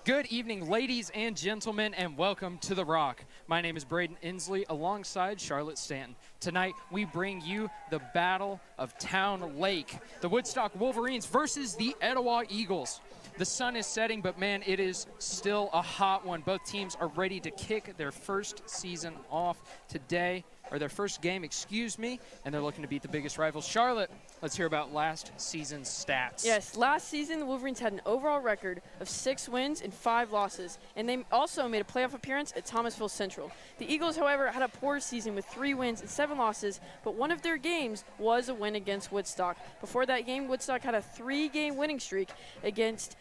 Good evening, ladies and gentlemen, and welcome to The Rock. My name is Braden Inslee, alongside Charlotte Stanton. Tonight, we bring you the Battle of Town Lake, the Woodstock Wolverines versus the Etowah Eagles. The sun is setting, but man, it is still a hot one. Both teams are ready to kick their first season off today, or their first game, excuse me, and they're looking to beat the biggest rivals. Charlotte, let's hear about last season's stats. Yes, last season the Wolverines had an overall record of 6 wins and 5 losses, and they also made a playoff appearance at Thomasville Central. The Eagles, however, had a poor season with 3 wins and 7 losses, but one of their games was a win against Woodstock. Before that game, Woodstock had a 3-game winning streak against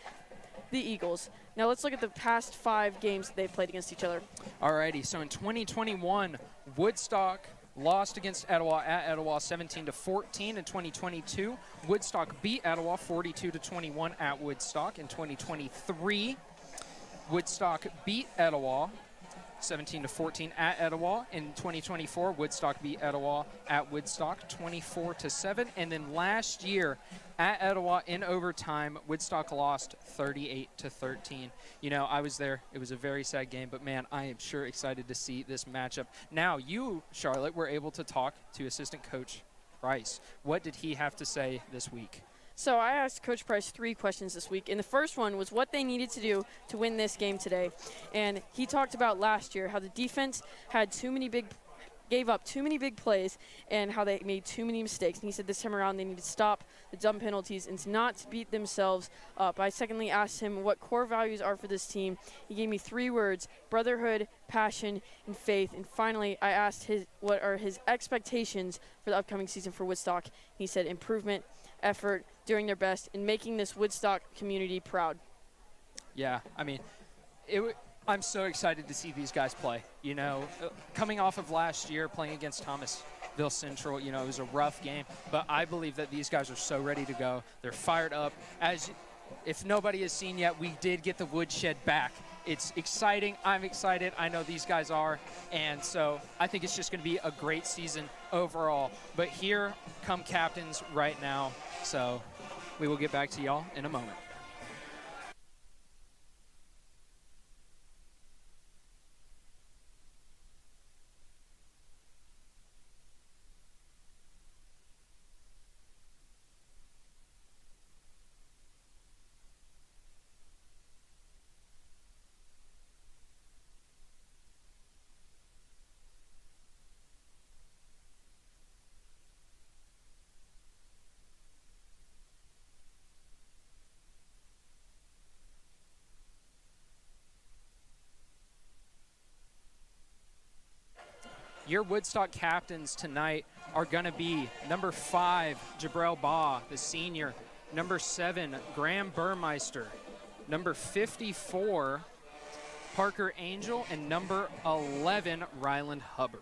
the Eagles. Now let's look at the past 5 games that they've played against each other. Alrighty, so in 2021, Woodstock lost against Etowah at Etowah 17-14. In 2022, Woodstock beat Etowah 42-21 at Woodstock. In 2023, Woodstock beat Etowah 17-14 at Etowah. In 2024, Woodstock beat Etowah at Woodstock 24-7. And then last year at Etowah in overtime, Woodstock lost 38-13. You know, I was there. It was a very sad game, but man, I am sure excited to see this matchup. Now, you, Charlotte, were able to talk to assistant coach Price. What did he have to say this week? So I asked Coach Price 3 questions this week, and the first one was what they needed to do to win this game today. And he talked about last year how the defense had gave up too many big plays and how they made too many mistakes. And he said this time around they need to stop the dumb penalties and to not beat themselves up. I secondly asked him what core values are for this team. He gave me 3 words: brotherhood, passion, and faith. And finally, I asked what are his expectations for the upcoming season for Woodstock. He said improvement, effort, doing their best, and making this Woodstock community proud. Yeah, I mean, I'm so excited to see these guys play. You know, coming off of last year playing against Thomasville Central, you know, it was a rough game, but I believe that these guys are so ready to go. They're fired up. If nobody has seen yet, we did get the woodshed back. It's exciting. I'm excited. I know these guys are. And so I think it's just going to be a great season overall. But here come captains right now. So we will get back to y'all in a moment. Your Woodstock captains tonight are going to be number 5, Jabrell Baugh, the senior, number 7, Graham Burmeister, number 54, Parker Angel, and number 11, Ryland Hubbard.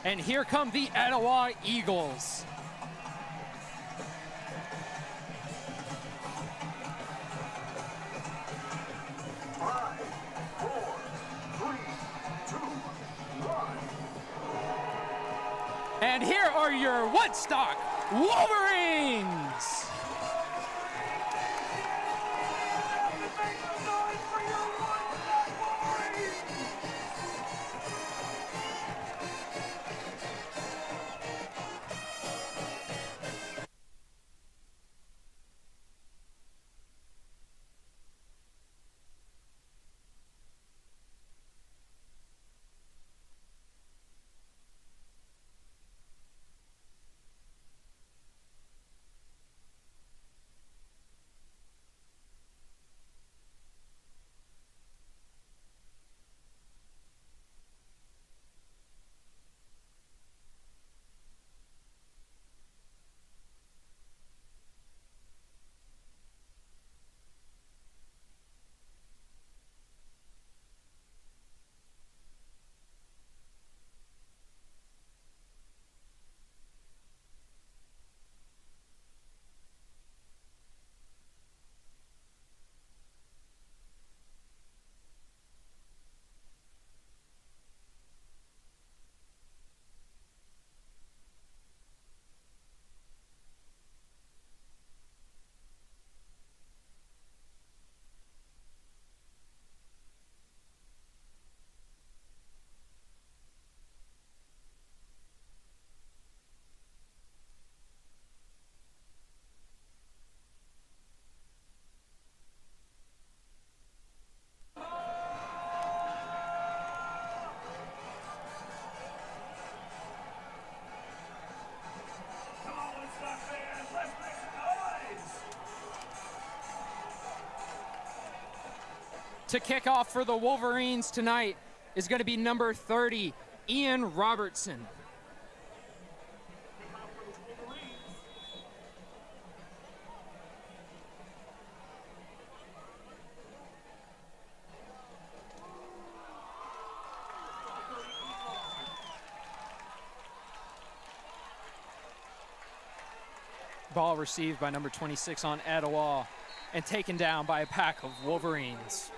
And here come the Etowah Eagles. And here are your Woodstock Wolverines. To kick off for the Wolverines tonight is going to be number 30, Ian Robertson. Ball received by number 26 on Etowah and taken down by a pack of Wolverines.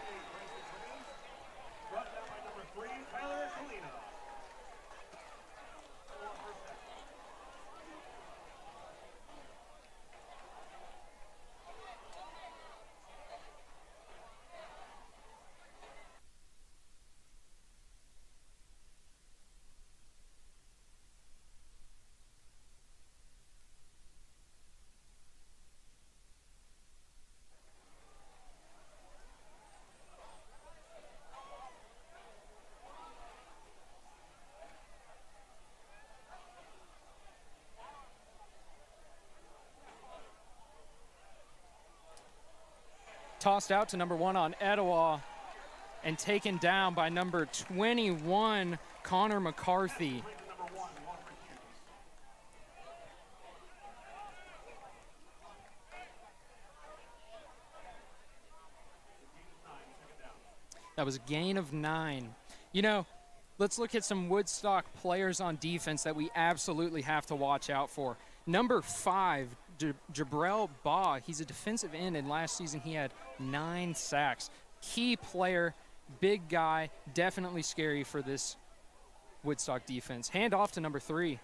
Tossed out to number 1 on Etowah and taken down by number 21, Connor McCarthy. That was a gain of 9. You know, let's look at some Woodstock players on defense that we absolutely have to watch out for. Number 5, Jabril Baugh, he's a defensive end, and last season he had 9 sacks. Key player, big guy, definitely scary for this Woodstock defense. Hand off to number 3.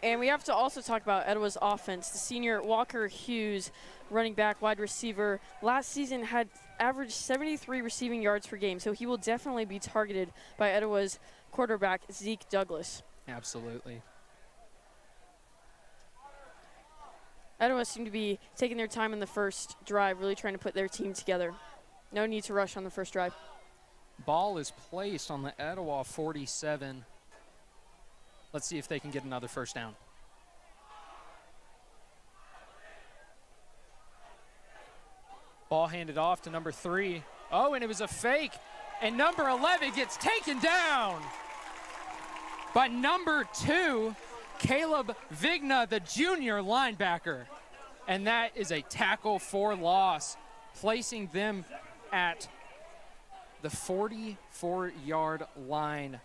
And we have to also talk about Etowah's offense. The senior Walker Hughes, running back, wide receiver, last season had averaged 73 receiving yards per game, so he will definitely be targeted by Etowah's quarterback, Zeke Douglas. Absolutely. Etowah seemed to be taking their time in the first drive, really trying to put their team together. No need to rush on the first drive. Ball is placed on the Etowah 47. Let's see if they can get another first down. Ball handed off to number 3. Oh, and it was a fake. And number 11 gets taken down by number 2, Caleb Vigna, the junior linebacker. And that is a tackle for loss, placing them at the 44-yard line.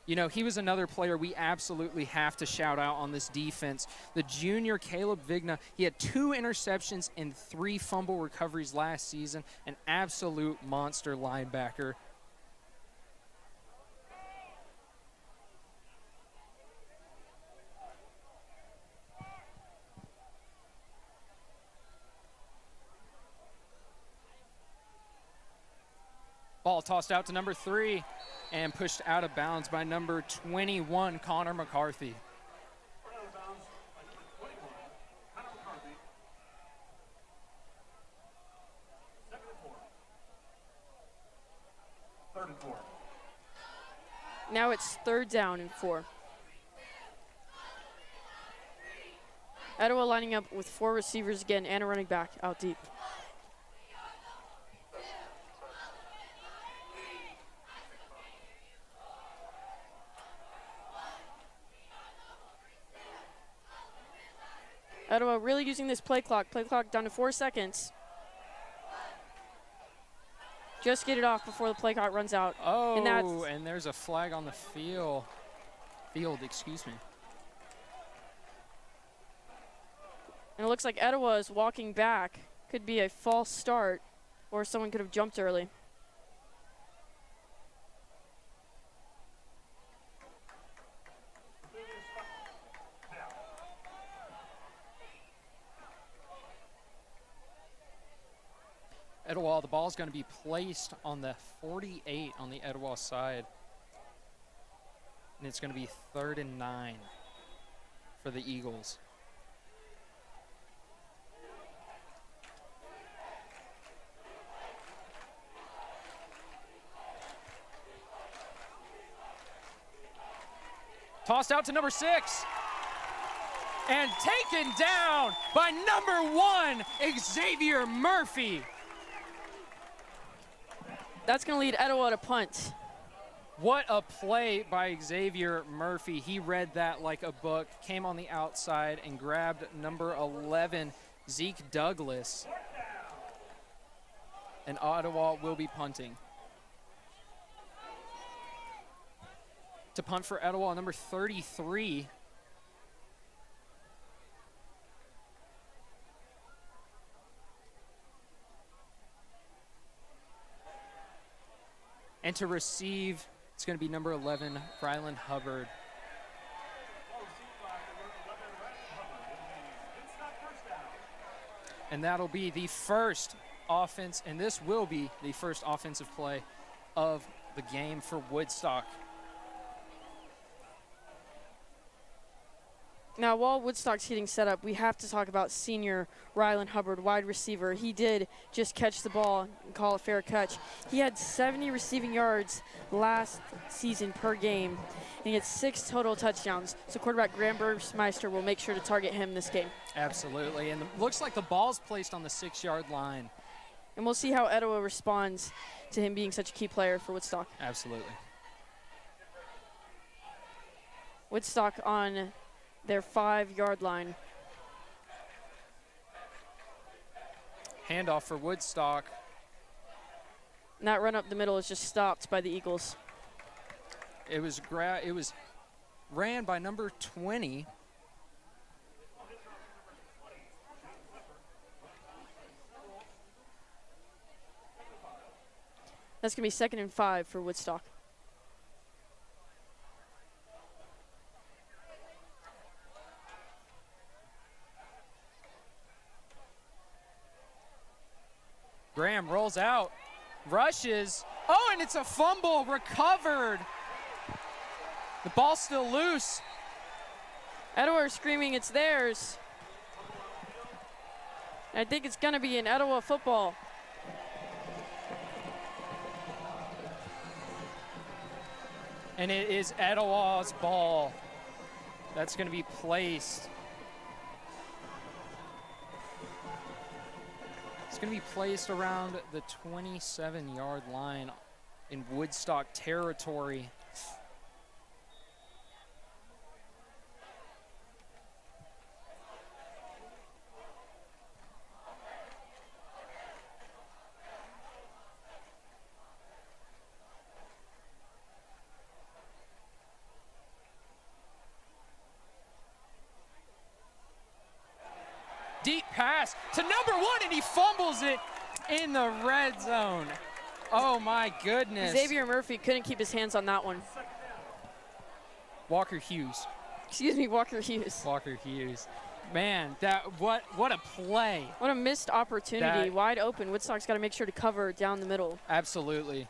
You know, he was another player we absolutely have to shout out on this defense. The junior Caleb Vigna, he had 2 interceptions and 3 fumble recoveries last season. An absolute monster linebacker. Ball tossed out to number 3 and pushed out of bounds by number 21, Connor McCarthy. Now it's 3rd down and 4. Etowah lining up with 4 receivers again and a running back out deep. Etowah really using this play clock down to 4 seconds. Just get it off before the play clock runs out. Oh, and there's a flag on the field, excuse me. And it looks like Etowah is walking back. Could be a false start, or someone could have jumped early. Etowah, the ball's going to be placed on the 48 on the Etowah side. And it's going to be 3rd and 9 for the Eagles. Tossed out to number 6. And taken down by number 1, Xavier Murphy. That's going to lead Etowah to punt. What a play by Xavier Murphy. He read that like a book, came on the outside and grabbed number 11, Zeke Douglas. And Etowah will be punting. To punt for Etowah, number 33. And to receive, it's going to be number 11, Rylan Hubbard. And that'll be the first offense, and this will be the first offensive play of the game for Woodstock. Now, while Woodstock's getting set up, we have to talk about senior Rylan Hubbard, wide receiver. He did just catch the ball and call a fair catch. He had 70 receiving yards last season per game, and he had 6 total touchdowns. So quarterback Graham Burmeister will make sure to target him this game. Absolutely, and looks like the ball's placed on the 6-yard line. And we'll see how Etowah responds to him being such a key player for Woodstock. Absolutely. Woodstock on their 5-yard line. Handoff for Woodstock. And that run up the middle is just stopped by the Eagles. It was ran by number 20. That's going to be 2nd and 5 for Woodstock. Graham rolls out, rushes. Oh, and it's a fumble recovered. The ball's still loose. Etowah are screaming it's theirs. I think it's going to be an Etowah football. And it is Etowah's ball that's going to be placed. It's going to be placed around the 27-yard line in Woodstock territory. Deep pass to number 1, and he fumbles it in the red zone. Oh, my goodness. Xavier Murphy couldn't keep his hands on that one. Walker Hughes. Excuse me, Walker Hughes. Walker Hughes. Man, what a play. What a missed opportunity. Wide open. Woodstock's got to make sure to cover down the middle. Absolutely.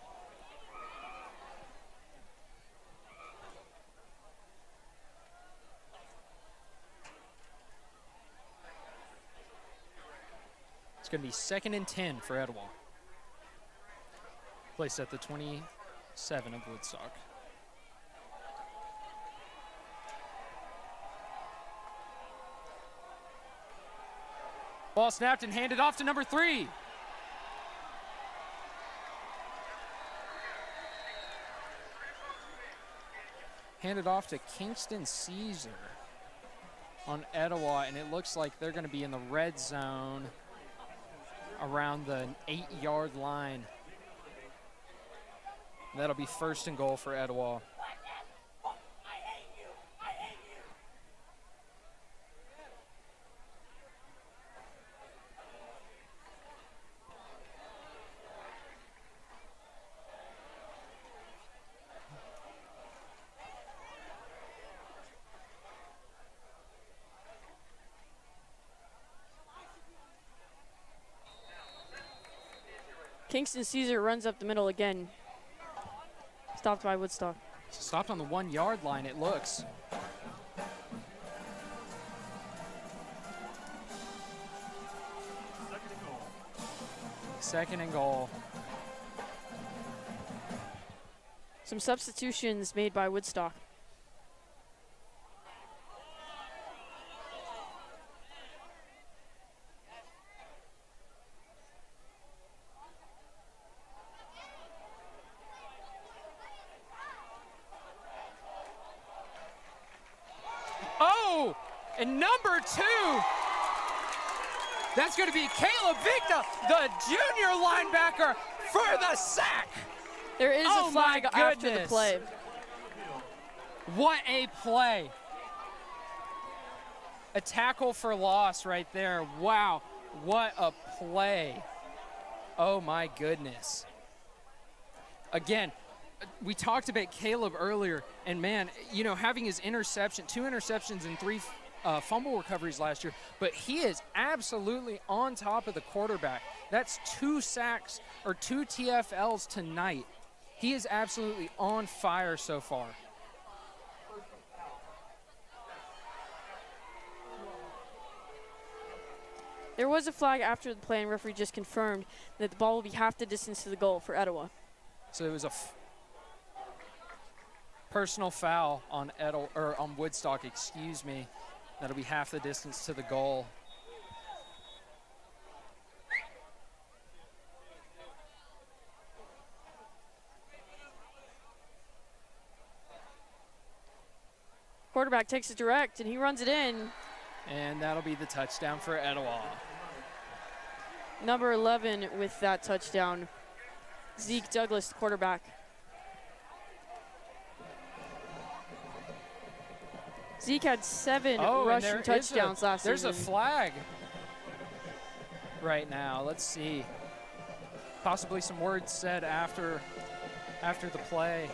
It's going to be 2nd and 10 for Etowah. Placed at the 27 of Woodstock. Ball snapped and handed off to number 3. Handed off to Kingston Caesar on Etowah, and it looks like they're going to be in the red zone around the 8-yard line. That'll be 1st and goal for Etowah. Kingston Caesar runs up the middle again. Stopped by Woodstock. Stopped on the 1-yard line, it looks. Second and goal. Some substitutions made by Woodstock. Oh, and number 2, that's going to be Caleb Victa, the junior linebacker, for the sack. There is a flag after the play. What a play. A tackle for loss right there. Wow, what a play. Oh my goodness. Again, we talked about Caleb earlier, and man, you know, having his interception, 2 interceptions and 3 fumble recoveries last year, but he is absolutely on top of the quarterback. That's 2 sacks or 2 TFLs tonight. He is absolutely on fire so far. There was a flag after the play, and referee just confirmed that the ball will be half the distance to the goal for Etowah. So it was a personal foul on on Woodstock, excuse me. That'll be half the distance to the goal. Quarterback takes it direct, and he runs it in. And that'll be the touchdown for Etowah. Number 11 with that touchdown. Zeke Douglas, the quarterback. Zeke had 7 rushing touchdowns last season. There's a flag right now. Let's see. Possibly some words said after the play.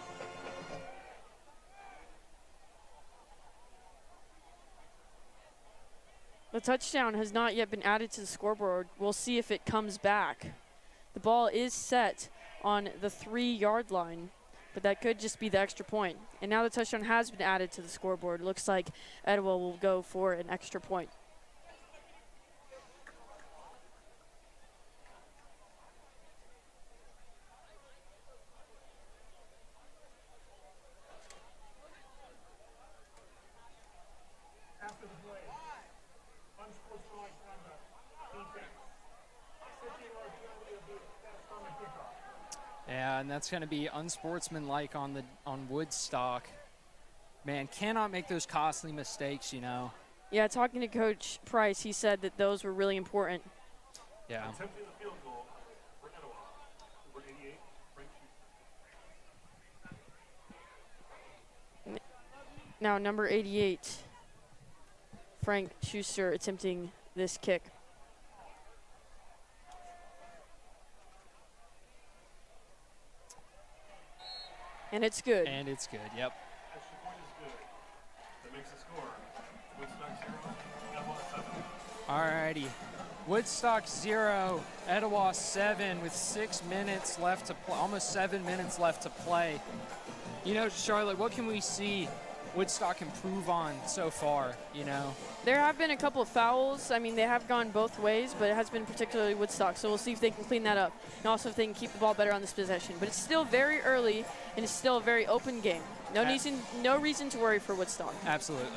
The touchdown has not yet been added to the scoreboard. We'll see if it comes back. The ball is set on the 3-yard line, but that could just be the extra point. And now the touchdown has been added to the scoreboard. Looks like Etowah will go for an extra point. Yeah, and that's going to be unsportsmanlike on Woodstock. Man, cannot make those costly mistakes, you know. Yeah, talking to Coach Price, he said that those were really important. Yeah. Now number 88, Frank Schuster, attempting this kick. And it's good. And it's good, yep. Extra point is good. That makes the score. Woodstock 0, Etowah 7. Alrighty. Woodstock 0, Etowah 7 with 6 minutes left to play, almost 7 minutes left to play. You know, Charlotte, what can we see Woodstock improve on so far, you know? There have been a couple of fouls. I mean, they have gone both ways, but it has been particularly Woodstock. So we'll see if they can clean that up, and also if they can keep the ball better on this possession. But it's still very early, and it's still a very open game. No reason to worry for Woodstock. Absolutely.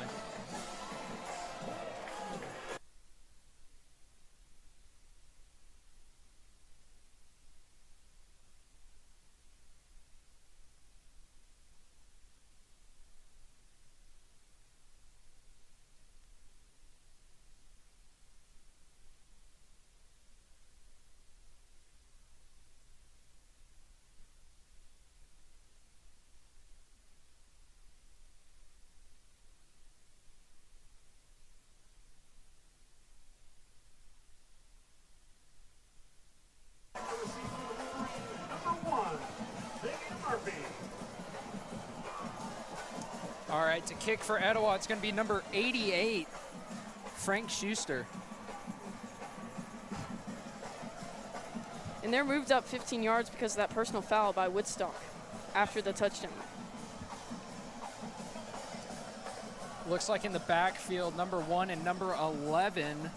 All right, to kick for Etowah, it's going to be number 88, Frank Schuster. And they're moved up 15 yards because of that personal foul by Woodstock after the touchdown. Looks like in the backfield, number 1 and number 11,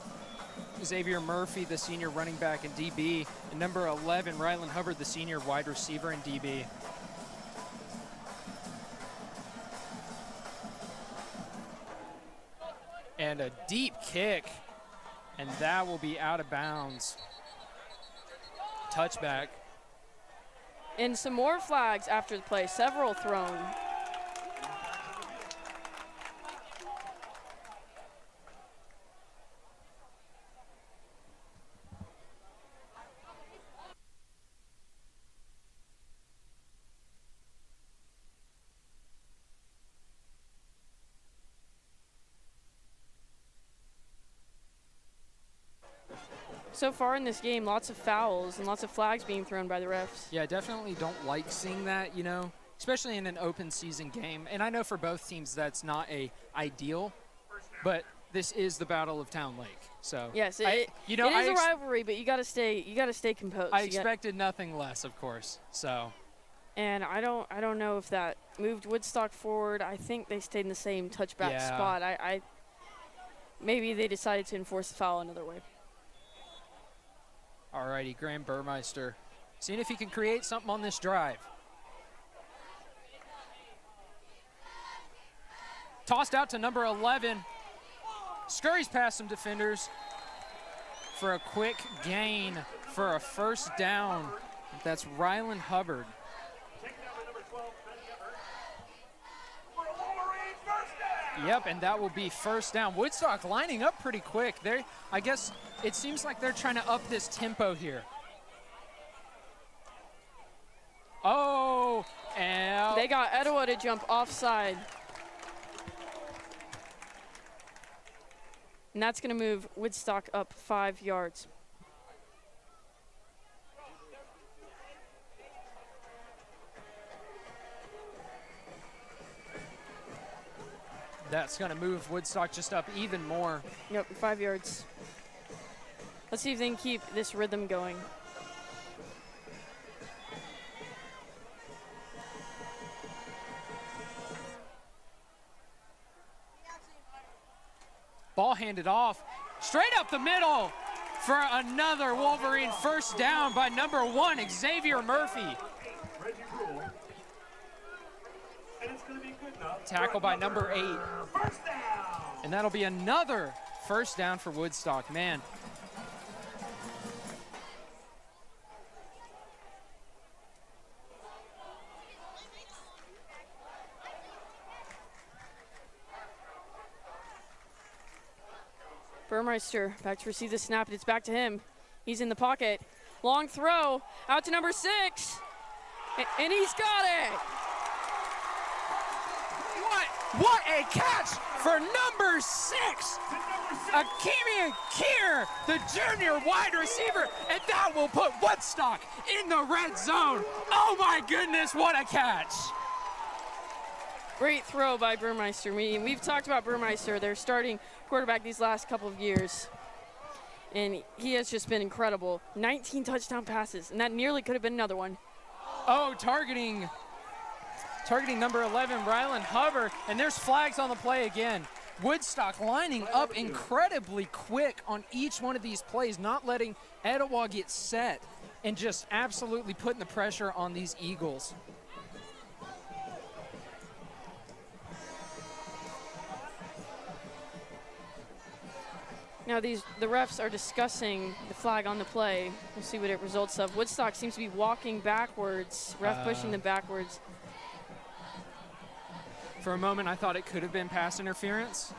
Xavier Murphy, the senior running back and DB, and number 11, Rylan Hubbard, the senior wide receiver and DB. And a deep kick, and that will be out of bounds. Touchback. And some more flags after the play, several thrown. So far in this game, lots of fouls and lots of flags being thrown by the refs. Yeah, definitely don't like seeing that, you know, especially in an open season game. And I know for both teams that's not ideal, but this is the Battle of Town Lake. So yes, it is a rivalry, but you got to stay composed. I expected nothing less, of course. So. And I don't know if that moved Woodstock forward. I think they stayed in the same touchback spot. Maybe they decided to enforce the foul another way. All righty, Graham Burmeister, seeing if he can create something on this drive. Tossed out to number 11. Scurries past some defenders for a quick gain for a first down. That's Rylan Hubbard. Yep, and that will be first down. Woodstock lining up pretty quick. I guess it seems like they're trying to up this tempo here. Oh, and they got Etowah to jump offside. And that's going to move Woodstock up 5 yards. That's going to move Woodstock just up even more. Yep, 5 yards. Let's see if they can keep this rhythm going. Ball handed off, straight up the middle for another Wolverine first down by number 1, Xavier Murphy. Tackle by number 8. And that'll be another first down for Woodstock, man. Burmeister back to receive the snap, and it's back to him. He's in the pocket. Long throw out to number 6, and he's got it. What a catch for number 6, Akimi Kier, the junior wide receiver, and that will put Woodstock in the red zone. Oh my goodness, what a catch. Great throw by Burmeister. We've talked about Burmeister, their starting quarterback these last couple of years, and he has just been incredible. 19 touchdown passes, and that nearly could have been another one. Oh, targeting number 11, Rylan Hubbard, and there's flags on the play again. Woodstock lining up incredibly quick on each one of these plays, not letting Etowah get set, and just absolutely putting the pressure on these Eagles. Now the refs are discussing the flag on the play. We'll see what it results of. Woodstock seems to be walking backwards, ref pushing them backwards. For a moment, I thought it could have been pass interference,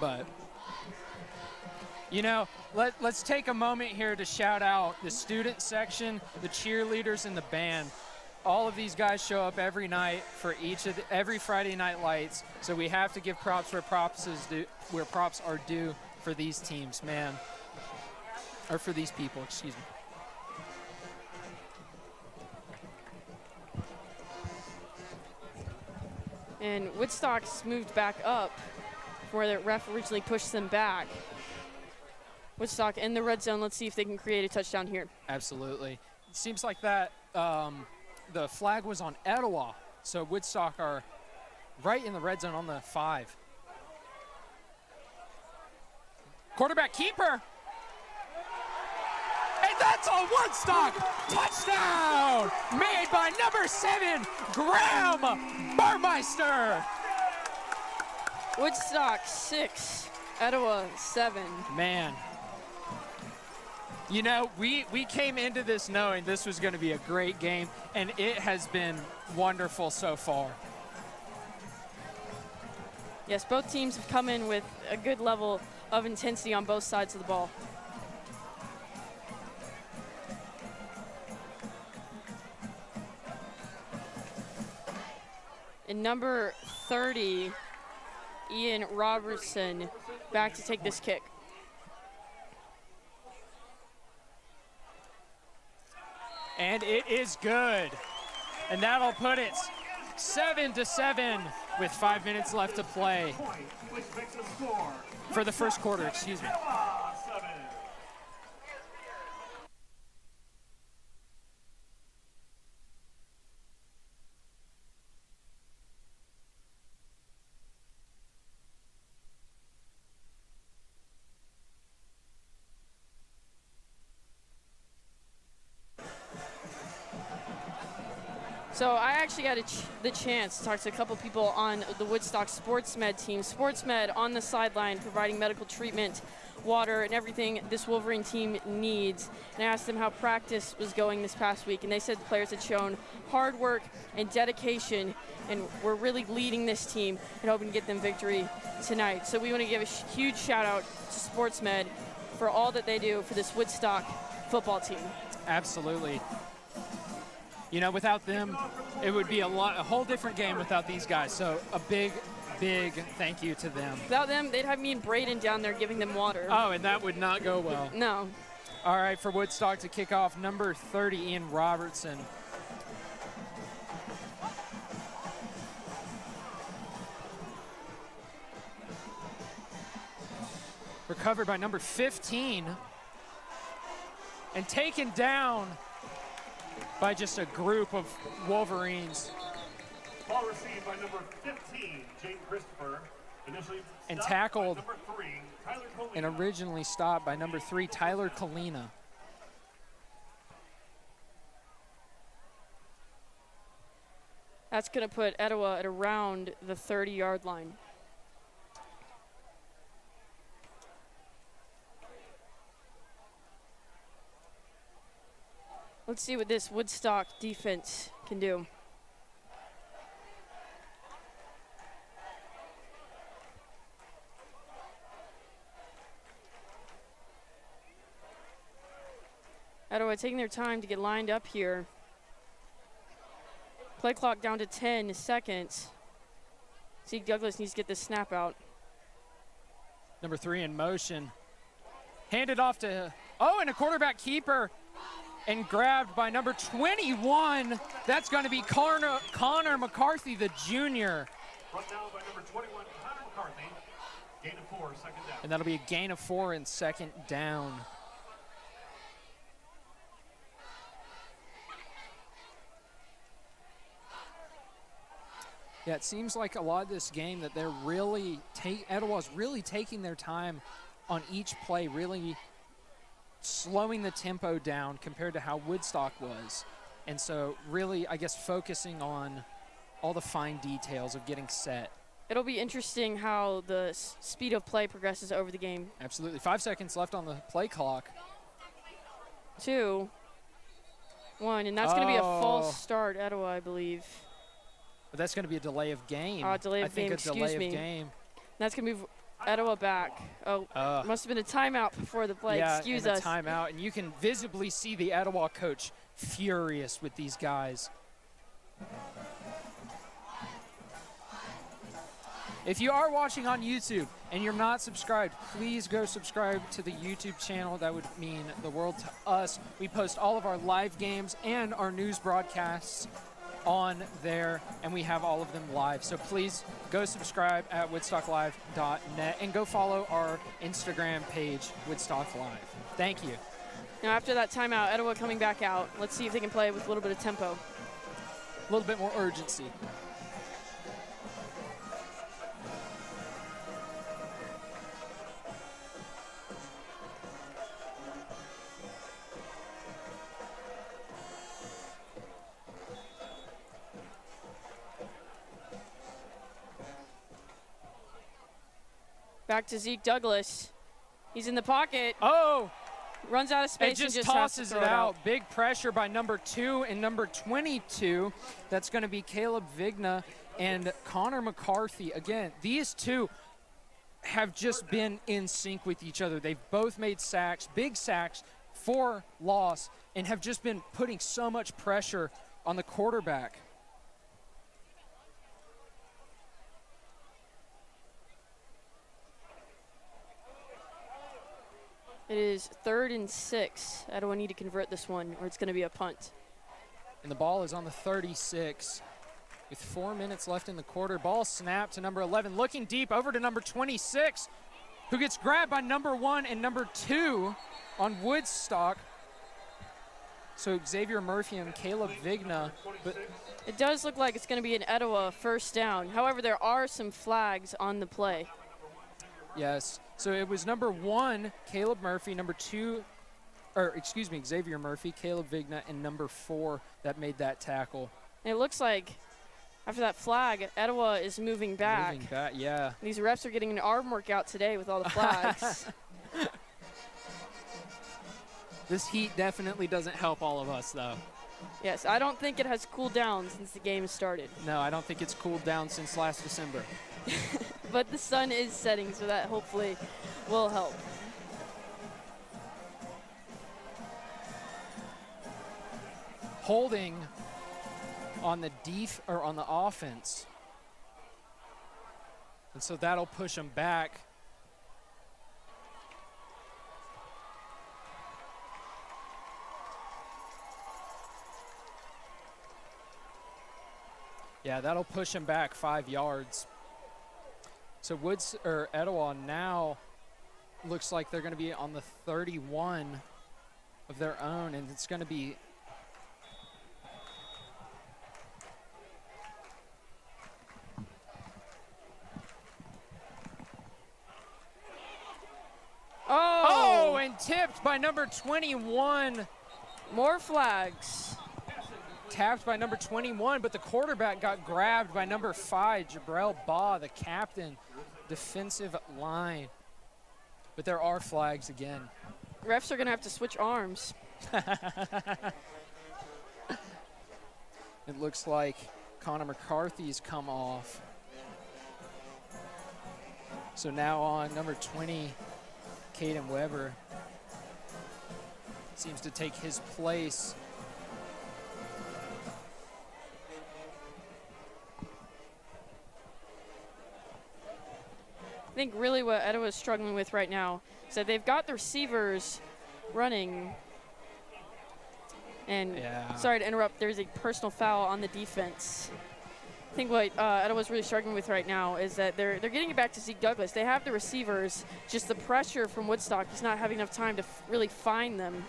but you know, let's take a moment here to shout out the student section, the cheerleaders, and the band. All of these guys show up every night for every Friday Night Lights, so we have to give props where props are due for these teams, man, or for these people, excuse me. And Woodstock's moved back up where the ref originally pushed them back. Woodstock in the red zone. Let's see if they can create a touchdown here. Absolutely. It seems like that the flag was on Etowah, so Woodstock are right in the red zone on the 5. Quarterback keeper. And that's a Woodstock touchdown made by number 7, Graham Burmeister. Woodstock 6, Etowah 7. Man, you know, we came into this knowing this was going to be a great game, and it has been wonderful so far. Yes, both teams have come in with a good level of intensity on both sides of the ball. And number 30, Ian Robertson, back to take this kick. And it is good. And that'll put it 7-7 with 5 minutes left to play. For the first quarter, excuse me. So I actually had the chance to talk to a couple people on the Woodstock Sports Med team. Sports Med on the sideline providing medical treatment, water, and everything this Wolverine team needs. And I asked them how practice was going this past week, and they said the players had shown hard work and dedication, and we're really leading this team and hoping to get them victory tonight. So we want to give a huge shout out to Sports Med for all that they do for this Woodstock football team. Absolutely. You know, without them, it would be a whole different game without these guys. So a big thank you to them. Without them, they'd have me and Braden down there giving them water. Oh, and that would not go well. No. All right, for Woodstock to kick off, number 30, Ian Robertson. Recovered by number 15. And taken down by just a group of Wolverines. Ball received by number 15, Jane Christopher. Initially and tackled number 3, Tyler Colina. And originally stopped by number 3, Tyler Kalina. That's going to put Etowah at around the 30-yard line. Let's see what this Woodstock defense can do. Etowah taking their time to get lined up here. Play clock down to 10 seconds. Zeke Douglas needs to get this snap out. Number 3 in motion. Handed off to, and a quarterback keeper, and grabbed by number 21. That's going to be Connor McCarthy, the junior. Brought down by number 21, Connor McCarthy. Gain of 4, second down. And that'll be a gain of 4 and second down. Yeah, it seems like a lot of this game that they're really Etowah's really taking their time on each play, really slowing the tempo down compared to how Woodstock was. And so really, I guess, focusing on all the fine details of getting set. It'll be interesting how the speed of play progresses over the game. Absolutely. 5 seconds left on the play clock. 2, 1, and that's going to be a false start, Etowah, I believe. But that's going to be a delay of game. Delay of game, excuse excuse me. Of game. That's going to move Etowah back. Must have been a timeout before the play. Yeah, Excuse and us. a timeout, and you can visibly see the Etowah coach furious with these guys. If you are watching on YouTube and you're not subscribed, please go subscribe to the YouTube channel. That would mean the world to us. We post all of our live games and our news broadcasts on there, and we have all of them live. So please go subscribe at woodstocklive.net and go follow our Instagram page, Woodstock Live. Thank you. Now after that timeout, Etowah coming back out. Let's see if they can play with a little bit of tempo. A little bit more urgency. Back to Zeke Douglas. He's in the pocket. Runs out of space and and just tosses has to it throw out. Big pressure by number 2 and number 22. That's going to be Caleb Vigna and Connor McCarthy. Again, these two have just been in sync with each other. They've both made sacks, big sacks for loss, and have just been putting so much pressure on the quarterback. It is 3rd and 6. Etowah need to convert this one, or it's going to be a punt. And the ball is on the 36 with 4 minutes left in the quarter. Ball snapped to number 11, looking deep over to number 26, who gets grabbed by number 1 and number 2 on Woodstock. So Xavier Murphy and Caleb Vigna. But it does look like it's going to be an Etowah first down. However, there are some flags on the play. yes, so it was number 1, Caleb Murphy, number 2, Xavier Murphy, Caleb Vigna, and number 4 that made that tackle. And it looks like after that flag, Etowah is moving back. Moving back, yeah. These refs are getting an arm workout today with all the flags. This heat definitely doesn't help all of us, though. Yes, I don't think it has cooled down since the game started. No, I don't think it's cooled down since last December. But the sun is setting, so that hopefully will help. Holding on the on the offense. And so that'll push them back. Yeah, that'll push them back 5 yards. So Etowah now looks like they're going to be on the 31 of their own, and it's going to be and tipped by number 21. More flags. Tapped by number 21, but the quarterback got grabbed by number 5, Jabril Baugh, the captain, defensive line. But there are flags again. Refs are going to have to switch arms. It looks like Connor McCarthy's come off. So now on number 20, Caden Weber seems to take his place. I think really what Etowah is struggling with right now is that they've got the receivers running. And sorry to interrupt, there's a personal foul on the defense. I think what Etowah's really struggling with right now is that they're getting it back to Zeke Douglas. They have the receivers, just the pressure from Woodstock is not having enough time to really find them.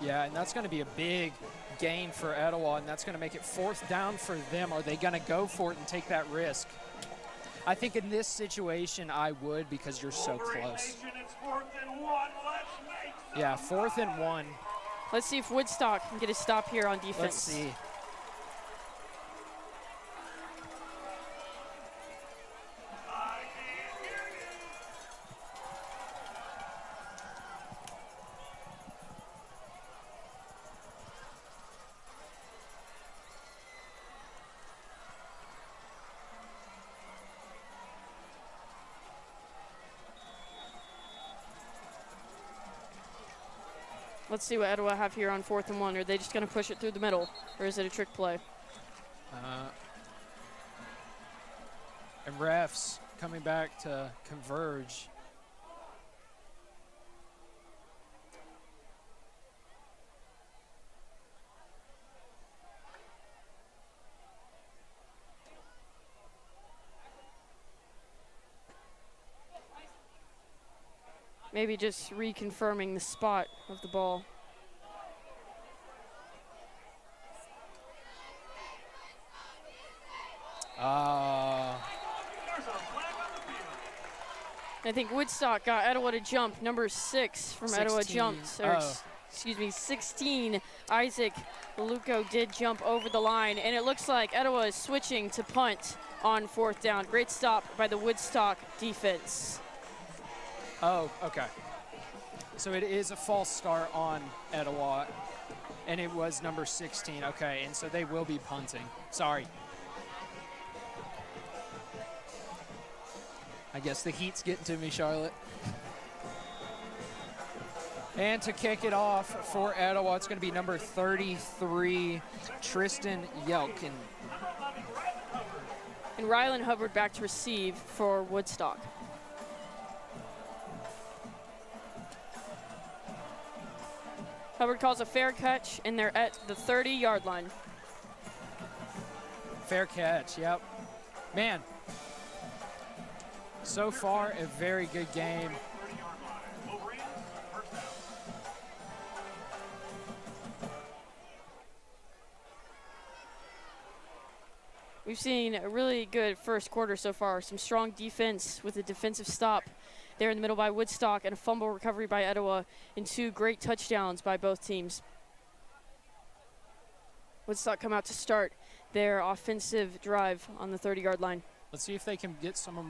Yeah, and that's going to be a big gain for Etowah, and that's going to make it 4th down for them. Are they going to go for it and take that risk? I think in this situation, I would, because you're so close. Yeah, 4th and 1. Let's see if Woodstock can get a stop here on defense. Let's see. Let's see what Etowah have here on 4th and 1. Are they just going to push it through the middle, or is it a trick play? And refs coming back to converge. Maybe just reconfirming the spot of the ball. I think Woodstock got Etowah to jump. Number 6 from 16. Etowah jumped. Excuse me, 16. Isaac Luco did jump over the line, and it looks like Etowah is switching to punt on 4th down. Great stop by the Woodstock defense. Oh, okay. So it is a false start on Etowah, and it was number 16. Okay, and so they will be punting. Sorry. I guess the heat's getting to me, Charlotte. And to kick it off for Etowah, it's going to be number 33, Tristan Yelkin. And Rylan Hubbard back to receive for Woodstock. Hubbard calls a fair catch, and they're at the 30-yard line. Fair catch, yep. Man, so far a very good game. We've seen a really good first quarter so far. Some strong defense with a defensive stop there in the middle by Woodstock, and a fumble recovery by Etowah, and 2 great touchdowns by both teams. Woodstock come out to start their offensive drive on the 30-yard line. Let's see if they can get some of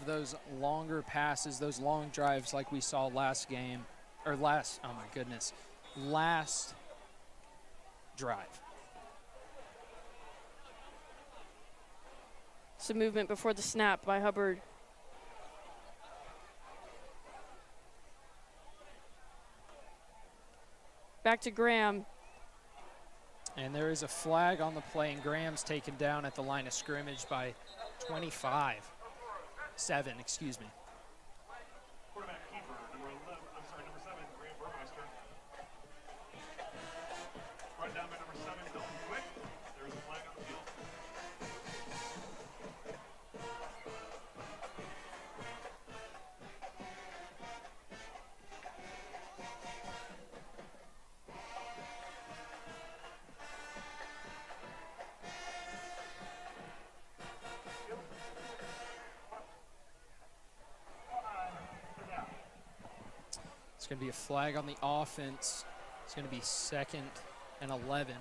those longer passes, those long drives like we saw last game, or last drive. Some movement before the snap by Hubbard. Back to Graham. And there is a flag on the play, and Graham's taken down at the line of scrimmage by 7, excuse me. Quarterback keeper, number 7, Graham Burmeister. Brought down by number 7, Dalton Quick. There is a flag on the field. It's going to be a flag on the offense. It's going to be 2nd and 11.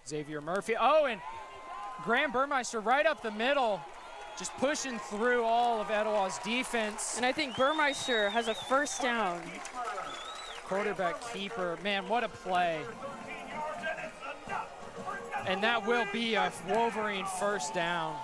Xavier Murphy. Oh, and Graham Burmeister right up the middle, just pushing through all of Etowah's defense. And I think Burmeister has a first down. Quarterback keeper. Man, what a play. And that will be a Wolverine first down.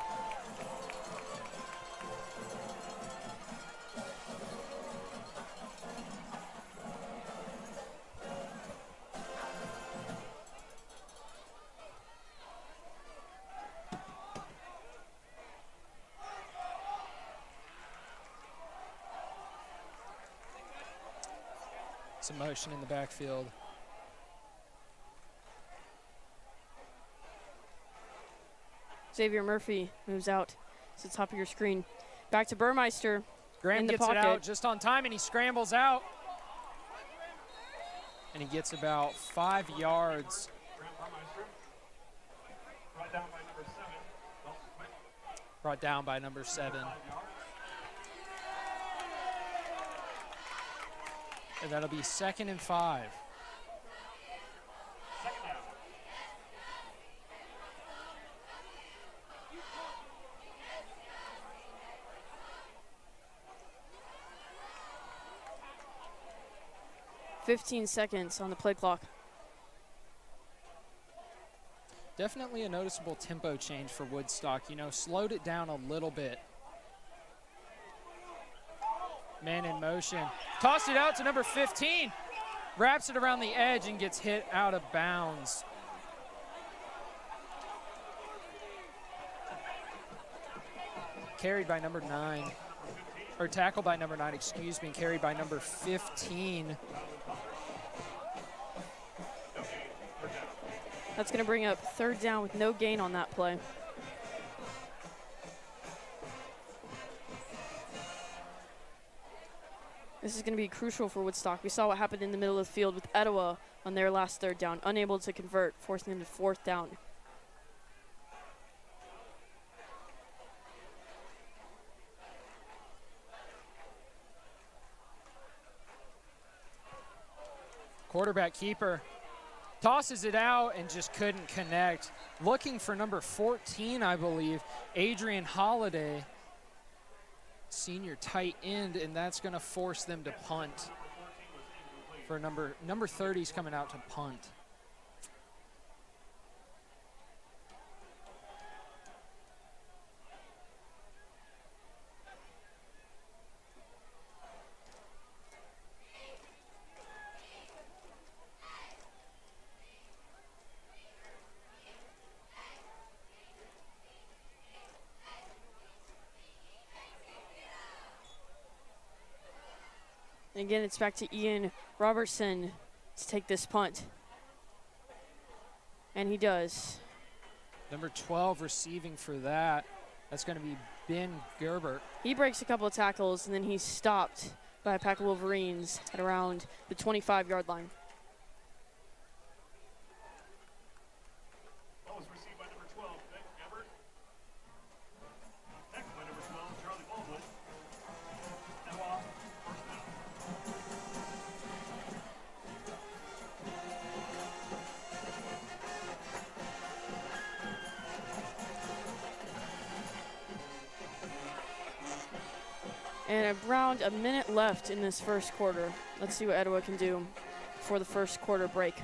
Some motion in the backfield. Xavier Murphy moves out to the top of your screen. Back to Burmeister. Graham in the gets pocket. it out just on time, and he scrambles out. And he gets about 5 yards. Brought down by number 7. And that'll be 2nd and 5. Second down. 15 seconds on the play clock. Definitely a noticeable tempo change for Woodstock. You know, slowed it down a little bit. Man in motion. Tossed it out to number 15. Wraps it around the edge and gets hit out of bounds. Carried by number 9. Or tackled by number 9, excuse me. Carried by number 15. That's going to bring up 3rd down with no gain on that play. This is going to be crucial for Woodstock. We saw what happened in the middle of the field with Etowah on their last 3rd down, unable to convert, forcing them to 4th down. Quarterback keeper tosses it out and just couldn't connect. Looking for number 14, I believe, Adrian Holiday, senior tight end, and that's going to force them to punt. For number 30's coming out to punt. And again, it's back to Ian Robertson to take this punt. And he does. Number 12 receiving for that. That's going to be Ben Gerbert. He breaks a couple of tackles, and then he's stopped by a pack of Wolverines at around the 25-yard line. Ball was received by number 12, Ben Gerbert. Tackled by number 12, Charlie Baldwin. Etowah, first down. And around a minute left in this first quarter. Let's see what Etowah can do before the first quarter break.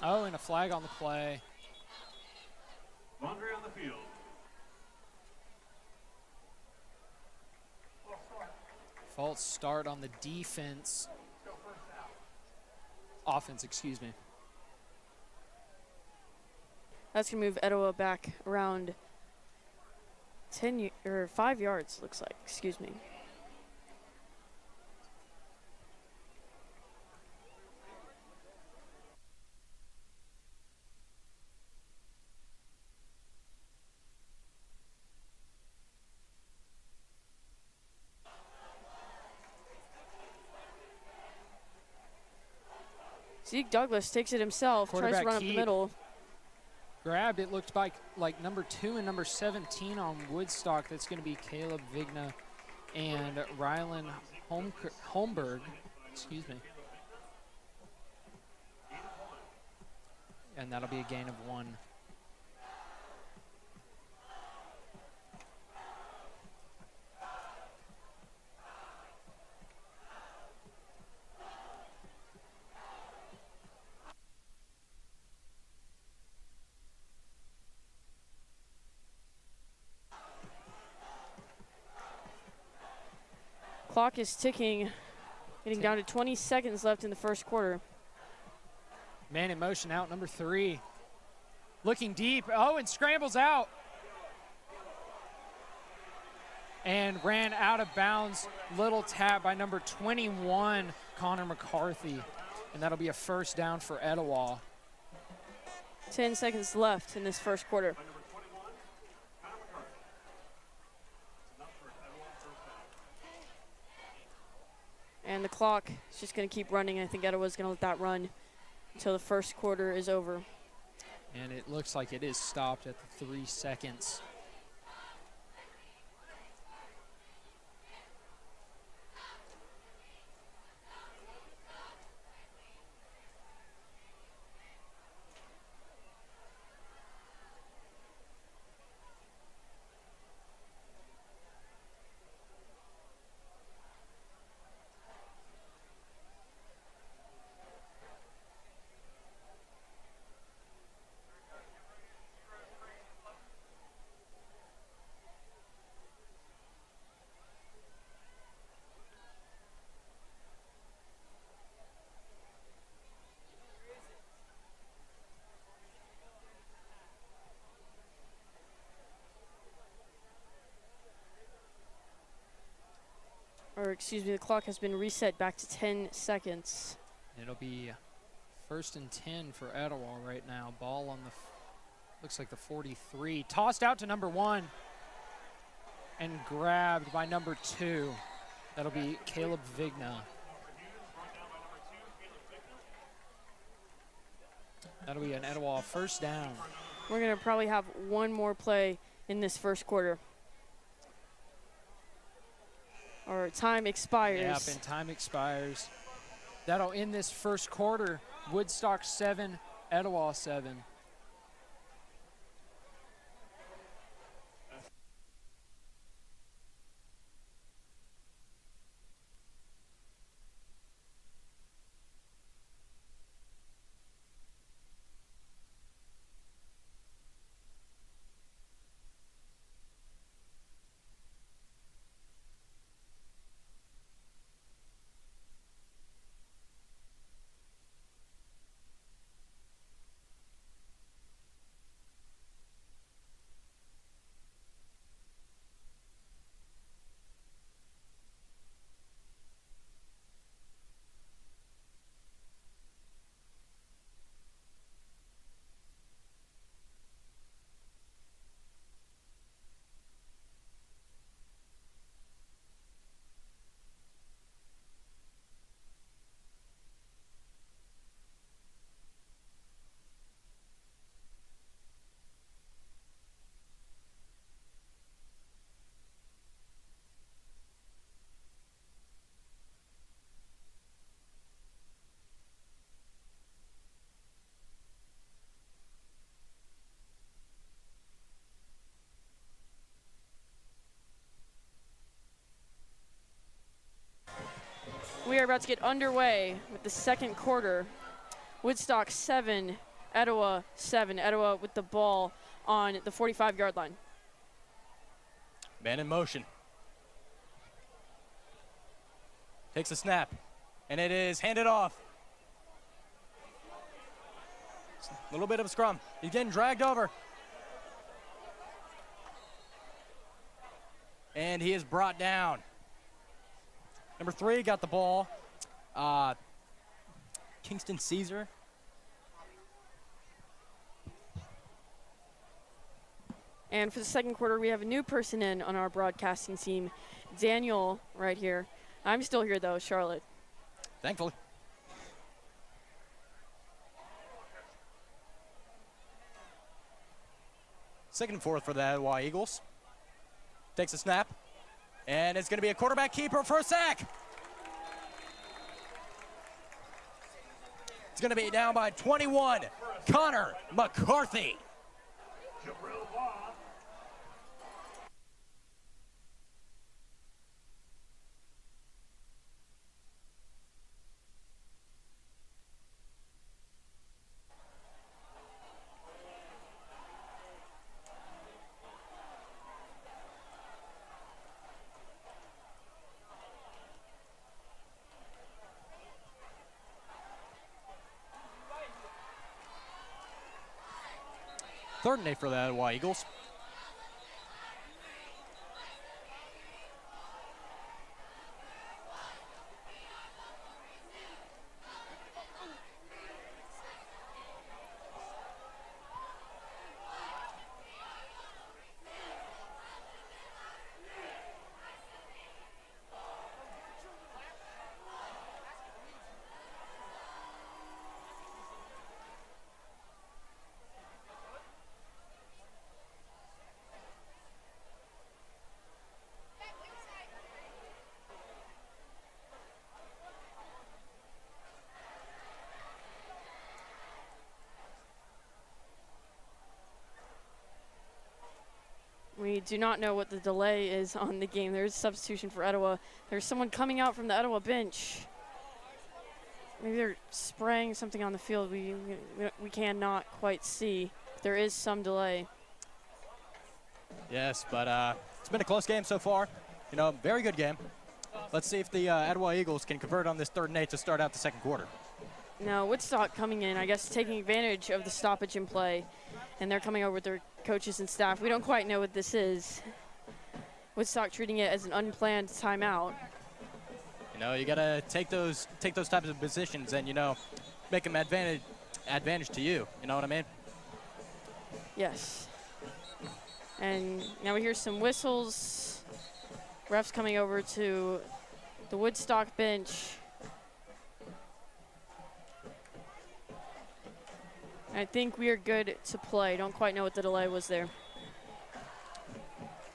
Oh, and a flag on the play. Laundry on the field. False start on the defense. Offense, excuse me. That's going to move Etowah back around 5 yards, looks like. Excuse me. Zeke Douglas takes it himself, tries to Quarterback run up the keep. middle. Grabbed, it looked like number 2 and number 17 on Woodstock. That's going to be Caleb Vigna and Rylan Holmberg. Excuse me. And that'll be a gain of 1. Clock is ticking, getting down to 20 seconds left in the first quarter. Man in motion out, number 3. Looking deep. Oh, and scrambles out. And ran out of bounds. Little tap by number 21, Connor McCarthy. And that'll be a first down for Etowah. 10 seconds left in this first quarter. And the clock is just going to keep running. I think Etowah's going to let that run until the first quarter is over. And it looks like it is stopped at the 3 seconds. Or excuse me, the clock has been reset back to 10 seconds. It'll be 1st and 10 for Etowah right now. Ball on the, looks like the 43. Tossed out to number 1 and grabbed by number 2. That'll be Caleb Vigna. That'll be an Etowah first down. We're going to probably have one more play in this first quarter. Or time expires. Yep, and time expires. That'll end this first quarter. Woodstock 7, Etowah 7. We are about to get underway with the second quarter. Woodstock 7, Etowah 7. Etowah with the ball on the 45-yard line. Man in motion. Takes a snap, and it is handed off. A little bit of a scrum. He's getting dragged over. And he is brought down. Number 3 got the ball. Kingston Caesar. And for the second quarter, we have a new person in on our broadcasting team, Daniel, right here. I'm still here, though, Charlotte. Thankfully. Second and 4 for the Etowah Eagles. Takes a snap. And it's going to be a quarterback keeper for a sack. It's going to be down by 21, Connor McCarthy. 3rd and 8 for the Etowah Eagles. We do not know what the delay is on the game. There's a substitution for Etowah. There's someone coming out from the Etowah bench. Maybe they're spraying something on the field. We cannot quite see. There is some delay. Yes, but it's been a close game so far. You know, very good game. Let's see if the Etowah Eagles can convert on this 3rd and 8 to start out the 2nd quarter. Now, Woodstock coming in, I guess, taking advantage of the stoppage in play. And they're coming over with their coaches and staff. We don't quite know what this is. Woodstock treating it as an unplanned timeout. You know, you gotta take those types of positions and, you know, make them advantage to you. You know what I mean? Yes. And now we hear some whistles. Refs coming over to the Woodstock bench. I think we are good to play. Don't quite know what the delay was there.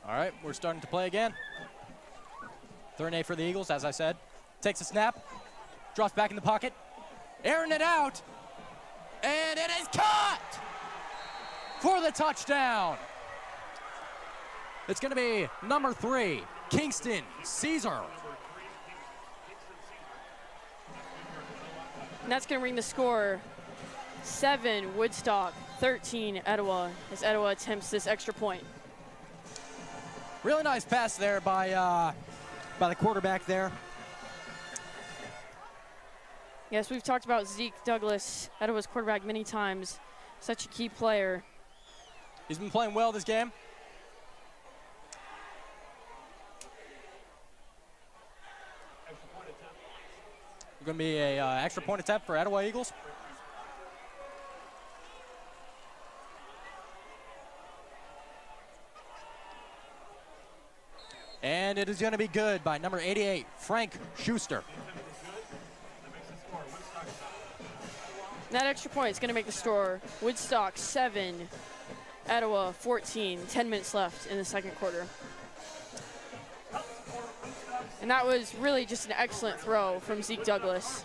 All right, we're starting to play again. 3rd and 8 for the Eagles, as I said. Takes a snap, drops back in the pocket, airing it out, and it is caught for the touchdown. It's going to be number 3, Kingston Caesar. And that's going to bring the score 7 Woodstock, 13 Etowah, as Etowah attempts this extra point. Really nice pass there by the quarterback there. Yes, we've talked about Zeke Douglas, Etowah's quarterback, many times. Such a key player. He's been playing well this game. Going to be a extra point attempt for Etowah Eagles. And it is going to be good by number 88, Frank Schuster. That extra point is going to make the score Woodstock 7, Etowah 14. 10 minutes left in the 2nd quarter. And that was really just an excellent throw from Zeke Douglas.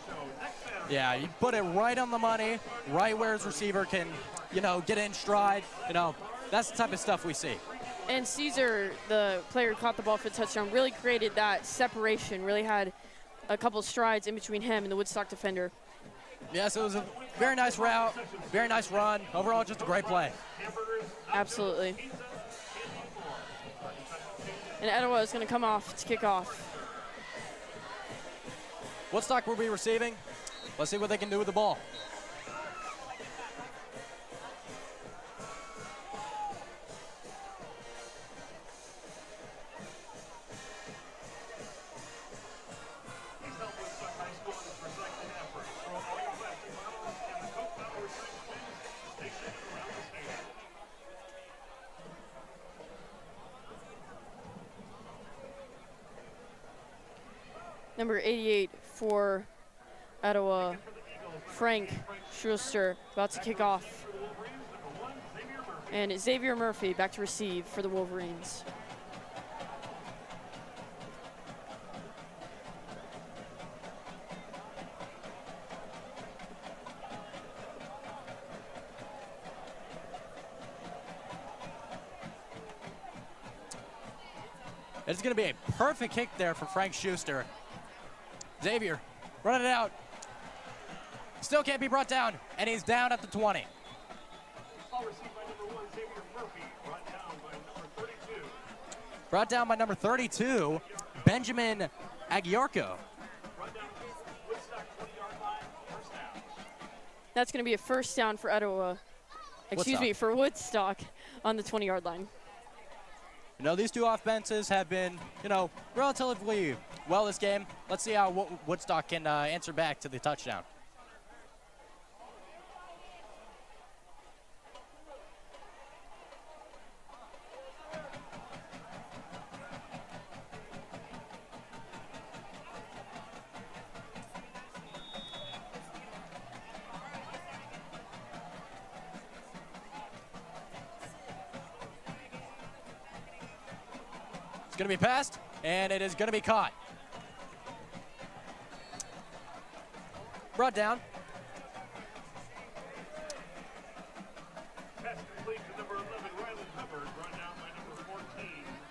Yeah, he put it right on the money, right where his receiver can, you know, get in stride. You know, that's the type of stuff we see. And Caesar, the player who caught the ball for the touchdown, really created that separation, really had a couple strides in between him and the Woodstock defender. Yes, it was a very nice route, very nice run. Overall, just a great play. Absolutely. And Etowah is going to come off to kick off. Woodstock will be receiving. Let's see what they can do with the ball. Number 88 for Etowah, Frank Schuster, about to kick off. And Xavier Murphy back to receive for the Wolverines. It's going to be a perfect kick there for Frank Schuster. Xavier, running it out. Still can't be brought down, and he's down at the 20. Ball received by number 1, Xavier Murphy, brought down by number 32. Brought down by number 32, Benjamin Aguiarco. Brought down Woodstock 20-yard line, first down. That's going to be a first down for Etowah. for Woodstock on the 20-yard line. You know, these two offenses have been, you know, relatively well this game. Let's see how Woodstock can answer back to the touchdown. It's going to be passed, and it is going to be caught. Brought down. Pass complete to number 11, Ryland Hubbard. Brought down by number 14,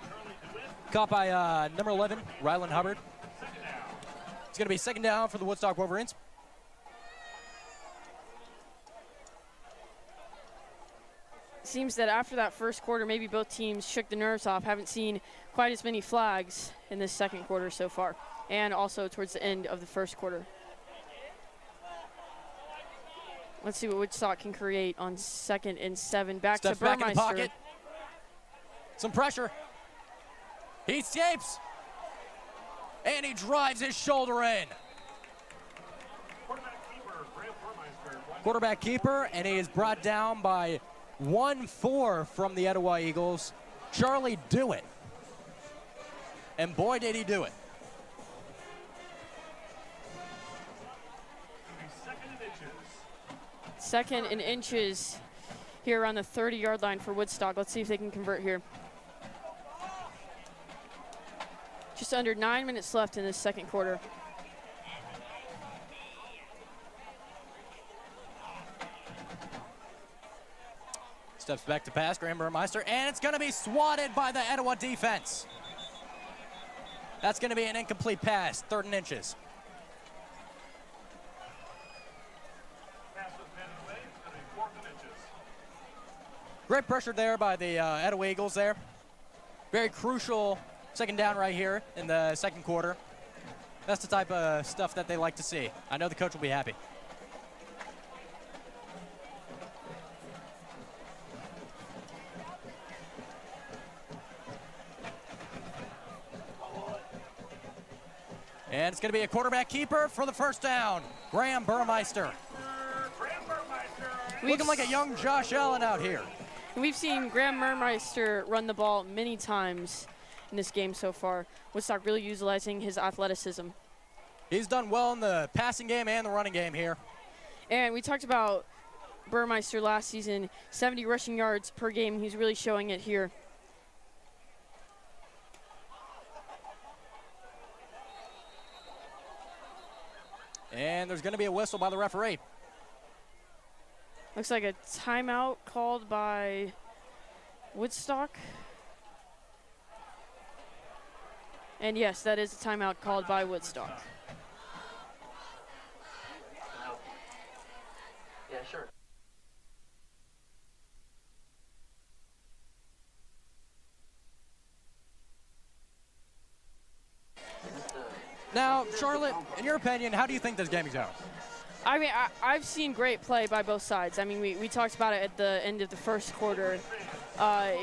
Charlie DeWitt. Caught by number 11, Ryland Hubbard. Second down. It's going to be second down for the Woodstock Wolverines. Seems that after that first quarter, maybe both teams shook the nerves off. Haven't seen quite as many flags in this second quarter so far, and also towards the end of the first quarter. Let's see what Woodstock can create on 2nd and 7. Back Steps to back in the Burmeister. pocket. Some pressure. He escapes. And he drives his shoulder in. Quarterback keeper, Graham Burmeister. Quarterback keeper, and he is brought down by 1-4 from the Etowah Eagles, Charlie DeWitt. And boy, did he do it. Second and inches here on the 30-yard line for Woodstock. Let's see if they can convert here. Just under 9 minutes left in this second quarter. Steps back to pass, Graham Burmeister, and it's going to be swatted by the Etowah defense. That's going to be an incomplete pass, 3rd and inches. Pass was batted away. It's going to be 4th and inches. Great pressure there by the Etowah Eagles there. Very crucial second down right here in the second quarter. That's the type of stuff that they like to see. I know the coach will be happy. And it's going to be a quarterback keeper for the first down. Graham Burmeister. Looking like a young Josh Allen out here. We've seen Graham Burmeister run the ball many times in this game so far. Woodstock really utilizing his athleticism. He's done well in the passing game and the running game here. And we talked about Burmeister last season, 70 rushing yards per game. He's really showing it here. And there's going to be a whistle by the referee. Looks like a timeout called by Woodstock. And yes, that is a timeout called by Woodstock. Yeah, sure. Now, Charlotte, in your opinion, how do you think this game is going? I mean, I've seen great play by both sides. I mean, we talked about it at the end of the first quarter.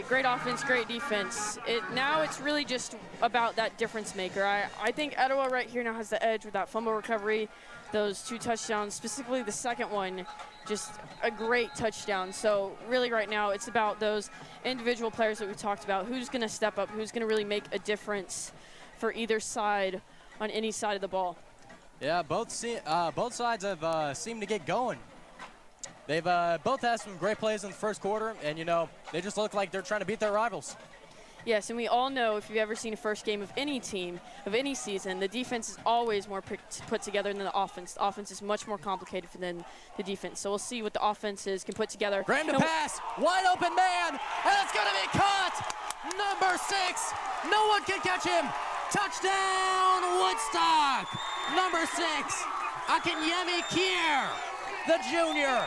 Great offense, great defense. Now it's really just about that difference maker. I think Etowah right here now has the edge with that fumble recovery, those 2 touchdowns, specifically the second one, just a great touchdown. So really right now it's about those individual players that we talked about. Who's going to step up, who's going to really make a difference for either side on any side of the ball. Yeah, both sides have seemed to get going. They've both had some great plays in the first quarter, and, you know, they just look like they're trying to beat their rivals. Yes, and we all know if you've ever seen a first game of any team, of any season, the defense is always more put together than the offense. The offense is much more complicated than the defense. So we'll see what the offenses can put together. Graham to pass, wide open man, and it's going to be caught. Number 6, no one can catch him. Touchdown, Woodstock. Number 6, Akinyemi Kier, the junior.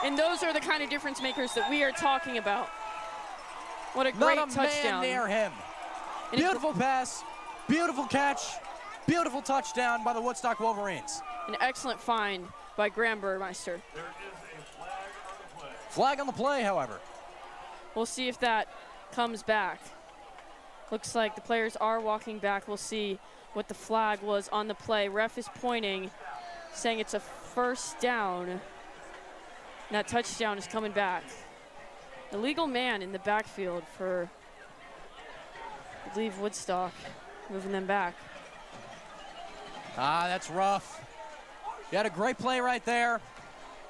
And those are the kind of difference makers that we are talking about. What a great touchdown. Not a man near him. Beautiful pass, beautiful catch, beautiful touchdown by the Woodstock Wolverines. An excellent find by Graham Burmeister. There is a flag on the play. Flag on the play, however. We'll see if that comes back. Looks like the players are walking back. We'll see what the flag was on the play. Ref is pointing, saying it's a first down. And that touchdown is coming back. Illegal man in the backfield for, I believe, Woodstock, moving them back. That's rough. You had a great play right there.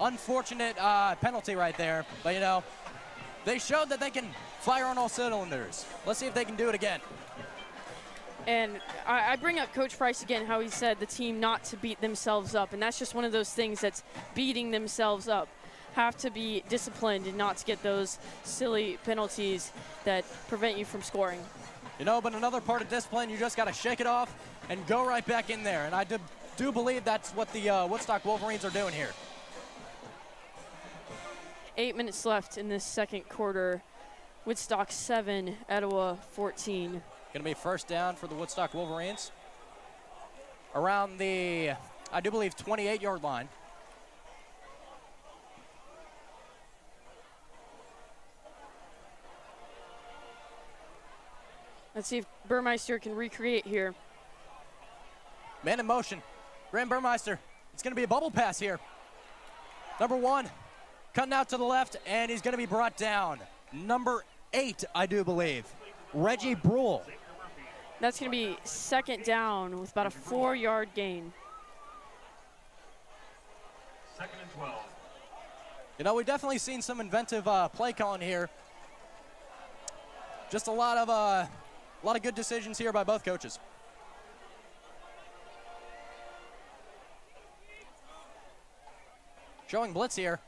Unfortunate penalty right there. But, you know, they showed that they can fire on all cylinders. Let's see if they can do it again. And I bring up Coach Price again, how he said the team not to beat themselves up. And that's just one of those things that's beating themselves up. Have to be disciplined and not to get those silly penalties that prevent you from scoring. You know, but another part of discipline, you just got to shake it off and go right back in there. And I do believe that's what the Woodstock Wolverines are doing here. 8 minutes left in this second quarter. Woodstock 7, Etowah 14. Going to be first down for the Woodstock Wolverines. Around the, I do believe, 28-yard line. Let's see if Burmeister can recreate here. Man in motion. Graham Burmeister. It's going to be a bubble pass here. Number 1, cutting out to the left, and he's going to be brought down. Number 8, I do believe, Reggie Brule. That's going to be second down with about a 4-yard gain. 2nd and 12. You know, we've definitely seen some inventive play calling here. Just a lot of good decisions here by both coaches. Showing blitz here.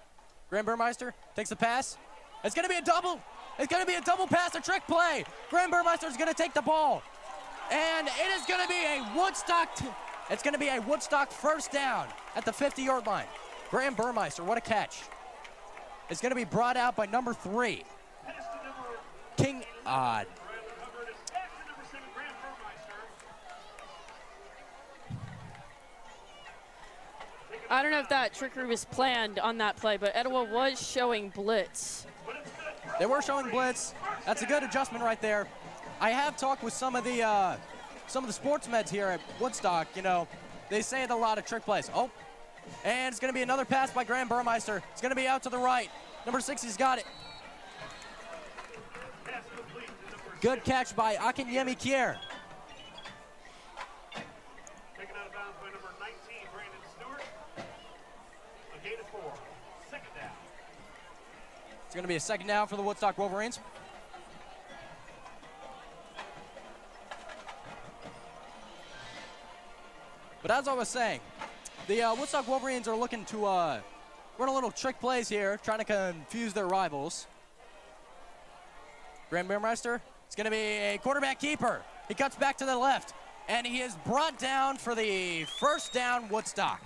Graham Burmeister takes the pass. It's going to be a double. It's going to be a double pass, a trick play. Graham Burmeister is going to take the ball. And it is going to be a Woodstock. It's going to be a Woodstock first down at the 50-yard line. Graham Burmeister, what a catch. It's going to be brought out by number 3, King Odd. I don't know if that trickery was planned on that play, but Etowah was showing blitz. They were showing blitz. That's a good adjustment right there. I have talked with some of the sports meds here at Woodstock. You know, they say a lot of trick plays. Oh, and it's going to be another pass by Graham Burmeister. It's going to be out to the right. Number 6, he's got it. Good catch by Akinyemi Kier. Taken out of bounds by number 19, Brandon Stewart. A gain of 4. Second down. It's going to be a second down for the Woodstock Wolverines. But as I was saying, the Woodstock Wolverines are looking to run a little trick plays here, trying to confuse their rivals. Graham Burmeister, it's going to be a quarterback keeper. He cuts back to the left, and he is brought down for the first down, Woodstock.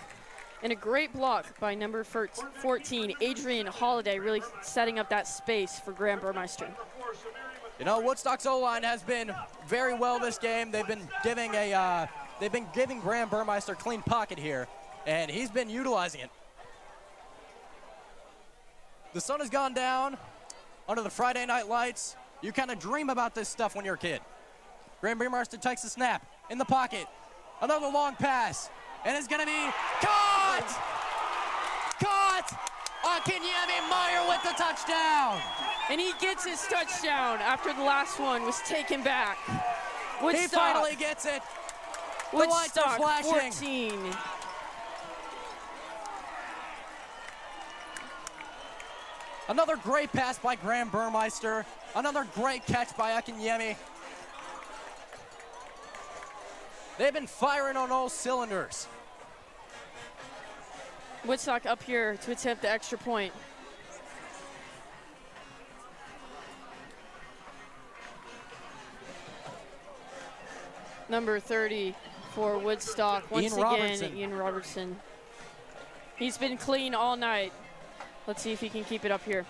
And a great block by number 14, Adrian Holiday, really setting up that space for Graham Burmeister. You know, Woodstock's O-line has been very well this game. They've been giving Graham Burmeister a clean pocket here, and he's been utilizing it. The sun has gone down under the Friday night lights. You kind of dream about this stuff when you're a kid. Graham Burmeister takes the snap in the pocket. Another long pass, and it's going to be caught! Caught! Akinyemi Meyer with the touchdown! And he gets his touchdown after the last one was taken back. Woodstock, he finally gets it. The lights are Woodstock flashing. 14. Another great pass by Graham Burmeister. Another great catch by Akinyemi. They've been firing on all cylinders. Woodstock up here to attempt the extra point. Number 30 for Woodstock. Once again, Ian Robertson. He's been clean all night. Let's see if he can keep it up here.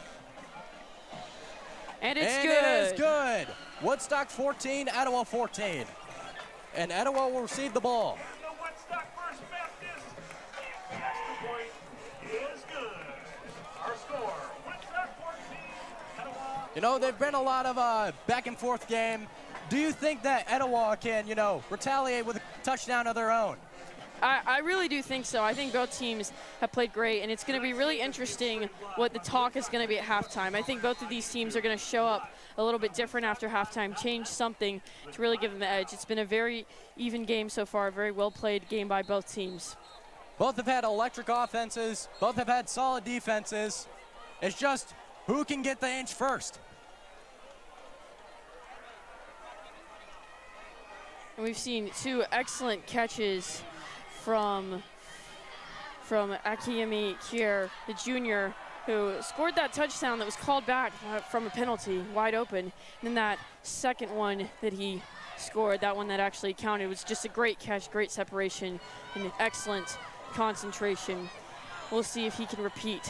And it's good. It is good. Woodstock 14, Etowah 14. And Etowah will receive the ball. The Woodstock First Baptist. Extra point is good. Our score, Woodstock You know, there've been a lot of back and forth game. Do you think that Etowah can, you know, retaliate with a touchdown of their own? I really do think so. I think both teams have played great, and it's going to be really interesting what the talk is going to be at halftime. I think both of these teams are going to show up a little bit different after halftime, change something to really give them the edge. It's been a very even game so far, a very well-played game by both teams. Both have had electric offenses. Both have had solid defenses. It's just who can get the inch first. And we've seen two excellent catches from Akiyemi Kier, the junior, who scored that touchdown that was called back from a penalty, wide open. And then that second one that he scored, that one that actually counted, was just a great catch, great separation, and excellent concentration. We'll see if he can repeat.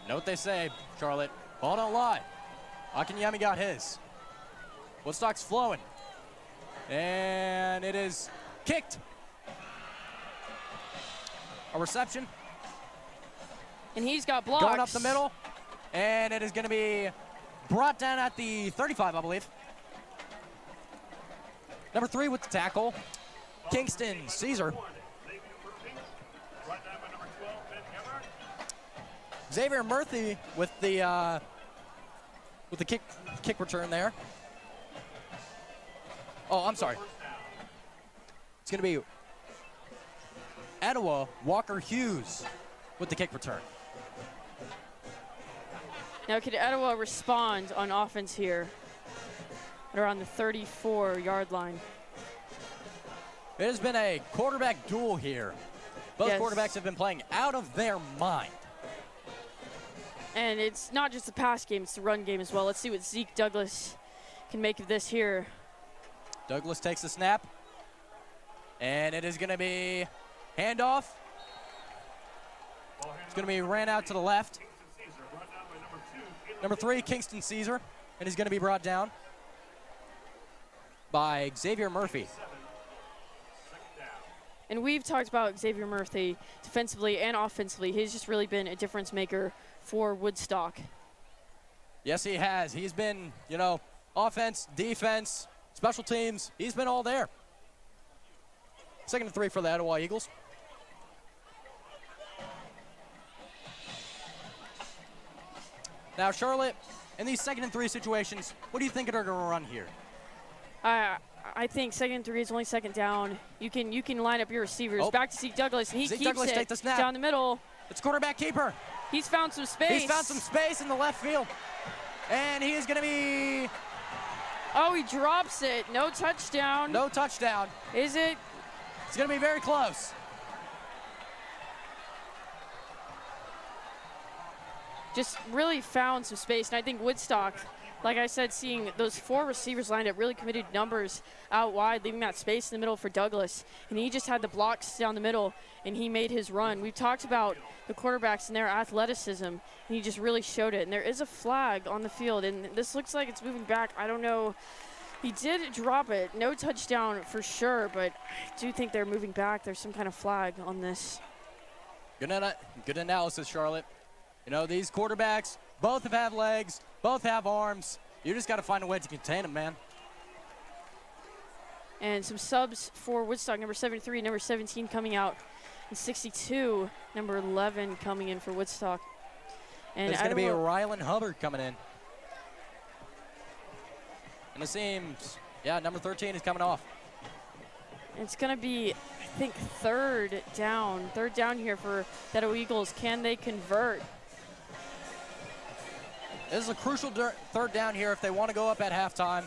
Know what they say, Charlotte. Ball don't lie. Akinyemi got his. Woodstock's flowing. And it is kicked. A reception. And he's got blocks. Going up the middle. And it is going to be brought down at the 35, I believe. Number 3 with the tackle. Kingston Caesar. Xavier Murphy with the kick return there. Oh, I'm sorry. It's going to be Etowah Walker Hughes with the kick return. Now, could Etowah respond on offense here at around the 34-yard line? It has been a quarterback duel here. Both quarterbacks have been playing out of their mind. And it's not just the pass game, it's the run game as well. Let's see what Zeke Douglas can make of this here. Douglas takes the snap. And it is going to be handoff. It's going to be ran out to the left. Number 3, Kingston Caesar. And he's going to be brought down by Xavier Murphy. And we've talked about Xavier Murphy defensively and offensively. He's just really been a difference maker for Woodstock. Yes, he has. He's been, you know, offense, defense, special teams. He's been all there. 2nd and 3 for the Etowah Eagles. Now, Charlotte, in these 2nd and 3 situations, what do you think they're going to run here? I think 2nd and 3 is only 2nd down. You can line up your receivers. Oh. Back to Zeke Douglas, and he Zeke keeps Douglas take the it snap. down the middle. It's quarterback keeper. He's found some space. He's found some space in the left field. And he is going to be... Oh, he drops it. No touchdown. No touchdown. Is it? It's going to be very close. Just really found some space. And I think Woodstock, like I said, seeing those 4 receivers lined up, really committed numbers out wide, leaving that space in the middle for Douglas. And he just had the blocks down the middle, and he made his run. We've talked about the quarterbacks and their athleticism, and he just really showed it. And there is a flag on the field, and this looks like it's moving back. I don't know. He did drop it. No touchdown for sure, but I do think they're moving back. There's some kind of flag on this. Good analysis, Charlotte. You know, these quarterbacks, both have legs, both have arms. You just got to find a way to contain them, man. And some subs for Woodstock, number 73, number 17 coming out. And 62, number 11 coming in for Woodstock. And there's going to be Rylan Hubbard coming in. And it seems, yeah, number 13 is coming off. It's going to be, I think, third down here for the Etowah Eagles. Can they convert? This is a crucial 3rd down here if they want to go up at halftime.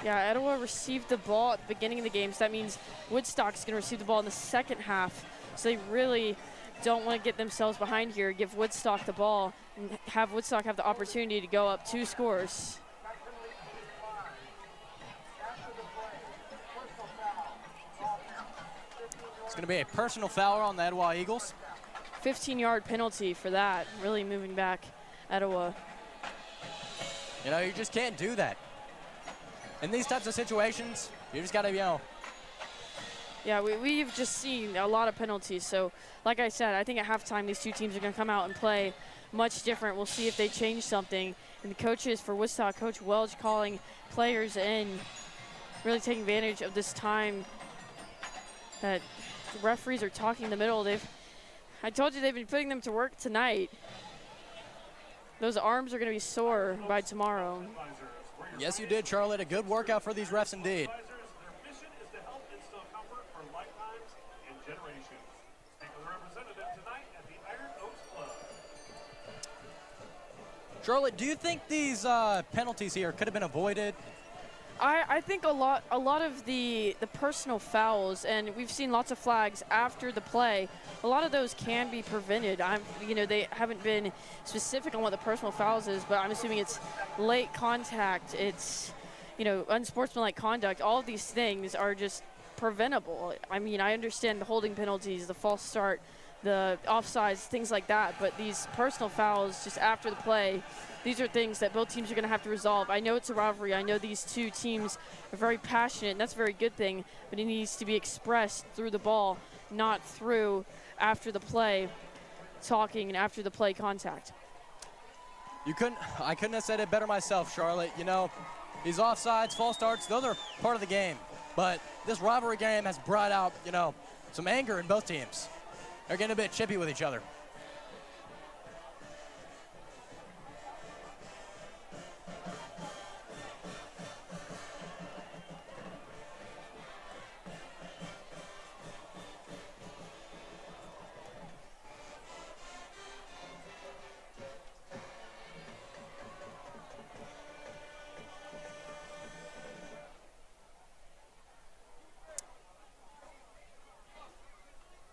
Yeah, Etowah received the ball at the beginning of the game, so that means Woodstock's going to receive the ball in the second half. So they really don't want to get themselves behind here, give Woodstock the ball, and have Woodstock have the opportunity to go up 2 scores. It's going to be a personal foul on the Etowah Eagles. 15-yard penalty for that, really moving back Etowah. You know, you just can't do that. In these types of situations, you just got to, you know, Yeah, we've just seen a lot of penalties. So, like I said, I think at halftime these two teams are going to come out and play much different. We'll see if they change something. And the coaches for Woodstock, Coach Welch calling players in, really taking advantage of this time that the referees are talking in the middle. I told you they've been putting them to work tonight. Those arms are going to be sore by tomorrow. Yes, you did, Charlotte. A good workout for these refs indeed. Their mission is to help instill comfort for lifetimes and generations. Speak with a representative tonight at the Iron Oaks Club. Charlotte, do you think these penalties here could have been avoided? I think a lot of the personal fouls, and we've seen lots of flags after the play. A lot of those can be prevented. They haven't been specific on what the personal fouls is, but I'm assuming it's late contact, it's unsportsmanlike conduct. All of these things are just preventable. I mean, I understand the holding penalties, the false start, the offsides, things like that, but these personal fouls just after the play, these are things that both teams are going to have to resolve. I know it's a rivalry. I know these two teams are very passionate, and that's a very good thing, but it needs to be expressed through the ball, not through after the play talking and after the play contact. I couldn't have said it better myself, Charlotte. These offsides, false starts, those are part of the game. But this rivalry game has brought out, some anger in both teams. They're getting a bit chippy with each other.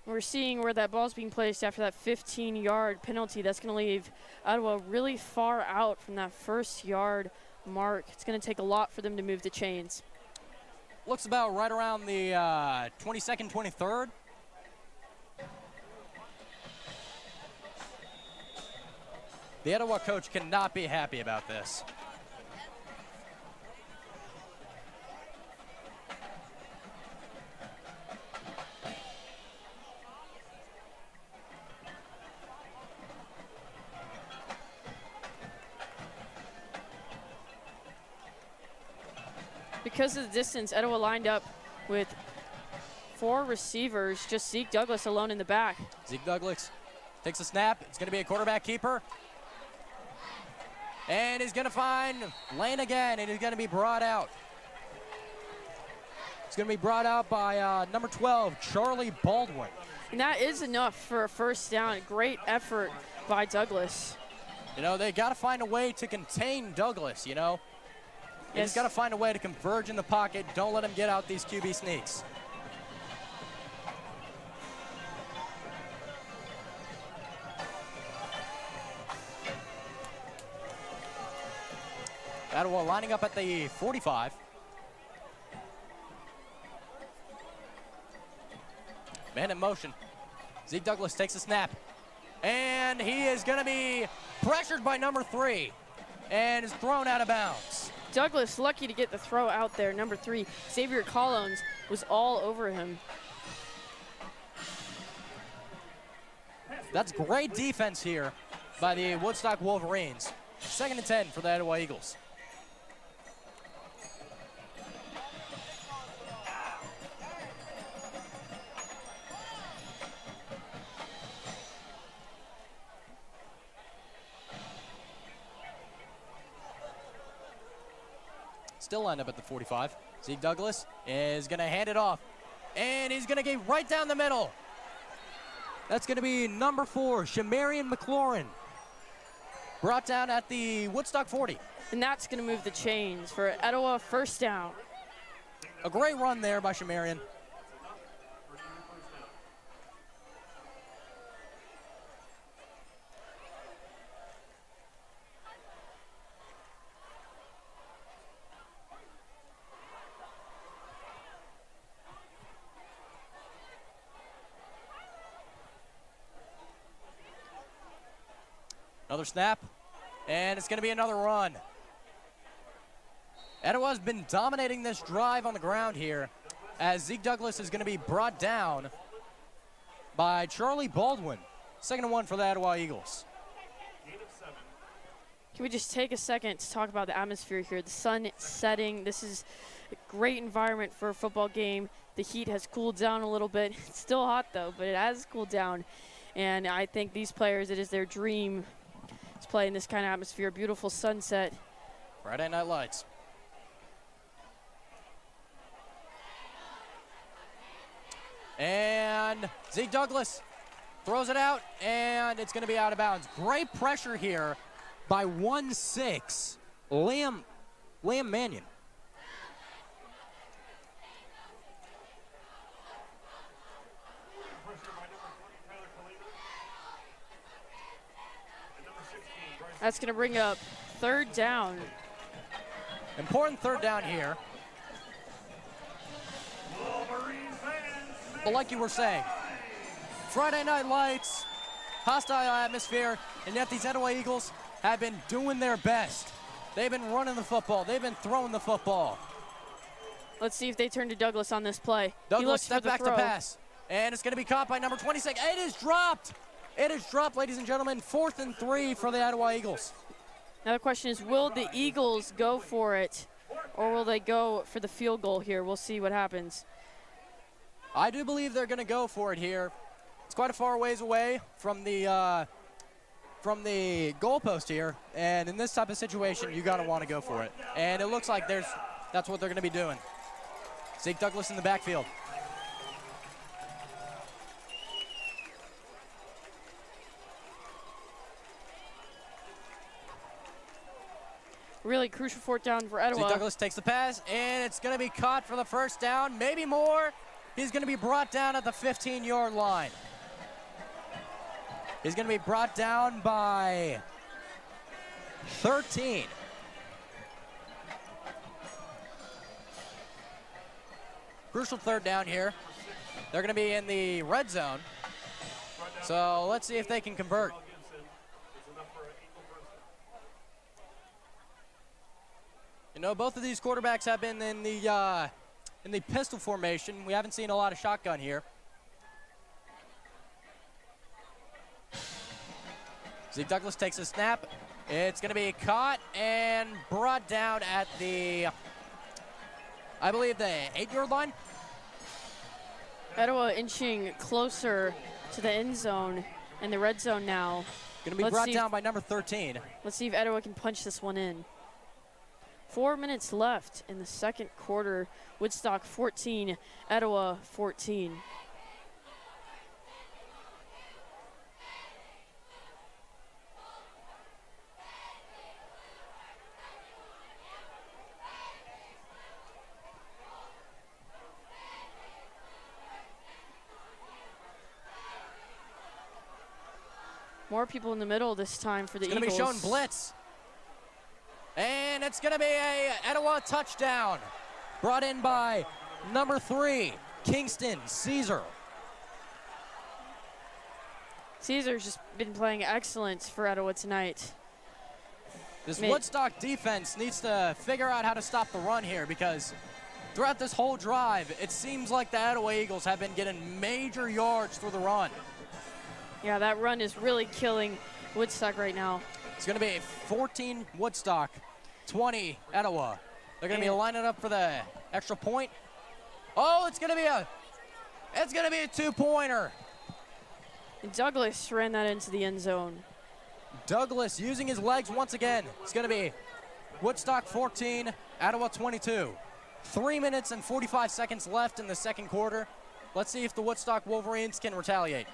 We're seeing where that ball's being placed after that 15-yard penalty. That's going to leave Etowah really far out from that first-yard mark. It's going to take a lot for them to move the chains. Looks about right around the 22nd, 23rd. The Etowah coach cannot be happy about this. Because of the distance, Etowah lined up with 4 receivers, just Zeke Douglas alone in the back. Zeke Douglas takes a snap. It's going to be a quarterback keeper. And he's going to find Lane again, and he's going to be brought out. It's going to be brought out by number 12, Charlie Baldwin. And that is enough for a first down. Great effort by Douglas. They got to find a way to contain Douglas, Yes. He's got to find a way to converge in the pocket. Don't let him get out these QB sneaks. Etowah lining up at the 45. Man in motion. Zeke Douglas takes a snap. And he is going to be pressured by number 3 and is thrown out of bounds. Douglas lucky to get the throw out there. Number 3, Xavier Collins, was all over him. That's great defense here by the Woodstock Wolverines. 2nd and 10 for the Etowah Eagles. Still lined up at the 45. Zeke Douglas is going to hand it off. And he's going to get right down the middle. That's going to be number 4, Shamarian McLaurin. Brought down at the Woodstock 40. And that's going to move the chains for Etowah first down. A great run there by Shamarian. Another snap, and it's going to be another run. Etowah's been dominating this drive on the ground here. as Zeke Douglas is going to be brought down by Charlie Baldwin. 2nd and 1 for the Etowah Eagles. Can we just take a second to talk about the atmosphere here? The sun setting. This is a great environment for a football game. The heat has cooled down a little bit. It's still hot, though, but it has cooled down. And I think these players, it is their dream to play in this kind of atmosphere. Beautiful sunset. Friday Night Lights. And Zeke Douglas throws it out, and it's going to be out of bounds. Great pressure here by 1-6, Liam Mannion. That's going to bring up 3rd down. Important 3rd down here. But like you were saying, Friday Night Lights, hostile atmosphere, and yet these Etowah Eagles have been doing their best. They've been running the football. They've been throwing the football. Let's see if they turn to Douglas on this play. Douglas step back to pass, and it's going to be caught by number 26. It is dropped. It is dropped, ladies and gentlemen. 4th and 3 for the Etowah Eagles. Now the question is, will the Eagles go for it, or will they go for the field goal here? We'll see what happens. I do believe they're going to go for it here. It's quite a far ways away from the goalpost here, and in this type of situation, you got to want to go for it. And it looks like that's what they're going to be doing. Zeke Douglas in the backfield. Really crucial 4th down for Etowah. Zeke Douglas takes the pass, and it's going to be caught for the 1st down, maybe more. He's going to be brought down at the 15-yard line. He's going to be brought down by 13. Crucial 3rd down here. They're going to be in the red zone. So let's see if they can convert. You know, both of these quarterbacks have been in the pistol formation. We haven't seen a lot of shotgun here. Zeke Douglas takes a snap. It's going to be caught and brought down at the, I believe, the 8-yard line. Etowah inching closer to the end zone and the red zone now. Going to be brought down by number 13. Let's see if Etowah can punch this one in. 4 minutes left in the 2nd quarter. Woodstock 14, Etowah 14. More people in the middle this time for the Eagles. It's going to be shown blitz. And it's going to be a Etowah touchdown. Brought in by number 3, Kingston Caesar. Caesar's just been playing excellent for Etowah tonight. This Woodstock defense needs to figure out how to stop the run here, because throughout this whole drive, it seems like the Etowah Eagles have been getting major yards through the run. Yeah, that run is really killing Woodstock right now. It's going to be 14 Woodstock, 20 Etowah. They're going to be lining up for the extra point. Oh, it's going to be a 2-pointer. And Douglas ran that into the end zone. Douglas using his legs once again. It's going to be Woodstock 14, Etowah 22. 3 minutes and 45 seconds left in the 2nd quarter. Let's see if the Woodstock Wolverines can retaliate.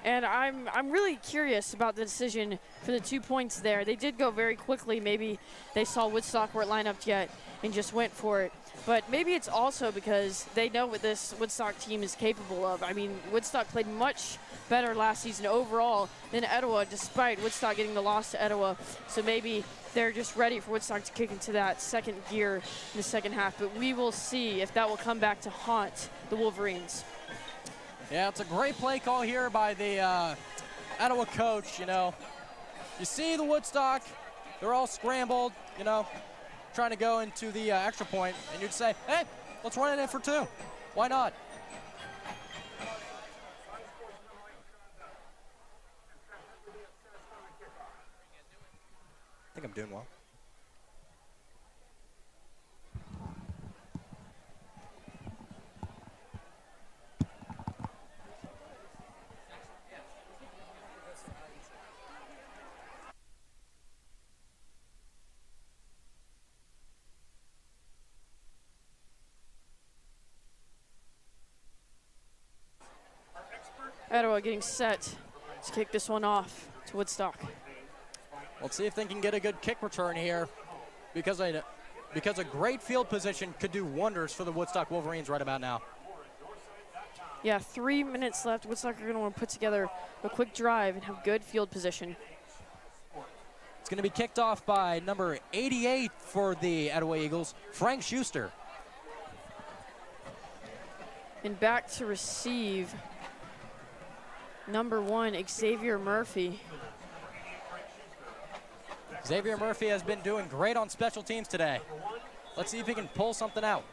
And I'm really curious about the decision for the 2 points there. They did go very quickly. Maybe they saw Woodstock weren't lined up yet and just went for it. But maybe it's also because they know what this Woodstock team is capable of. I mean, Woodstock played much better last season overall than Etowah, despite Woodstock getting the loss to Etowah. So maybe they're just ready for Woodstock to kick into that second gear in the second half. But we will see if that will come back to haunt the Wolverines. Yeah, it's a great play call here by the Etowah coach, you know. You see the Woodstock, they're all scrambled, you know, trying to go into the extra point, and you'd say, hey, let's run it in for 2. Why not? I think I'm doing well. Etowah getting set to kick this one off to Woodstock. Let's see if they can get a good kick return here, because a great field position could do wonders for the Woodstock Wolverines right about now. Yeah, 3 minutes left. Woodstock are going to want to put together a quick drive and have good field position. It's going to be kicked off by number 88 for the Etowah Eagles, Frank Schuster. And back to receive, number 1, Xavier Murphy. Xavier Murphy has been doing great on special teams today. Let's see if he can pull something out.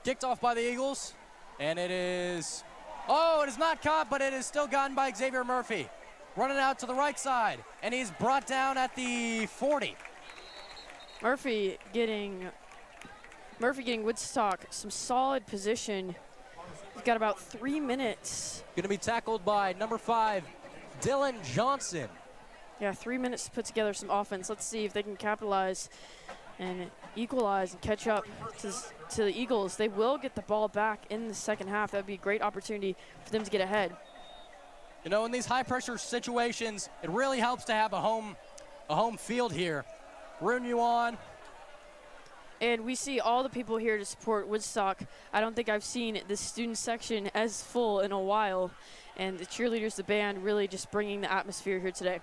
Kicked off by the Eagles, and it is, oh, it is not caught, but it is still gotten by Xavier Murphy. Running out to the right side, and he's brought down at the 40. Murphy getting Woodstock some solid position. We've got about 3 minutes. Going to be tackled by number 5, Dylan Johnson. Yeah, 3 minutes to put together some offense. Let's see if they can capitalize and equalize and catch up to the Eagles. They will get the ball back in the second half. That would be a great opportunity for them to get ahead. You know, in these high-pressure situations, it really helps to have a home field here. Rooting you on. And we see all the people here to support Woodstock. I don't think I've seen the student section as full in a while. And the cheerleaders, the band, really just bringing the atmosphere here today.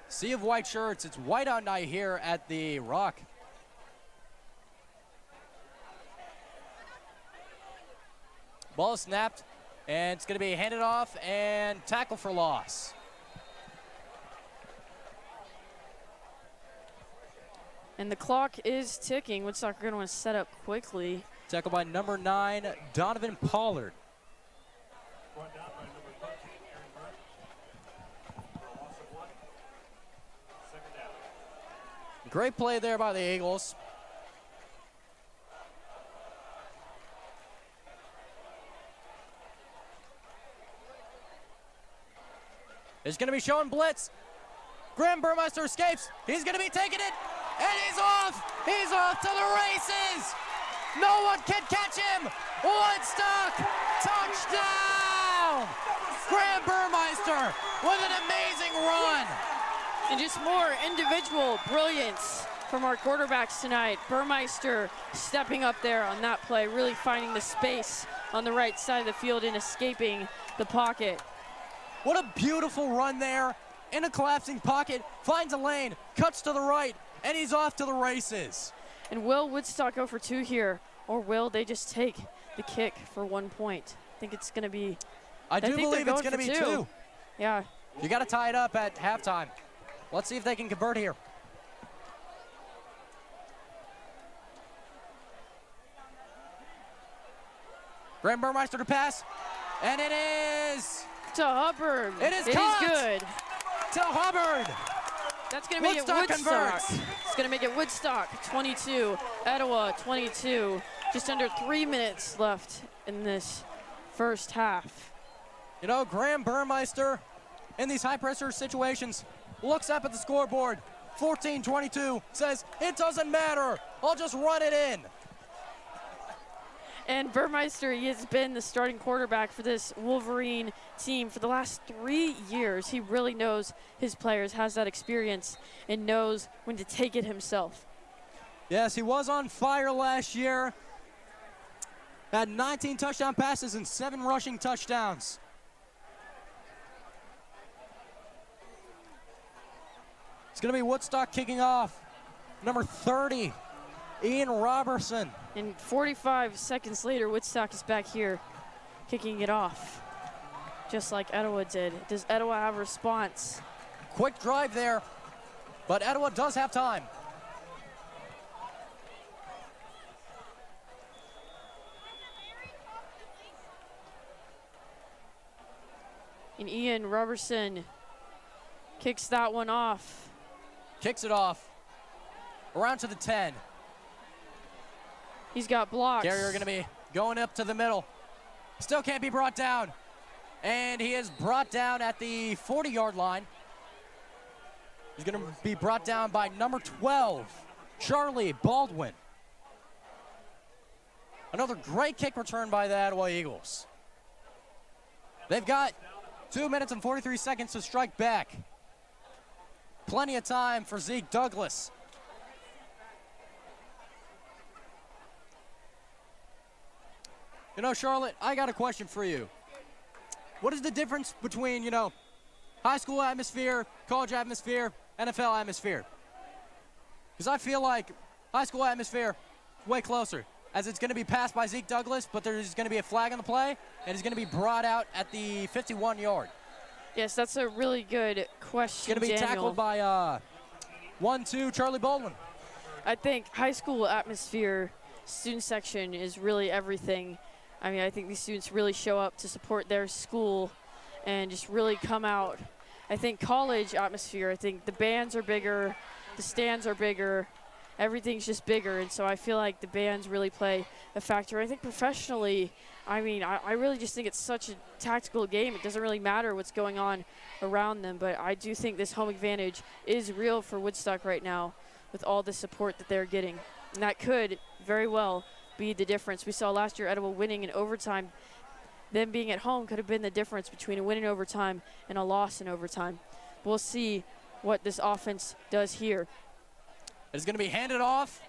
Sea of white shirts. It's white out night here at the Rock. Ball is snapped, and it's going to be handed off and tackle for loss. And the clock is ticking. Woodstock are going to want to set up quickly. Tackle by number 9, Donovan Pollard. Brought down by number 13, Aaron Burke, for a loss of 1. Second down. Great play there by the Eagles. It's going to be showing blitz. Graham Burmeister escapes. He's going to be taking it, and he's off. He's off to the races. No one can catch him. Woodstock, touchdown. Graham Burmeister with an amazing run. And just more individual brilliance from our quarterbacks tonight. Burmeister stepping up there on that play, really finding the space on the right side of the field and escaping the pocket. What a beautiful run there. In a collapsing pocket, finds a lane, cuts to the right, and he's off to the races. And will Woodstock go for 2 here, or will they just take the kick for 1 point? I think it's going to be. I do think believe they're it's going going to be for 2. Yeah. You got to tie it up at halftime. Let's see if they can convert here. Graham Burmeister to pass, and it is To Hubbard. It is It caught. is good. to Hubbard. That's going to make Woodstock it Woodstock. converts. It's going to make it Woodstock 22, Etowah 22. Just under 3 minutes left in this first half. You know, Graham Burmeister, in these high-pressure situations, looks up at the scoreboard. 14-22, says, it doesn't matter. I'll just run it in. And Burmeister, he has been the starting quarterback for this Wolverine team for the last 3 years. He really knows his players, has that experience, and knows when to take it himself. Yes, he was on fire last year. Had 19 touchdown passes and 7 rushing touchdowns. It's going to be Woodstock kicking off. number 30, Ian Robertson. And 45 seconds later, Woodstock is back here kicking it off, just like Etowah did. Does Etowah have a response? Quick drive there, but Etowah does have time. And Ian Robertson kicks that one off. Kicks it off. Around to the 10. He's got blocks. Carrier going to be going up to the middle. Still can't be brought down. And he is brought down at the 40-yard line. He's going to be brought down by number 12, Charlie Baldwin. Another great kick return by the Etowah Eagles. They've got 2 minutes and 43 seconds to strike back. Plenty of time for Zeke Douglas. You know, Charlotte, I got a question for you. What is the difference between, you know, high school atmosphere, college atmosphere, NFL atmosphere? Because I feel like high school atmosphere, way closer, as it's going to be passed by Zeke Douglas, but there's going to be a flag on the play, and he's going to be brought out at the 51-yard. Yes, that's a really good question, Going to be Daniel. tackled by 1-2 Charlie Baldwin. I think high school atmosphere, student section is really everything. I mean, I think these students really show up to support their school and just really come out. I think college atmosphere, I think the bands are bigger, the stands are bigger, everything's just bigger, and so I feel like the bands really play a factor. I think professionally, I mean, I really just think it's such a tactical game. It doesn't really matter what's going on around them, but I do think this home advantage is real for Woodstock right now with all the support that they're getting. And that could very well be the difference. We saw last year Etowah winning in overtime. Them being at home could have been the difference between a win in overtime and a loss in overtime. We'll see what this offense does here. It's going to be handed off,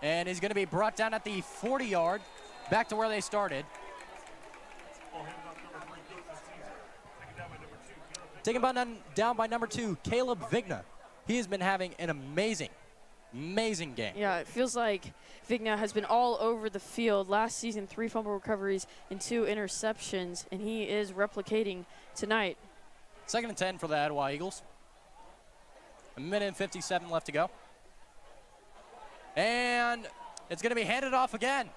and he's going to be brought down at the 40-yard, back to where they started. Taken down by number 2, Caleb Vigna. He has been having an amazing game. Yeah, it feels like Vigna has been all over the field. Last season, 3 fumble recoveries and 2 interceptions, and he is replicating tonight. 2nd and 10 for the Etowah Eagles. A minute and 57 left to go. And it's going to be handed off again.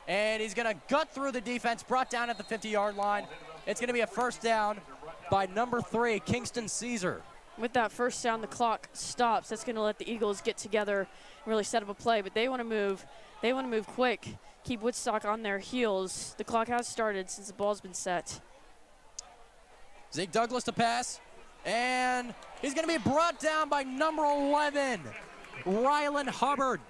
And he's going to gut through the defense, brought down at the 50-yard line. It's going to be a first down by number 3, Kingston Caesar. With that first down, the clock stops. That's going to let the Eagles get together and really set up a play. But they want to move. They want to move quick, keep Woodstock on their heels. The clock has started since the ball's been set. Zeke Douglas to pass. And he's going to be brought down by number 11, Rylan Hubbard.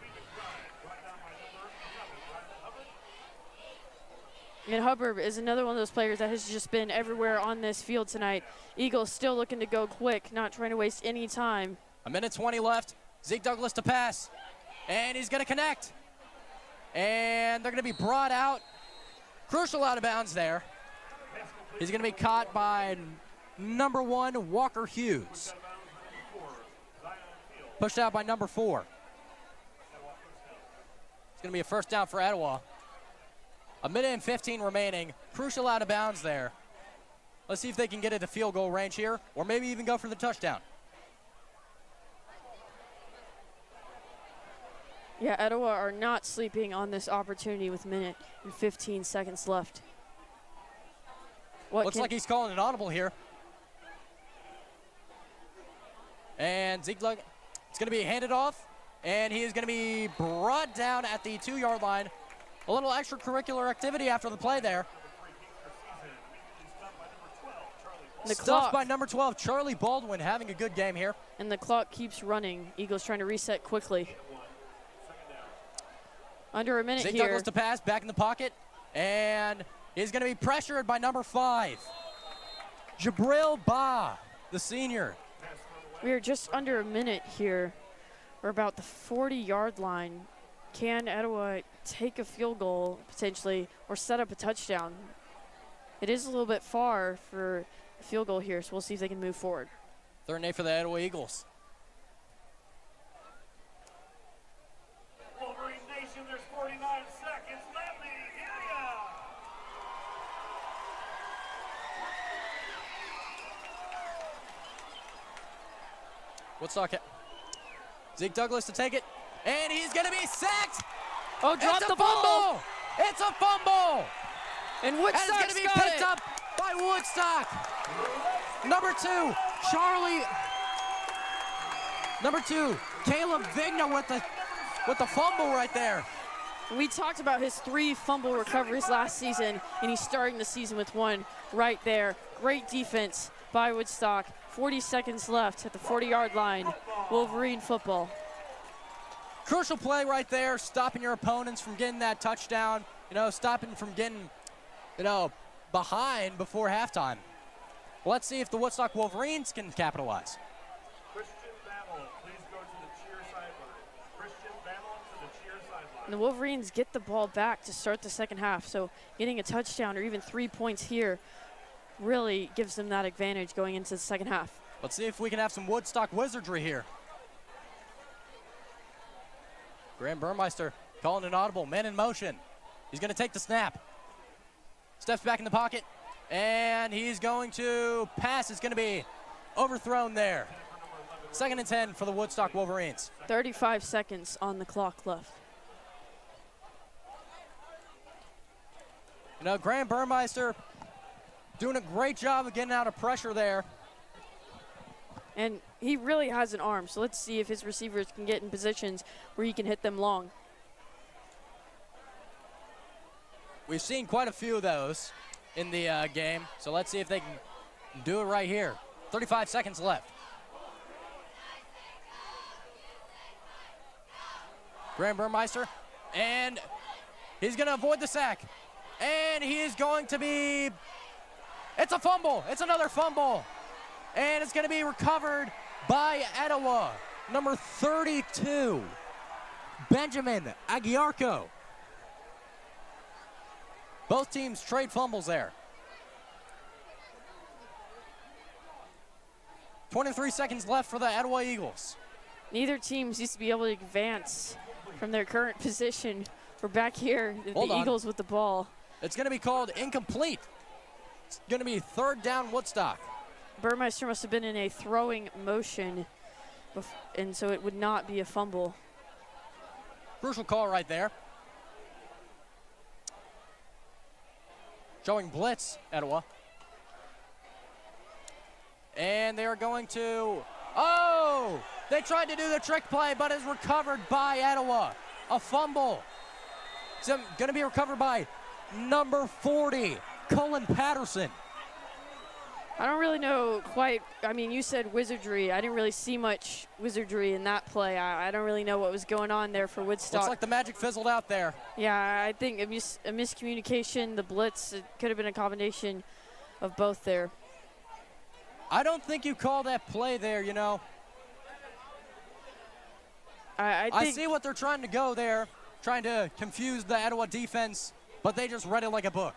And Hubbard is another one of those players that has just been everywhere on this field tonight. Eagles still looking to go quick, not trying to waste any time. A minute 20 left. Zeke Douglas to pass. And he's going to connect. And they're going to be brought out. Crucial out of bounds there. He's going to be caught by number 1, Walker Hughes. Pushed out by number 4. It's going to be a first down for Etowah. A minute and 15 remaining. Crucial out of bounds there. Let's see if they can get it to field goal range here, or maybe even go for the touchdown. Yeah, Etowah are not sleeping on this opportunity with a minute and 15 seconds left. Looks like he's calling an audible here. And Zeke Douglas, it's going to be handed off, and he is going to be brought down at the 2-yard line. A little extracurricular activity after the play there. Stuffed by number 12, Charlie Baldwin, having a good game here. And the clock keeps running. Eagles trying to reset quickly. Under a minute Zeke here. Douglas to pass, back in the pocket. And he's going to be pressured by number 5, Jabril Ba, the senior. We are just under a minute here. We're about the 40-yard line. Can Etowah take a field goal, potentially, or set up a touchdown? It is a little bit far for a field goal here, so we'll see if they can move forward. 3rd and 8 for the Etowah Eagles. Woodstock. Zeke Douglas to take it, and he's going to be sacked. Oh, dropped the fumble. It's a fumble. And And it's going to be picked up by Woodstock. Number 2, Caleb Vigna with the fumble right there. We talked about his 3 fumble recoveries last season, and he's starting the season with 1 right there. Great defense by Woodstock. 40 seconds left at the 40-yard line. Wolverine football. Crucial play right there, stopping your opponents from getting that touchdown, stopping from getting, behind before halftime. Let's see if the Woodstock Wolverines can capitalize. Christian Bamel, please go to the cheer sideline. Christian Bamel to the cheer sideline. And the Wolverines get the ball back to start the second half, so getting a touchdown or even 3 points here really gives them that advantage going into the second half. Let's see if we can have some Woodstock wizardry here. Graham Burmeister calling an audible, man in motion. He's going to take the snap. Steps back in the pocket, and he's going to pass. It's going to be overthrown there. 2nd and 10 for the Woodstock Wolverines. 35 seconds on the clock left. Graham Burmeister doing a great job of getting out of pressure there. And he really has an arm, so let's see if his receivers can get in positions where he can hit them long. We've seen quite a few of those in the game, so let's see if they can do it right here. 35 seconds left. Graham Burmeister, and he's going to avoid the sack. And he is going to be, it's a fumble. It's another fumble. And it's going to be recovered by Etowah, number 32, Benjamin Aguiarco. Both teams trade fumbles there. 23 seconds left for the Etowah Eagles. Neither team seems to be able to advance from their current position. We're back here, the Eagles with the ball. It's going to be called incomplete. It's going to be 3rd down Woodstock. Burmeister must have been in a throwing motion, and so it would not be a fumble. Crucial call right there. Showing blitz, Etowah. And they are going to, they tried to do the trick play, but is recovered by Etowah. A fumble. It's going to be recovered by number 40, Cullen Patterson. I don't really know quite. I mean, you said wizardry. I didn't really see much wizardry in that play. I don't really know what was going on there for Woodstock. Looks like the magic fizzled out there. Yeah, I think a miscommunication, the blitz, it could have been a combination of both there. I don't think you call that play there, I see what they're trying to go there, trying to confuse the Etowah defense, but they just read it like a book.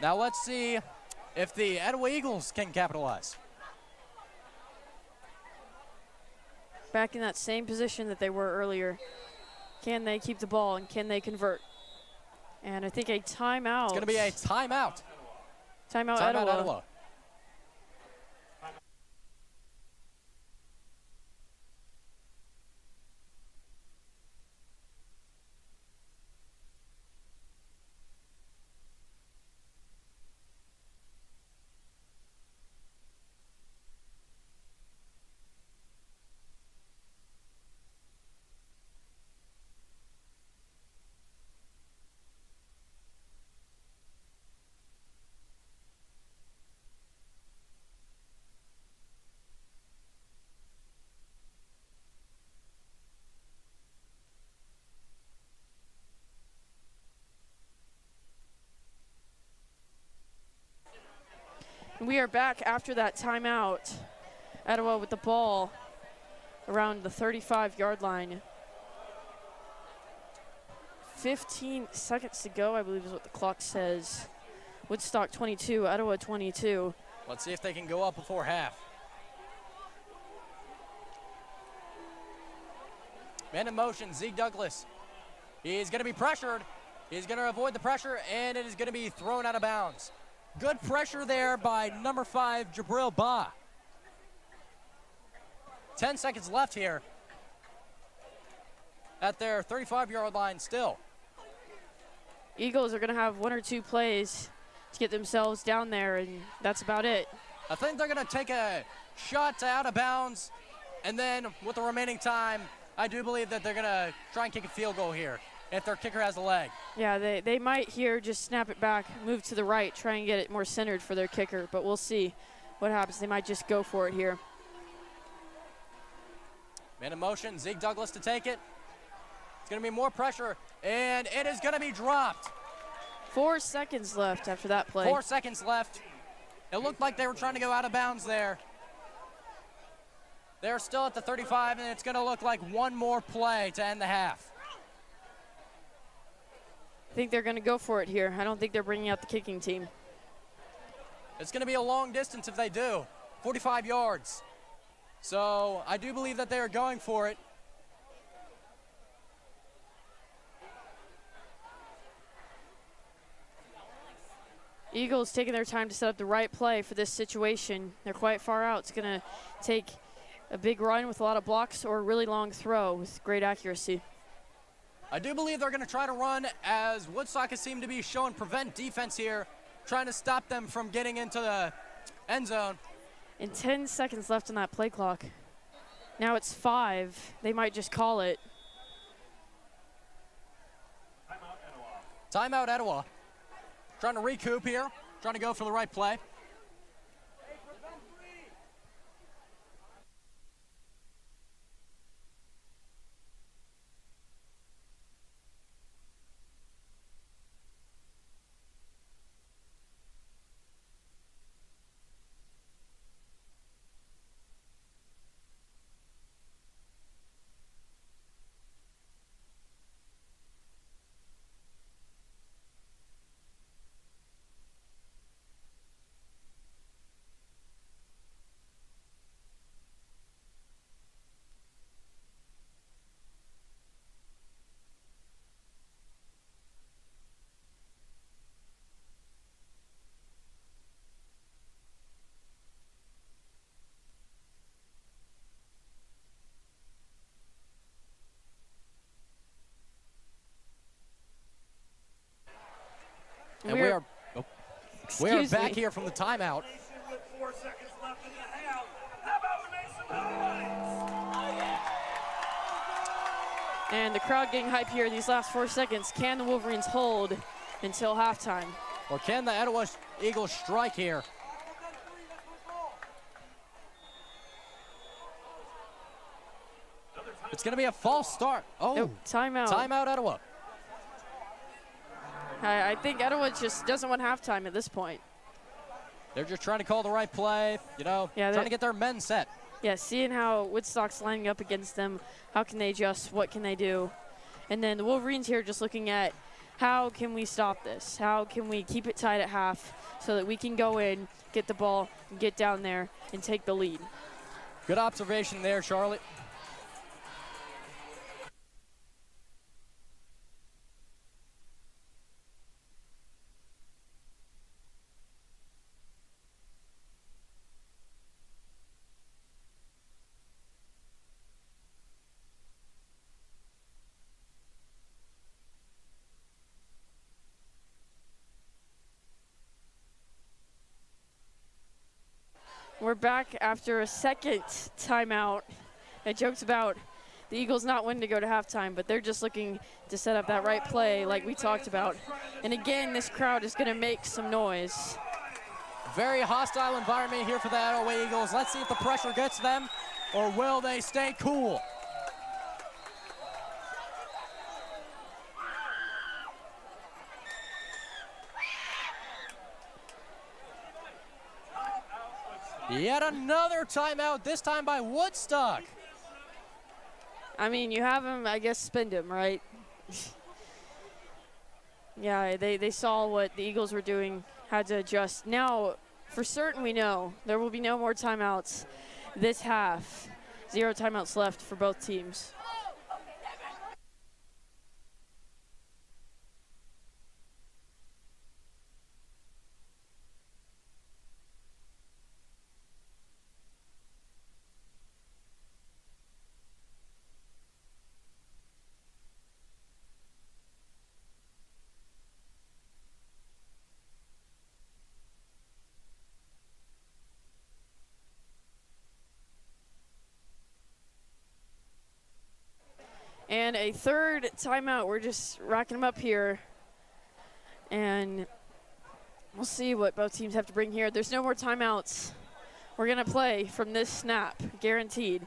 Now let's see if the Etowah Eagles can capitalize. Back in that same position that they were earlier. Can they keep the ball and can they convert? And I think a timeout. It's going to be a timeout. Timeout Etowah. We are back after that timeout. Etowah with the ball around the 35-yard line. 15 seconds to go, I believe is what the clock says. Woodstock 22, Etowah 22. Let's see if they can go up before half. Man in motion, Zeke Douglas. He's going to be pressured. He's going to avoid the pressure, and it is going to be thrown out of bounds. Good pressure there by number 5, Jabril Ba. 10 seconds left here at their 35-yard line still. Eagles are going to have one or two plays to get themselves down there, and that's about it. I think they're going to take a shot to out of bounds, and then with the remaining time, I do believe that they're going to try and kick a field goal here if their kicker has a leg. Yeah, they might here just snap it back, move to the right, try and get it more centered for their kicker, but we'll see what happens. They might just go for it here. Man in motion, Zeke Douglas to take it. It's going to be more pressure, and it is going to be dropped. 4 seconds left after that play. 4 seconds left. It looked like they were trying to go out of bounds there. They're still at the 35, and it's going to look like one more play to end the half. I think they're going to go for it here. I don't think they're bringing out the kicking team. It's going to be a long distance if they do, 45 yards. So I do believe that they are going for it. Eagles taking their time to set up the right play for this situation. They're quite far out. It's going to take a big run with a lot of blocks or a really long throw with great accuracy. I do believe they're going to try to run as Woodstock has seemed to be showing prevent defense here, trying to stop them from getting into the end zone. And 10 seconds left on that play clock. Now it's 5. They might just call it. Timeout Etowah. Trying to recoup here, trying to go for the right play. And we are back here from the timeout. With 4 seconds left in the half. How about we make some noise? And the crowd getting hype here these last 4 seconds. Can the Wolverines hold until halftime? Or can the Etowah Eagles strike here? It's going to be a false start. Oh, Nope, timeout. Timeout Etowah. I think Etowah just doesn't want halftime at this point. They're just trying to call the right play, Yeah, trying to get their men set. Yeah, seeing how Woodstock's lining up against them, how can they adjust, what can they do? And then the Wolverines here just looking at how can we stop this? How can we keep it tight at half so that we can go in, get the ball, and get down there and take the lead? Good observation there, Charlotte. We're back after a second timeout. I joked about the Eagles not wanting to go to halftime, but they're just looking to set up that right play like we talked about. And again, this crowd is going to make some noise. Very hostile environment here for the Etowah Eagles. Let's see if the pressure gets them, or will they stay cool? Yet another timeout, this time by Woodstock. I mean, you have him, I guess, spend him, right? Yeah, they saw what the Eagles were doing, had to adjust. Now, for certain we know there will be no more timeouts this half. 0 timeouts left for both teams. And a third timeout. We're just racking them up here. And we'll see what both teams have to bring here. There's no more timeouts. We're going to play from this snap, guaranteed.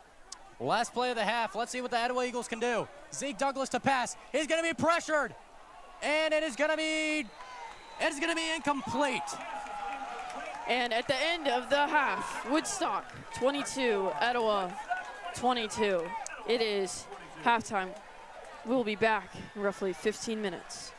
Last play of the half. Let's see what the Etowah Eagles can do. Zeke Douglas to pass. He's going to be pressured. And it is going to be incomplete. And at the end of the half, Woodstock 22, Etowah 22. It is halftime. We'll be back in roughly 15 minutes.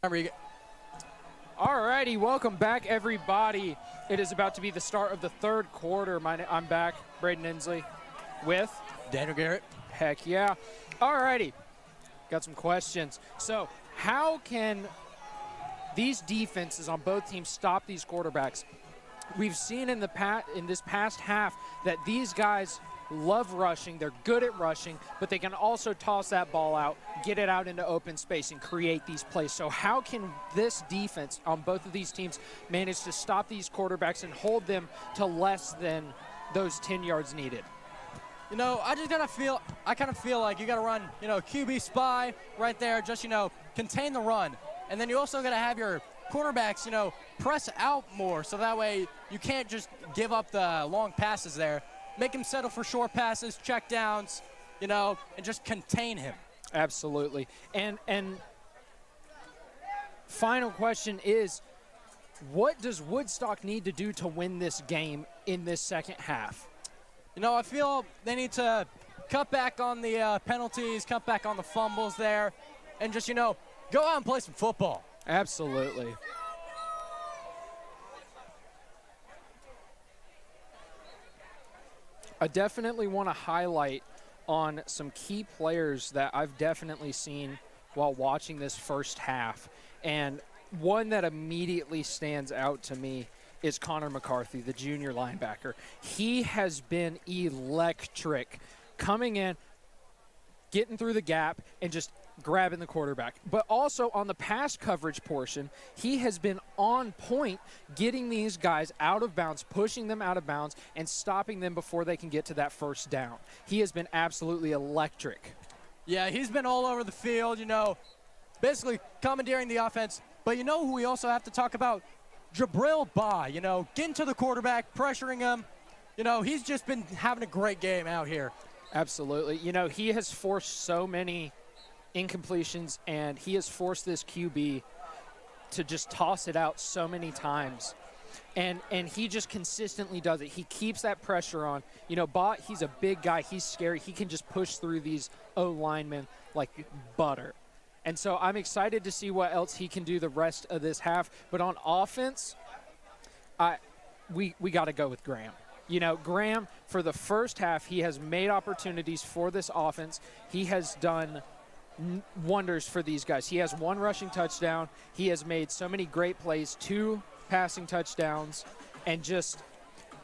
Remember, you Alrighty, welcome back, everybody. It is about to be the start of the third quarter. I'm back, Braden Inslee, with Daniel Garrett. Heck yeah. Alrighty, got some questions. So, how can these defenses on both teams stop these quarterbacks? We've seen in this past half that these guys love rushing. They're good at rushing, but they can also toss that ball out, get it out into open space, and create these plays. So how can this defense on both of these teams manage to stop these quarterbacks and hold them to less than those 10 yards needed? You know, I kind of feel like you got to run, QB spy right there, just, contain the run. And then you also got to have your quarterbacks, press out more so that way you can't just give up the long passes there. Make him settle for short passes, check downs, and just contain him. Absolutely. And final question is, what does Woodstock need to do to win this game in this second half? I feel they need to cut back on the penalties, cut back on the fumbles there, and just, go out and play some football. Absolutely. I definitely want to highlight on some key players that I've definitely seen while watching this first half. And one that immediately stands out to me is Connor McCarthy, the junior linebacker. He has been electric coming in, getting through the gap, and just grabbing the quarterback. But also on the pass coverage portion, he has been on point, getting these guys out of bounds, pushing them out of bounds, and stopping them before they can get to that first down. He has been absolutely electric. Yeah, he's been all over the field, basically commandeering the offense. But who we also have to talk about? Jabril Ba, getting to the quarterback, pressuring him. He's just been having a great game out here. Absolutely. He has forced so many incompletions, and he has forced this QB to just toss it out so many times. And he just consistently does it. He keeps that pressure on. Bot, he's a big guy. He's scary. He can just push through these O-linemen like butter. And so I'm excited to see what else he can do the rest of this half. But on offense, we got to go with Graham. Graham, for the first half, he has made opportunities for this offense. He has done wonders for these guys. He has one rushing touchdown. He has made so many great plays, 2 passing touchdowns, and just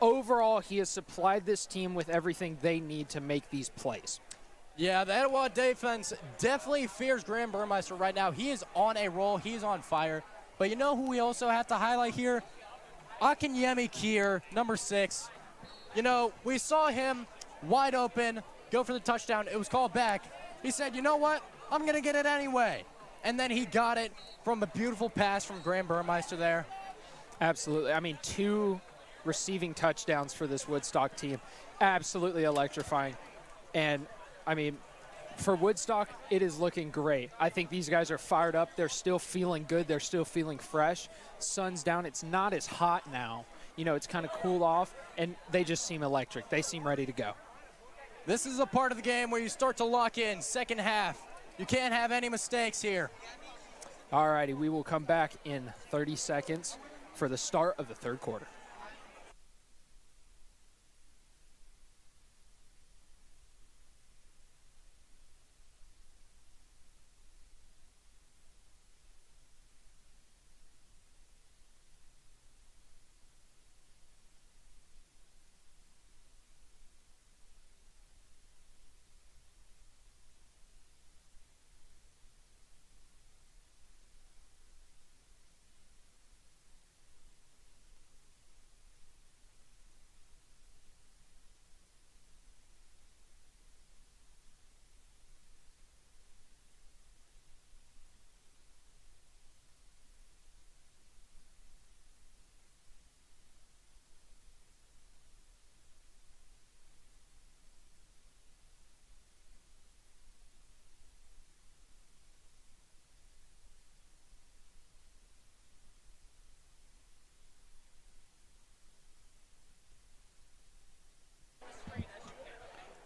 overall he has supplied this team with everything they need to make these plays. Yeah, the Etowah defense definitely fears Graham Burmeister right now. He is on a roll. He's on fire. But who we also have to highlight here? Akinyemi Kier, number 6. We saw him wide open, go for the touchdown. It was called back. He said, you know what? I'm going to get it anyway. And then he got it from a beautiful pass from Graham Burmeister there. Absolutely. 2 receiving touchdowns for this Woodstock team. Absolutely electrifying. And, for Woodstock, it is looking great. I think these guys are fired up. They're still feeling good. They're still feeling fresh. Sun's down. It's not as hot now. It's kind of cooled off, and they just seem electric. They seem ready to go. This is a part of the game where you start to lock in, second half. You can't have any mistakes here. All righty, we will come back in 30 seconds for the start of the third quarter.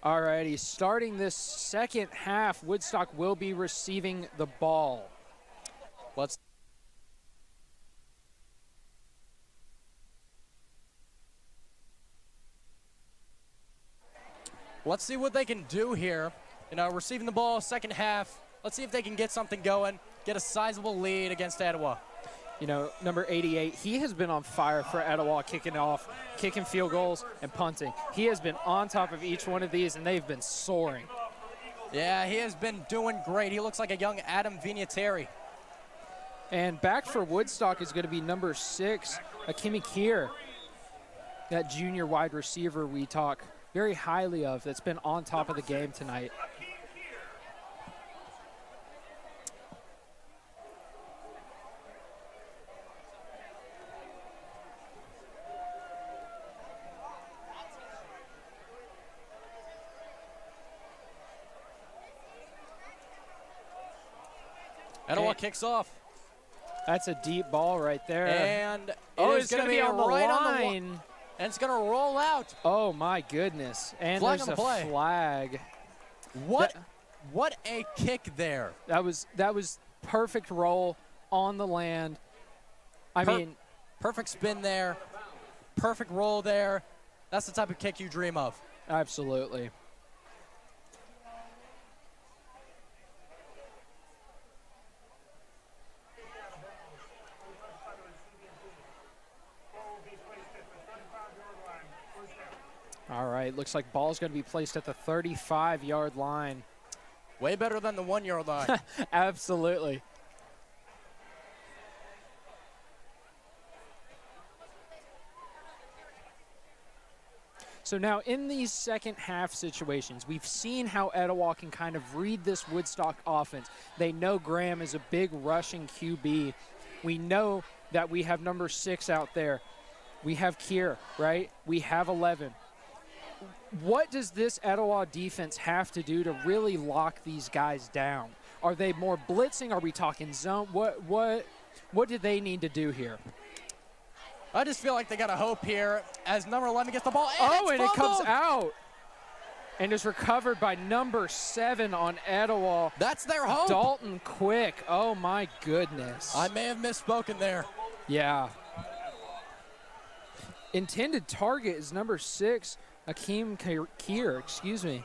Alrighty, starting this second half, Woodstock will be receiving the ball. Let's see what they can do here. You know, receiving the ball second half. Let's see if they can get something going, get a sizable lead against Etowah. You know, number 88, he has been on fire for Etowah, kicking field goals and punting. He has been on top of each one of these, and they've been soaring. Yeah, he has been doing great. He looks like a young Adam Vignateri. And back for Woodstock is going to be number 6, Akimi Kier, that junior wide receiver we talk very highly of that's been on top of the game tonight. Etowah kicks off. That's a deep ball right there. And it's going to be on the right line. On the and it's going to roll out. Oh, my goodness. And Flag there's on the a play. flag. What a kick there. That was perfect roll on the land. I mean, perfect spin there. Perfect roll there. That's the type of kick you dream of. absolutely. All right, looks like ball's going to be placed at the 35-yard line. Way better than the 1-yard line. Absolutely. So now in these second half situations, we've seen how Etowah can kind of read this Woodstock offense. They know Graham is a big rushing QB. We know that we have number 6 out there. We have Kier, right? We have 11. What does this Etowah defense have to do to really lock these guys down? Are they more blitzing? Are we talking zone? What do they need to do here? I just feel like they got a hope here as number 11 gets the ball. And it comes out and is recovered by number 7 on Etowah. That's their hope. Dalton Quick. Oh, my goodness. I may have misspoken there. Yeah. Intended target is number 6. Akeem Kier, excuse me.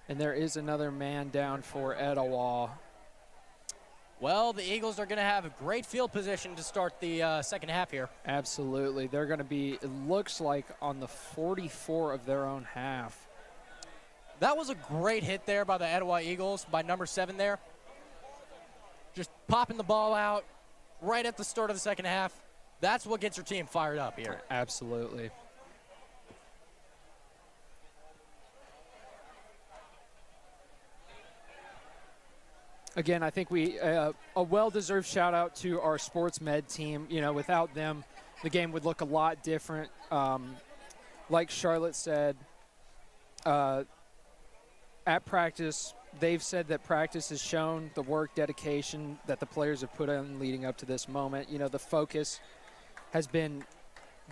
And there is another man down for Etowah. Well, the Eagles are going to have a great field position to start the second half here. Absolutely. They're going to be, it looks like, on the 44 of their own half. That was a great hit there by the Etowah Eagles, by number 7 there. Just popping the ball out right at the start of the second half. That's what gets your team fired up here. Absolutely. Again, I think we a well-deserved shout-out to our sports med team. You know, without them, the game would look a lot different. Like Charlotte said, at practice, they've said that practice has shown the work, dedication that the players have put in leading up to this moment. You know, the focus has been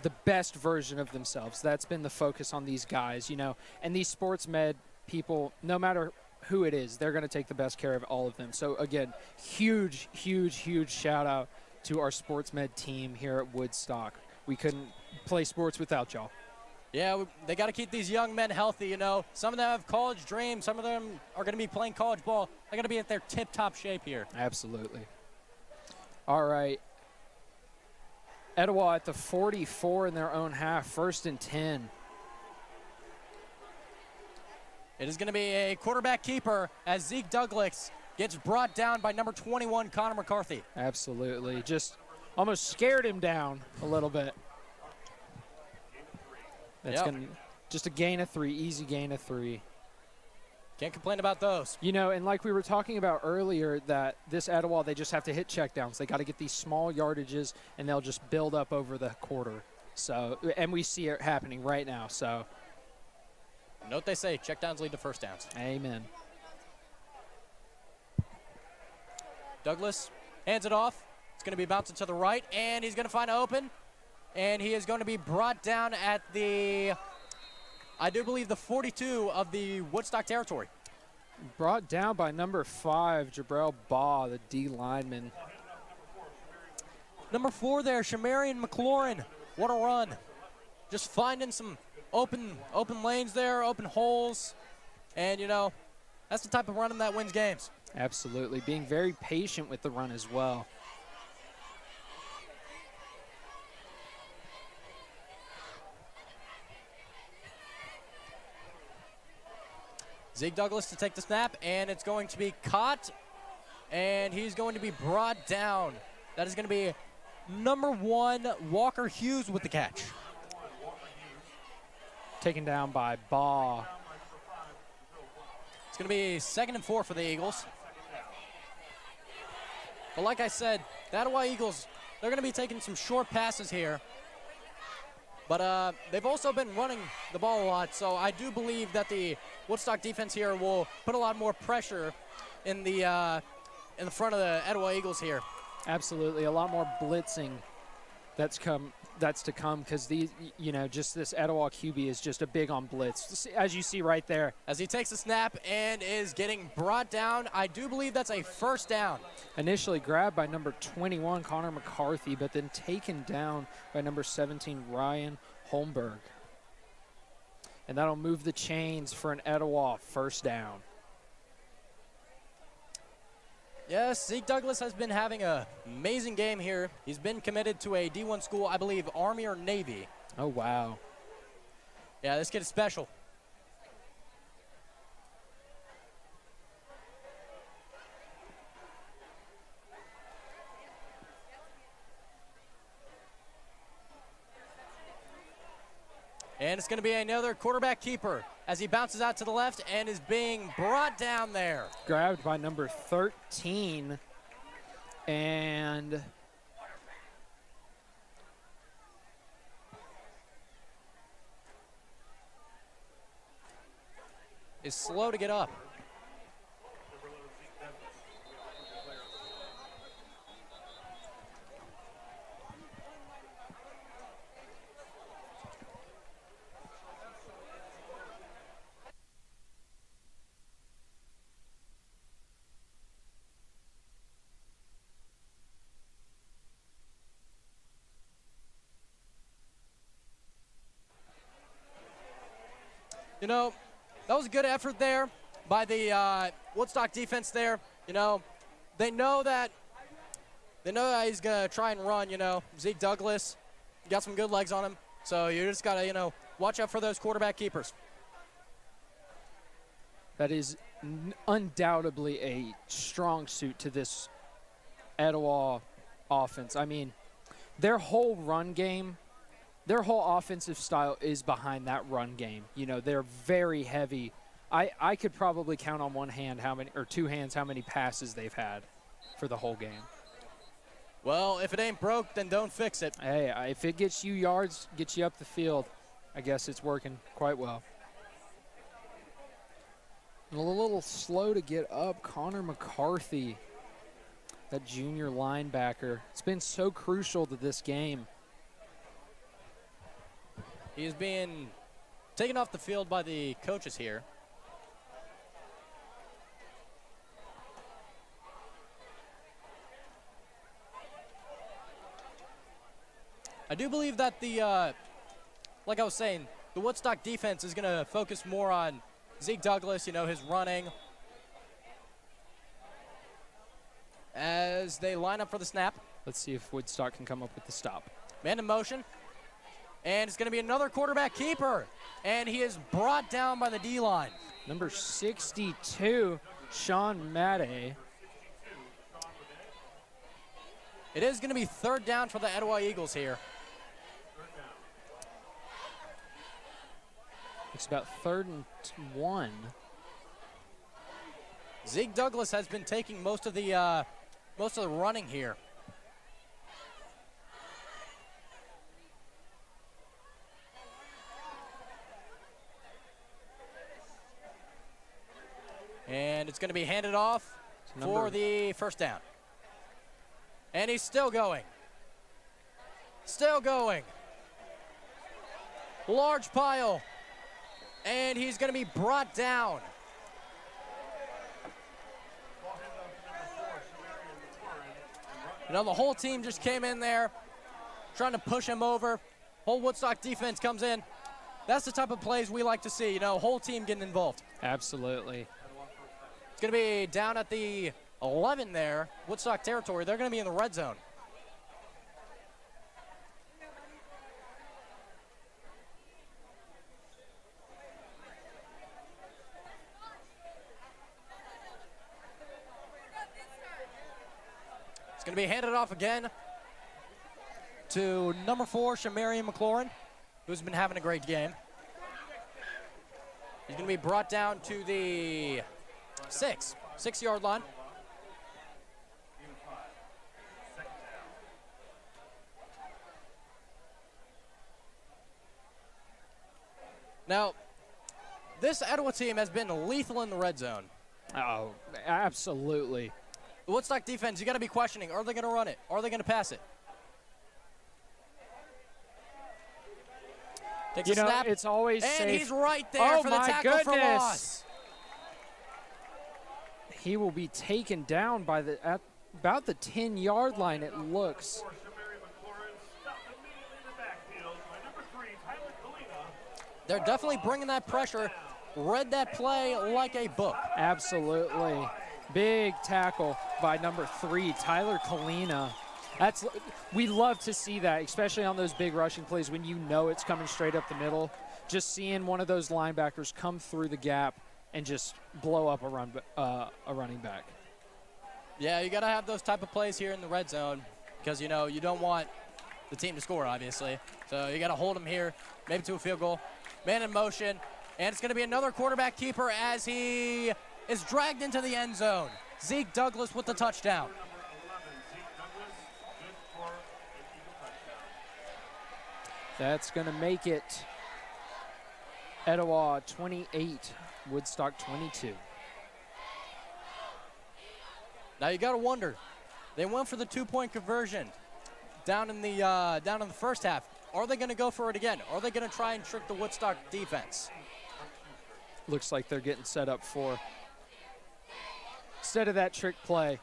the best version of themselves. That's been the focus on these guys, you know. And these sports med people, no matter who it is, they're going to take the best care of all of them. So, again, huge, huge, huge shout-out to our sports med team here at Woodstock. We couldn't play sports without y'all. Yeah, they got to keep these young men healthy, you know. Some of them have college dreams. Some of them are going to be playing college ball. They're going to be at their tip-top shape here. Absolutely. All right. Etowah at the 44 in their own half, 1st and 10. It is going to be a quarterback keeper as Zeke Douglas gets brought down by number 21, Connor McCarthy. Absolutely. Just almost scared him down a little bit. That's going to just a gain of 3, easy gain of 3. Can't complain about those. You know, and like we were talking about earlier, that this Etowah, they just have to hit checkdowns. They got to get these small yardages, and they'll just build up over the quarter. So, and we see it happening right now. So, know what they say, checkdowns lead to first downs. Amen. Douglas hands it off. It's going to be bouncing to the right, and he's going to find an open. And he is going to be brought down at the, I do believe, the 42 of the Woodstock territory. Brought down by number 5, Jabril Baugh, the D lineman. Number 4 there, Shamarian McLaurin. What a run. just finding some open lanes there, open holes, and that's the type of running that wins games. Absolutely. Being very patient with the run as well. Zeke Douglas to take the snap, and it's going to be caught, and he's going to be brought down. That is going to be number 1, Walker Hughes with the catch. Taken down by Baugh. It's going to be 2nd and 4 for the Eagles. But like I said, the Etowah Eagles, they're going to be taking some short passes here. But they've also been running the ball a lot, so I do believe that the Woodstock defense here will put a lot more pressure in the front of the Etowah Eagles here. Absolutely, a lot more blitzing that's to come because these, just this Etowah QB is just a big on blitz, as you see right there. As he takes the snap and is getting brought down, I do believe that's a first down. Initially grabbed by number 21, Connor McCarthy, but then taken down by number 17, Ryan Holmberg. And that'll move the chains for an Etowah first down. Yes, Zeke Douglas has been having an amazing game here. He's been committed to a D1 school, I believe, Army or Navy. Oh, wow. Yeah, this kid is special. And it's going to be another quarterback keeper as he bounces out to the left and is being brought down there. Grabbed by number 13. And is slow to get up. That was a good effort there by the Woodstock defense there. They know that he's going to try and run, Zeke Douglas got some good legs on him. So you just got to, watch out for those quarterback keepers. that is undoubtedly a strong suit to this Etowah offense. I mean, their whole run game, their whole offensive style is behind that run game. They're very heavy. I could probably count on one hand how many, or two hands, how many passes they've had for the whole game. Well, if it ain't broke, then don't fix it. Hey, if it gets you yards, gets you up the field, I guess it's working quite well. A little slow to get up, Connor McCarthy, that junior linebacker. It's been so crucial to this game. He is being taken off the field by the coaches here. I do believe that like I was saying, the Woodstock defense is going to focus more on Zeke Douglas, his running, as they line up for the snap. Let's see if Woodstock can come up with the stop. Man in motion. And it's going to be another quarterback keeper. And he is brought down by the D-line. Number 62, Sean Madday. It is going to be third down for the Etowah Eagles here. It's about 3rd and 1. Zeke Douglas has been taking most of the running here. And it's going to be handed off for the first down. And he's still going. Still going. Large pile. And he's going to be brought down. The whole team just came in there trying to push him over. Whole Woodstock defense comes in. That's the type of plays we like to see, whole team getting involved. Absolutely. It's going to be down at the 11 there, Woodstock territory. They're going to be in the red zone. It's going to be handed off again to number 4, Shamarian McLaurin, who's been having a great game. He's going to be brought down to the 6-yard line. Now, this Etowah team has been lethal in the red zone. Oh, absolutely. The Woodstock defense, you got to be questioning, are they going to run it? Are they going to pass it? Takes a snap. It's always and safe. He's right there for the tackle for loss. He will be taken down by at about the 10-yard line, it looks. They're definitely bringing that pressure. Read that play like a book. Absolutely. Big tackle by number 3, Tyler Kalina. We love to see that, especially on those big rushing plays when you know it's coming straight up the middle. Just seeing one of those linebackers come through the gap and just blow up a running back. Yeah, you got to have those type of plays here in the red zone because, you don't want the team to score, obviously. So you got to hold them here, maybe to a field goal. Man in motion, and it's going to be another quarterback keeper as he is dragged into the end zone. Zeke Douglas with the touchdown. That's going to make it Etowah 28, Woodstock 22. Now you got to wonder, they went for the 2-point conversion down in the first half. Are they going to go for it again? Are they going to try and trick the Woodstock defense? Looks like they're getting set up for. Instead of that trick play.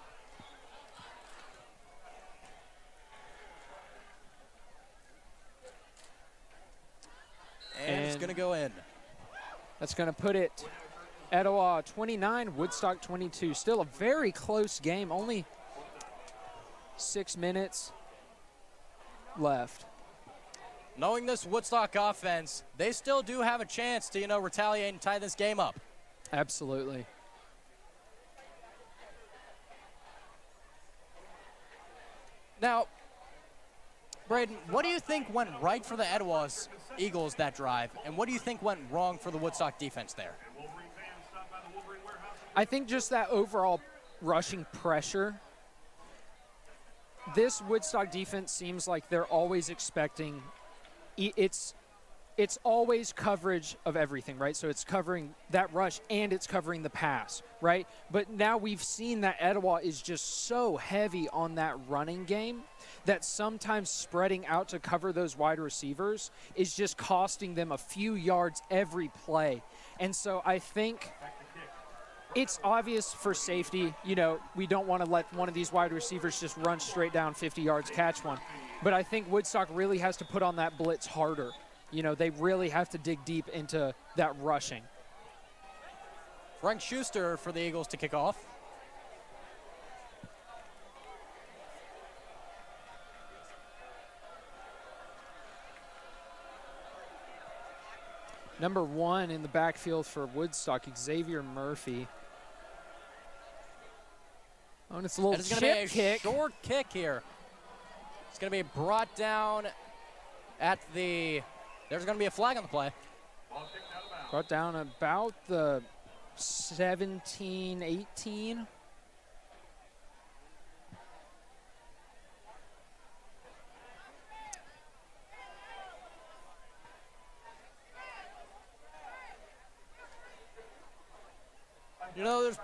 And it's going to go in. That's going to put it Etowah 29, Woodstock 22. Still a very close game. Only 6 minutes left. Knowing this Woodstock offense, they still do have a chance to, retaliate and tie this game up. Absolutely. Now, Braden, what do you think went right for the Etowah Eagles that drive, and what do you think went wrong for the Woodstock defense there? I think just that overall rushing pressure. This Woodstock defense seems like they're always expecting it's always coverage of everything, right? So it's covering that rush and it's covering the pass, right? But now we've seen that Etowah is just so heavy on that running game that sometimes spreading out to cover those wide receivers is just costing them a few yards every play. And so I think it's obvious for safety. We don't want to let one of these wide receivers just run straight down 50 yards, catch one. But I think Woodstock really has to put on that blitz harder. They really have to dig deep into that rushing. Frank Schuster for the Eagles to kick off. Number 1 in the backfield for Woodstock, Xavier Murphy. Oh, and it's a little chip kick. Short kick here. It's going to be brought down at the. There's going to be a flag on the play. Brought down about the 17, 18. There's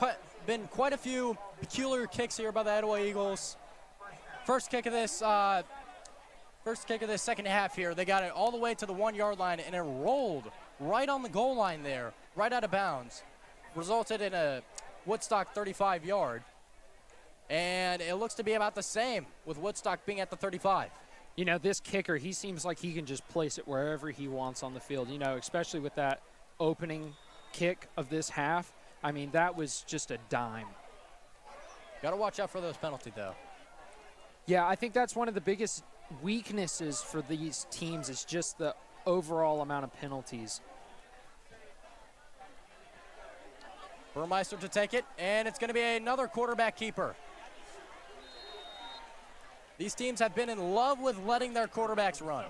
been quite a few peculiar kicks here by the Etowah Eagles. First kick of this second half here, they got it all the way to the 1-yard line, and it rolled right on the goal line there, right out of bounds. Resulted in a Woodstock 35-yard. And it looks to be about the same with Woodstock being at the 35. You know, this kicker, he seems like he can just place it wherever he wants on the field, you know, especially with that opening kick of this half. I mean, that was just a dime. Got to watch out for those penalties, though. Yeah, I think that's one of the biggest weaknesses for these teams is just the overall amount of penalties. Burmeister to take it, and it's going to be another quarterback keeper. These teams have been in love with letting their quarterbacks run.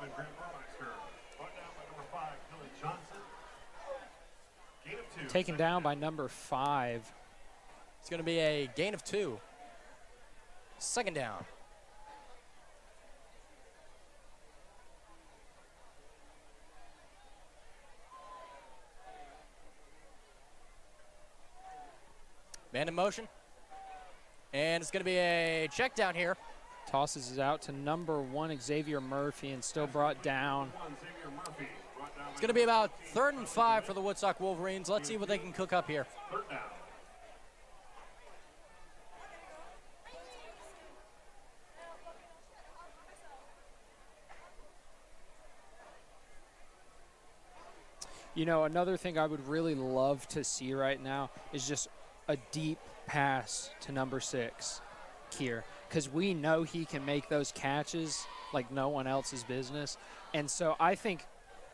Taken down by number 5. It's going to be a gain of 2. Second down. Man in motion. And it's going to be a check down here. Tosses it out to number 1, Xavier Murphy, and still brought down. It's going to be about 3rd and 5 for the Woodstock Wolverines. Let's see what they can cook up here. Third down. You know, another thing I would really love to see right now is just a deep pass to number 6, Kier, because we know he can make those catches like no one else's business. And so I think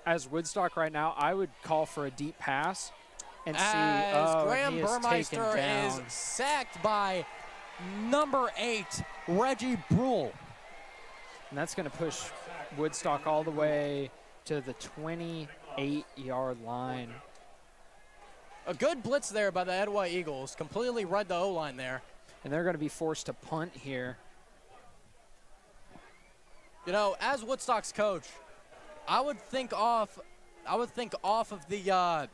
as Woodstock right now, I would call for a deep pass and see, Graham he is Burmeister taken down. is sacked by number 8, Reggie Brule. And that's going to push Woodstock all the way to the 28-yard line. A good blitz there by the Etowah Eagles. Completely read the O-line there. And they're going to be forced to punt here. You know, as Woodstock's coach, I would think off of the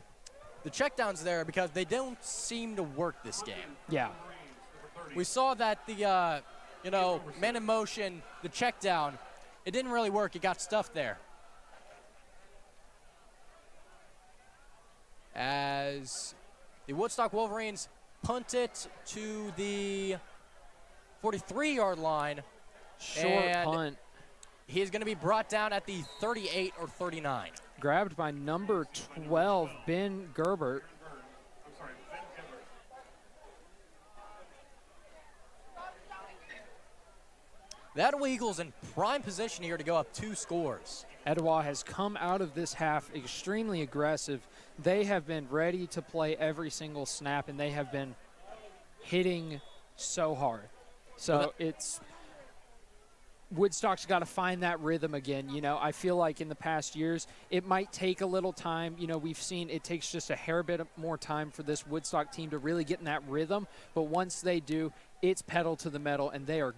checkdowns there because they don't seem to work this game. Yeah. We saw that the man in motion, the check down, it didn't really work. It got stuffed there. As the Woodstock Wolverines punt it to the 43-yard line. Short punt. He is going to be brought down at the 38 or 39. Grabbed by number 12, Ben Gerbert. The Etowah Eagles in prime position here to go up 2 scores. Etowah has come out of this half extremely aggressive. They have been ready to play every single snap, and they have been hitting so hard. So it's Woodstock's got to find that rhythm again. You know, I feel like in the past years, it might take a little time. You know, we've seen it takes just a hair bit more time for this Woodstock team to really get in that rhythm. But once they do, it's pedal to the metal, and they are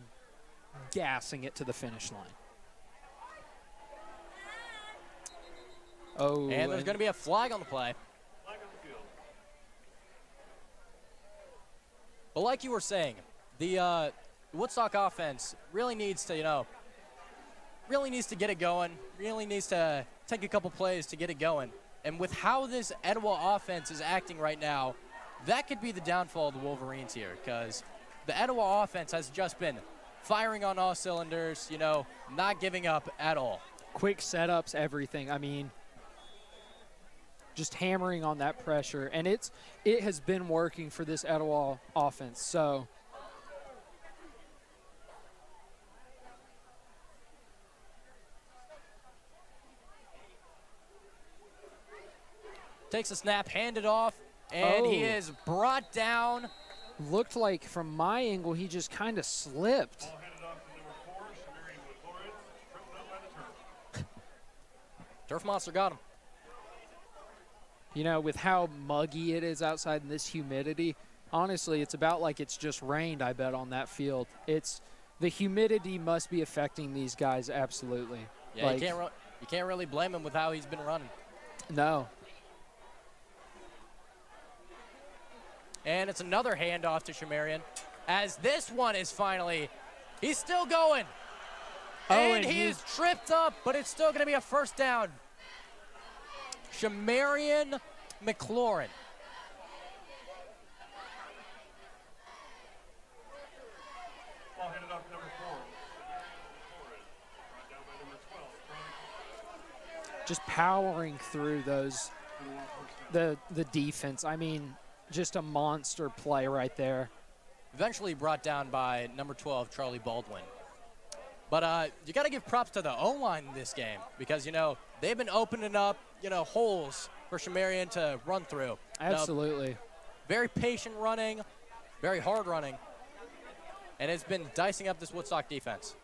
gassing it to the finish line. Oh, and there's going to be a flag on the play. Flag on the field. But like you were saying, the Woodstock offense really needs to, get it going, really needs to take a couple plays to get it going. And with how this Etowah offense is acting right now, that could be the downfall of the Wolverines here because the Etowah offense has just been firing on all cylinders, not giving up at all. Quick setups, everything. I mean, just hammering on that pressure. And it has been working for this Etowah offense. So takes a snap, handed off, and he is brought down. looked like from my angle he just kind of slipped. Ball handed off to number 4, Shamarian McLaurin, tripped up by the turf. Turf Monster got him. You know, with how muggy it is outside in this humidity, honestly, it's about like it's just rained, I bet, on that field. The humidity must be affecting these guys absolutely. Yeah, like, you can't really blame him with how he's been running. No. And it's another handoff to Shamarian. As this one is finally, he's still going. And he is tripped up, but it's still going to be a first down. Shamarian McLaurin. Ball handed off to number 4, Shamarian McLaurin, brought down by just powering through those, the defense. I mean, just a monster play right there. Eventually brought down by number 12, Charlie Baldwin. But you got to give props to the O-line in this game because, you know, they've been opening up, you know, holes for Shamarian to run through. Absolutely. Very patient running, very hard running, and it's been dicing up this Woodstock defense.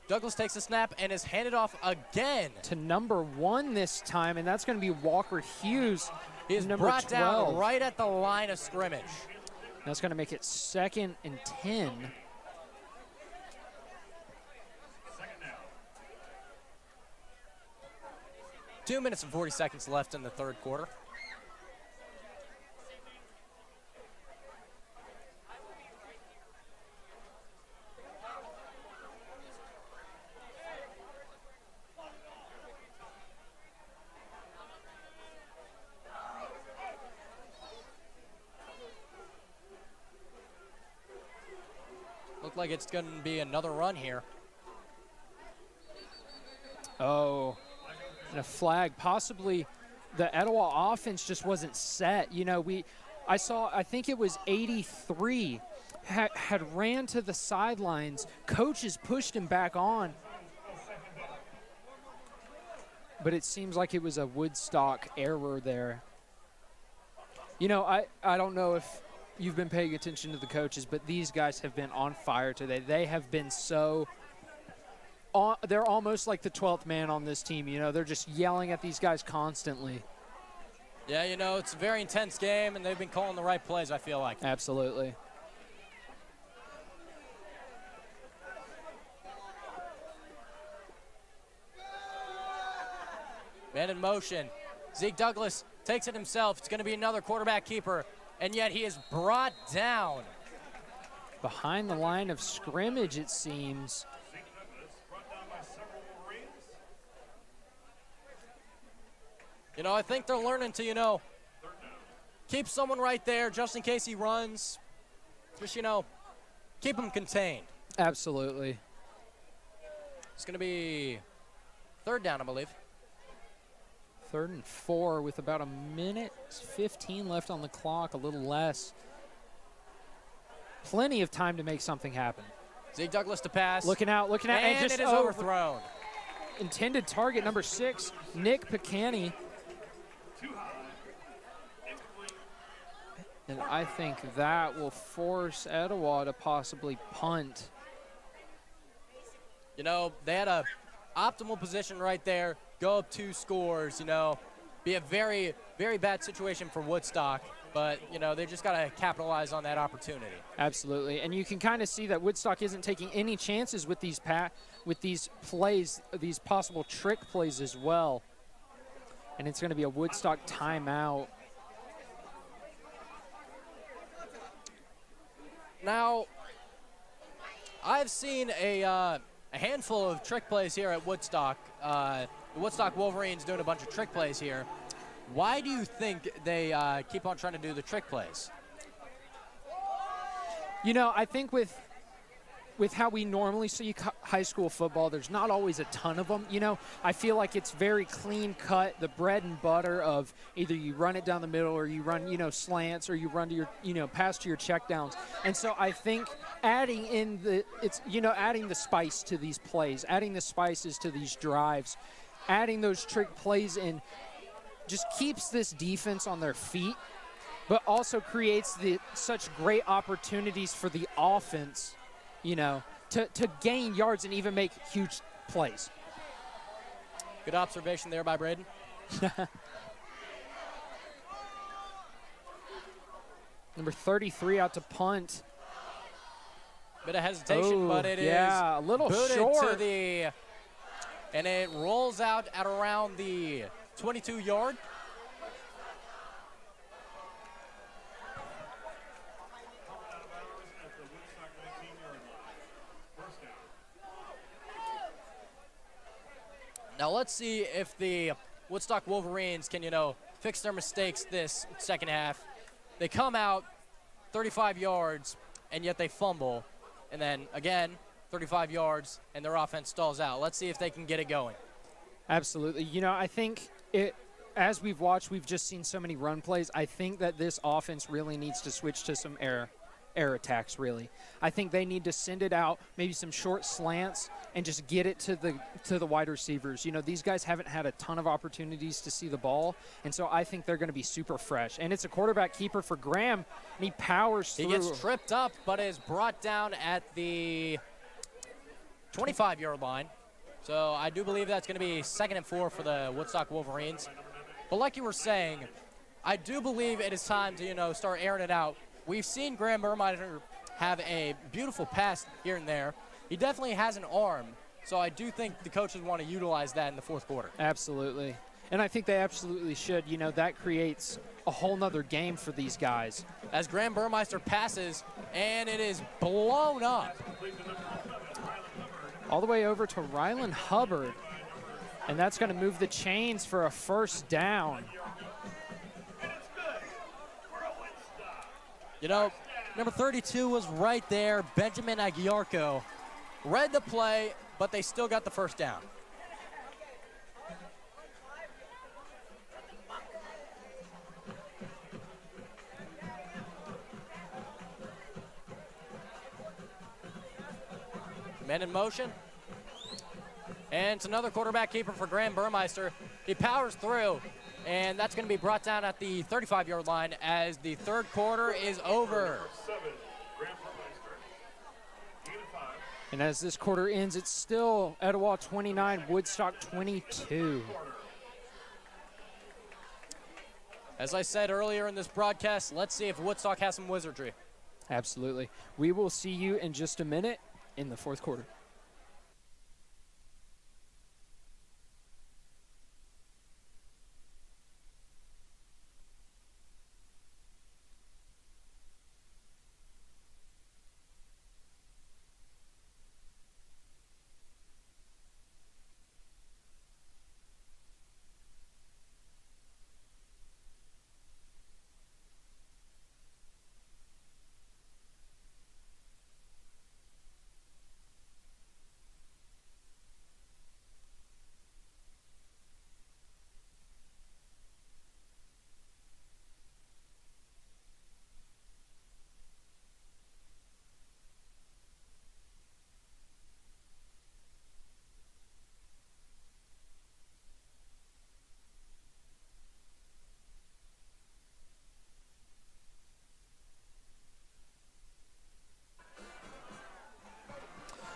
Douglas takes a snap and is handed off again. To number 1 this time, and that's going to be Walker Hughes. He is number brought 12. down right at the line of scrimmage. That's going to make it 2nd and 10. 2 minutes and 40 seconds left in the third quarter. Look like it's going to be another run here. Oh, and a flag. Possibly the Etowah offense just wasn't set. You know, I think it was 83 had ran to the sidelines. Coaches pushed him back on. But it seems like it was a Woodstock error there. You know, I don't know if you've been paying attention to the coaches, but these guys have been on fire today. They have been so they're almost like the 12th man on this team. You know, they're just yelling at these guys constantly. Yeah, you know, it's a very intense game, and they've been calling the right plays, I feel like. Absolutely. Man in motion. Zeke Douglas takes it himself. It's going to be another quarterback keeper, and yet he is brought down. Behind the line of scrimmage, it seems. You know, I think they're learning to, you know, keep someone right there just in case he runs. Just, you know, keep him contained. Absolutely. It's going to be 3rd down, I believe. 3rd and 4 with about 1:15 left on the clock, a little less. Plenty of time to make something happen. Zeke Douglas to pass. Looking out, and just it is overthrown. Intended target number 6, Nick Picani. And I think that will force Etowah to possibly punt. You know, they had a optimal position right there, go up 2 scores, you know, be a very, very bad situation for Woodstock, but, you know, they just got to capitalize on that opportunity. Absolutely, and you can kind of see that Woodstock isn't taking any chances with these plays, these possible trick plays as well. And it's going to be a Woodstock timeout. Now, I've seen a handful of trick plays here at Woodstock. The Woodstock Wolverines doing a bunch of trick plays here. Why do you think they keep on trying to do the trick plays? You know, I think with how we normally see high school football, there's not always a ton of them. You know, I feel like it's very clean cut, the bread and butter of either you run it down the middle or you run, you know, slants or you run to your, you know, pass to your check downs. And so I think adding the spice to these plays, adding the spices to these drives, adding those trick plays in just keeps this defense on their feet, but also creates such great opportunities for the offense, you know, to gain yards and even make huge plays. Good observation there by Braden. Number 33 out to punt. Bit of hesitation, but it is a little booted short. to and it rolls out at around the 22-yard. Now let's see if the Woodstock Wolverines can, you know, fix their mistakes this second half. They come out 35 yards, and yet they fumble. And then, again, 35 yards, and their offense stalls out. Let's see if they can get it going. Absolutely. You know, I think as we've watched, we've just seen so many run plays. I think that this offense really needs to switch to some air attacks, really. I think they need to send it out, maybe some short slants, and just get it to the wide receivers. You know, these guys haven't had a ton of opportunities to see the ball, and so I think they're going to be super fresh. And it's a quarterback keeper for Graham, and he powers through. He gets tripped up, but is brought down at the 25-yard line. So I do believe that's going to be 2nd and 4 for the Woodstock Wolverines. But like you were saying, I do believe it is time to, you know, start airing it out. We've seen Graham Burmeister have a beautiful pass here and there. He definitely has an arm, so I do think the coaches want to utilize that in the 4th quarter. Absolutely. And I think they absolutely should. You know, that creates a whole nother game for these guys. As Graham Burmeister passes, and it is blown up. All the way over to Rylan Hubbard. And that's going to move the chains for a first down. You know, number 32 was right there. Benjamin Aguiarco read the play, but they still got the first down. Men in motion. And it's another quarterback keeper for Graham Burmeister. He powers through, and that's going to be brought down at the 35-yard line as the 3rd quarter is over. And as this quarter ends, it's still Etowah 29, Woodstock 22. As I said earlier in this broadcast, let's see if Woodstock has some wizardry. Absolutely. We will see you in just a minute in the 4th quarter.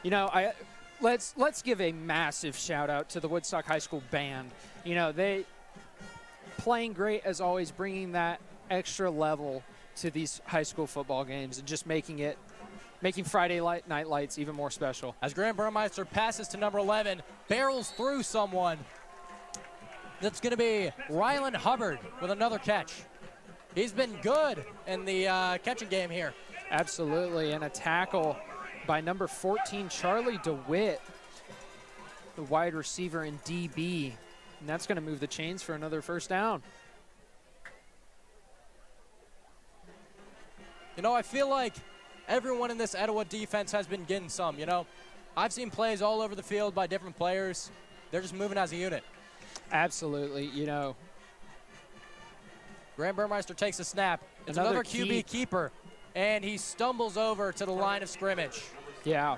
You know, let's give a massive shout out to the Woodstock High School band. You know, they playing great as always, bringing that extra level to these high school football games and just making Friday Night Lights even more special. As Graham Burmeister passes to number 11, barrels through someone. That's going to be Rylan Hubbard with another catch. He's been good in the catching game here. Absolutely, and a tackle by number 14, Charlie DeWitt, the wide receiver in DB. And that's going to move the chains for another first down. You know, I feel like everyone in this Etowah defense has been getting some, you know. I've seen plays all over the field by different players. They're just moving as a unit. Absolutely, you know. Graham Burmeister takes a snap. It's another QB keeper, and he stumbles over to the line of scrimmage. Yeah.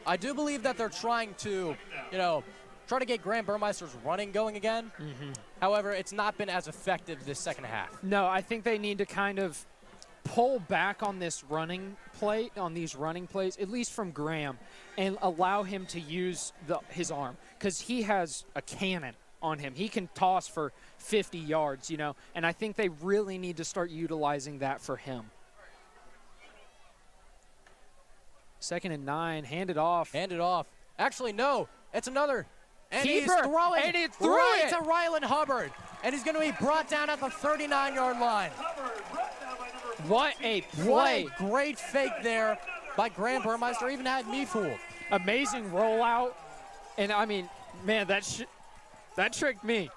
I do believe that they're trying to, you know, try to get Graham Burmeister's running going again. However, it's not been as effective this second half. No, I think they need to kind of pull back on this running play, on these running plays, at least from Graham, and allow him to use his arm, because he has a cannon on him. He can toss for 50 yards, you know, and I think they really need to start utilizing that for him. 2nd and 9, hand it off. Hand it off. Actually, no, it's another. And Keeper, he's throwing and he threw right it to Rylan Hubbard, and he's going to be brought down at the 39-yard line. What a play. What a great fake there by Graham Burmeister. Even had me fooled. Amazing rollout. And, I mean, man, that tricked me.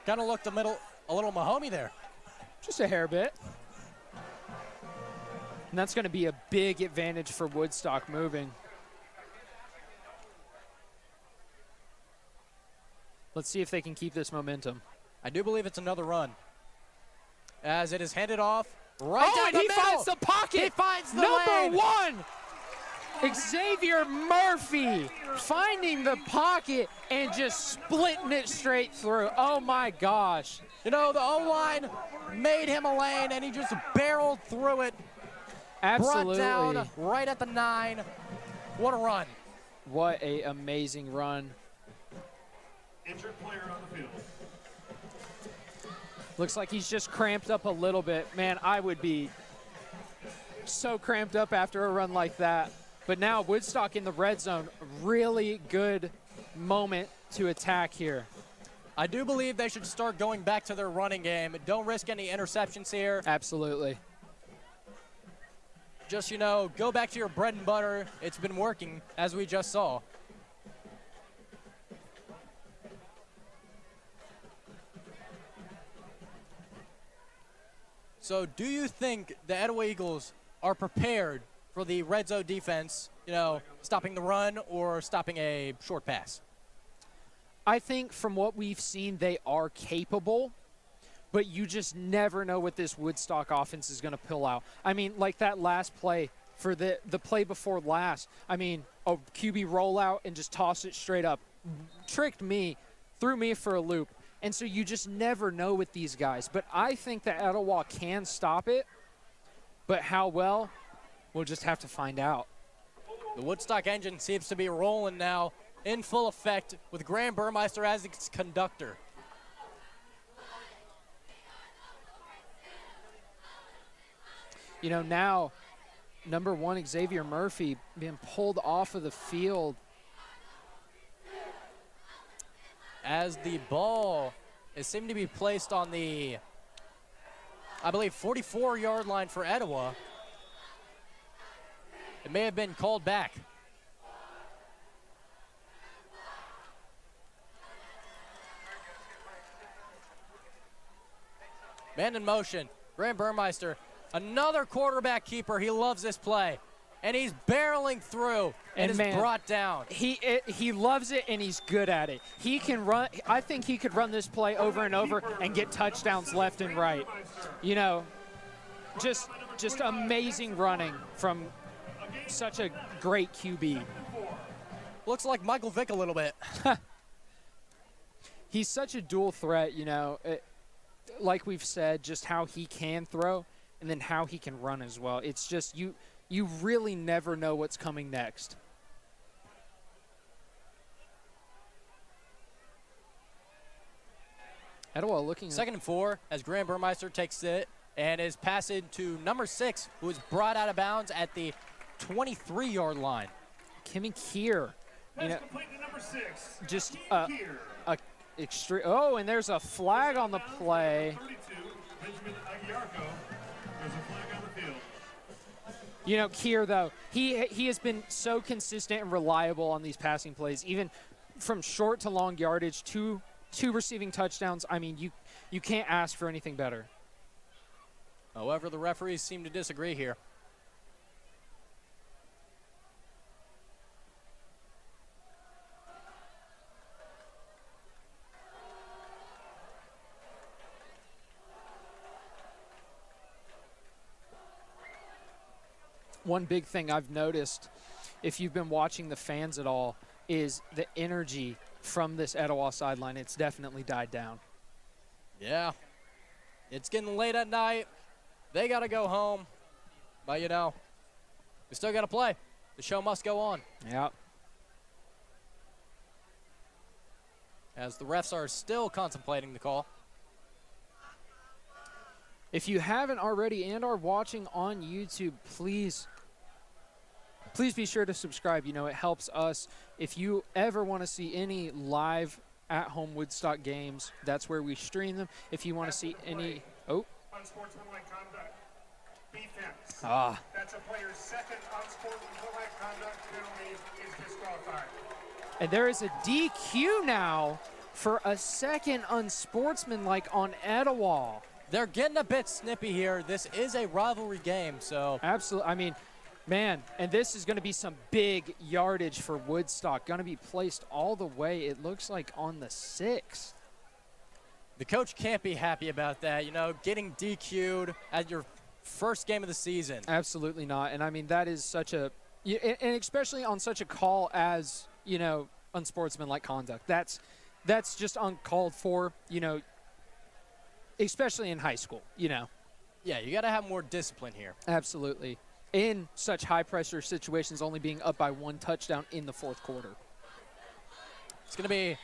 Kind of looked a little Mahomey there. Just a hair bit. And that's going to be a big advantage for Woodstock moving. Let's see if they can keep this momentum. I do believe it's another run. As it is handed off right down and the he middle. finds the pocket. He finds the Number lane. 1, Xavier Murphy finding the pocket and just splitting it straight through. Oh my gosh. You know, the O-line made him a lane, and he just barreled through it. Absolutely. Brought down right at the 9. What a run. What a amazing run. Injured player on the field. Looks like he's just cramped up a little bit. Man, I would be so cramped up after a run like that. But now Woodstock in the red zone, really good moment to attack here. I do believe they should start going back to their running game. Don't risk any interceptions here. Absolutely. Just, you know, go back to your bread and butter. It's been working, as we just saw. So do you think the Etowah Eagles are prepared for the red zone defense, you know, stopping the run or stopping a short pass? I think from what we've seen, they are capable, but you just never know what this Woodstock offense is going to pull out. I mean, like that last play for the play before last. I mean, a QB rollout and just toss it straight up. Tricked me, threw me for a loop. And so you just never know with these guys. But I think that Etowah can stop it. But how well, we'll just have to find out. The Woodstock engine seems to be rolling now in full effect with Graham Burmeister as its conductor. You know, now, number 1, Xavier Murphy being pulled off of the field. As the ball is seeming to be placed on the, I believe, 44-yard line for Etowah. It may have been called back. Man in motion. Graham Burmeister, another quarterback keeper. He loves this play. And he's barreling through and is brought down. He loves it, and he's good at it. He can run. I think he could run this play over and over and get touchdowns left and right. You know, just amazing running from such a great QB. Looks like Michael Vick a little bit. He's such a dual threat, you know. Like we've said, just how he can throw and then how he can run as well. It's just you really never know what's coming next. Etowah looking. 2nd and 4 as Graham Burmeister takes it and is passed to number 6, who is brought out of bounds at the 23-yard line. Kimmy Keir. You know, Complete to number 6. just Here. extreme. Oh, and there's a flag on the play. 32, Benjamin Aguiarco. There's a flag on the field. You know, Keir, though, he has been so consistent and reliable on these passing plays, even from short to long yardage, two receiving touchdowns. I mean, you can't ask for anything better. However, the referees seem to disagree here. One big thing I've noticed, if you've been watching the fans at all, is the energy from this Etowah sideline. It's definitely died down. Yeah. It's getting late at night. They got to go home. But, you know, we still got to play. The show must go on. Yeah. As the refs are still contemplating the call. If you haven't already and are watching on YouTube, please be sure to subscribe. You know, it helps us. If you ever want to see any live at-home Woodstock games, that's where we stream them. If you want to see any, Unsportsmanlike conduct. Defense. Ah. That's a player's second unsportsmanlike conduct penalty is disqualified. And there is a DQ now for a second unsportsmanlike on Etowah. They're getting a bit snippy here. This is a rivalry game, so. Absolutely. I mean, man, and this is going to be some big yardage for Woodstock. Going to be placed all the way, it looks like, on the 6. The coach can't be happy about that, you know, getting DQ'd at your first game of the season. Absolutely not. And I mean, that is such a, and especially on such a call as, you know, unsportsmanlike conduct. That's just uncalled for, you know, especially in high school, you know. Yeah, you got to have more discipline here. Absolutely. In such high pressure situations, only being up by 1 touchdown in the 4th quarter. It's going to be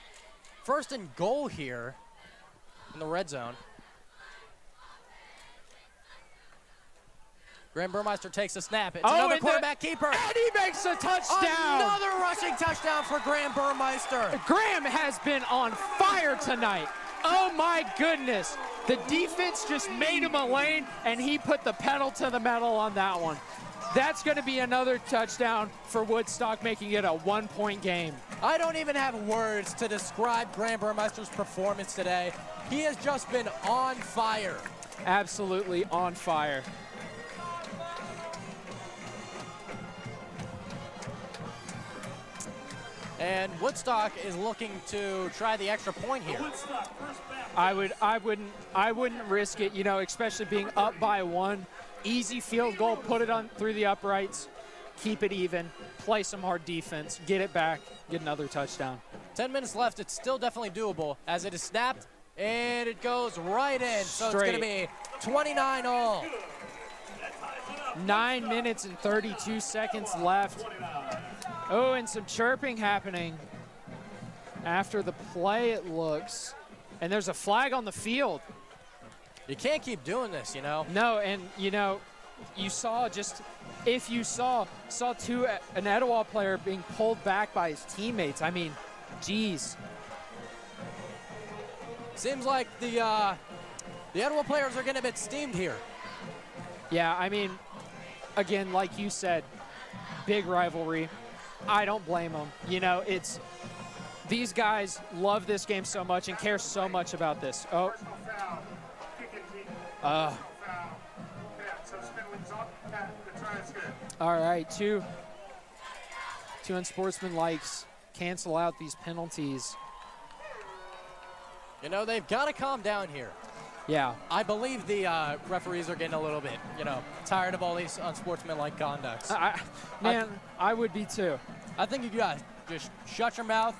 1st and goal here in the red zone. Graham Burmeister takes the snap. It's another quarterback keeper. And he makes a touchdown. Another rushing touchdown for Graham Burmeister. Graham has been on fire tonight. Oh my goodness. The defense just made him a lane, and he put the pedal to the metal on that one. That's going to be another touchdown for Woodstock, making it a 1-point game. I don't even have words to describe Graham Burmeister's performance today. He has just been on fire. Absolutely on fire. And Woodstock is looking to try the extra point here. I wouldn't risk it, you know, especially being up by 1. Easy field goal, put it on through the uprights, keep it even, play some hard defense, get it back, get another touchdown. 10 minutes left. It's still definitely doable as it is snapped, and it goes right in. So it's going to be 29 all. 9 minutes and 32 seconds left. Oh, and some chirping happening after the play, it looks. And there's a flag on the field. You can't keep doing this, you know. No, and, you know, you saw just, if you saw an Etowah player being pulled back by his teammates. I mean, geez. Seems like the Etowah players are getting a bit steamed here. Yeah, I mean, again, like you said, big rivalry. I don't blame them. You know, it's these guys love this game so much and care so much about this. Oh. All right, two unsportsmanlikes cancel out these penalties. You know, they've got to calm down here. Yeah. I believe the referees are getting a little bit, you know, tired of all these unsportsmanlike conducts. I would be too. I think you guys just shut your mouth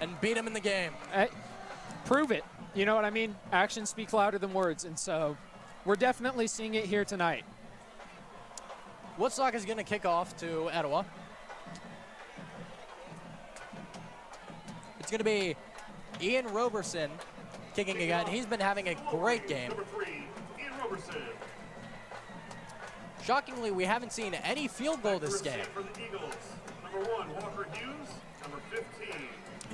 and beat them in the game. Prove it. You know what I mean? Actions speak louder than words, and so we're definitely seeing it here tonight. Woodstock is going to kick off to Etowah. It's going to be Ian Roberson kicking again. He's been having a great game. Number 3, Ian Roberson. Shockingly, we haven't seen any field goal this game. For the Eagles, number 1, Walker Hughes, number 15.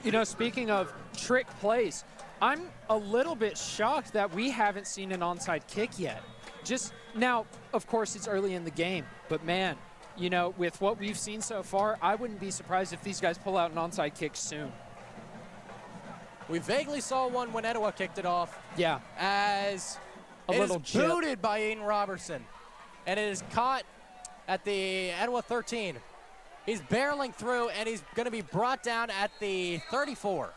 You know, speaking of trick plays, I'm a little bit shocked that we haven't seen an onside kick yet. Just now, of course, it's early in the game, but man, you know, with what we've seen so far, I wouldn't be surprised if these guys pull out an onside kick soon. We vaguely saw one when Etowah kicked it off. Yeah. As a it little is chip. booted by Ian Robertson. And it is caught at the Etowah 13. He's barreling through, and he's going to be brought down at the 34.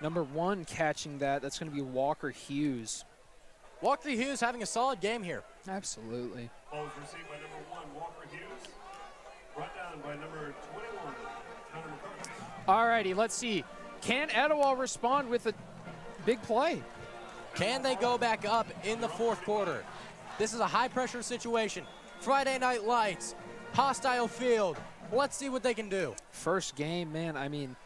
Number 1 catching that. That's going to be Walker Hughes. Walker Hughes having a solid game here. Absolutely. Ball was received by number 1, Walker Hughes. Brought down by number 21, Connor McCarthy. All righty, let's see. Can Etowah respond with a big play? Can they go back up in the 4th quarter? This is a high-pressure situation. Friday Night Lights, hostile field. Let's see what they can do. First game, man, I mean,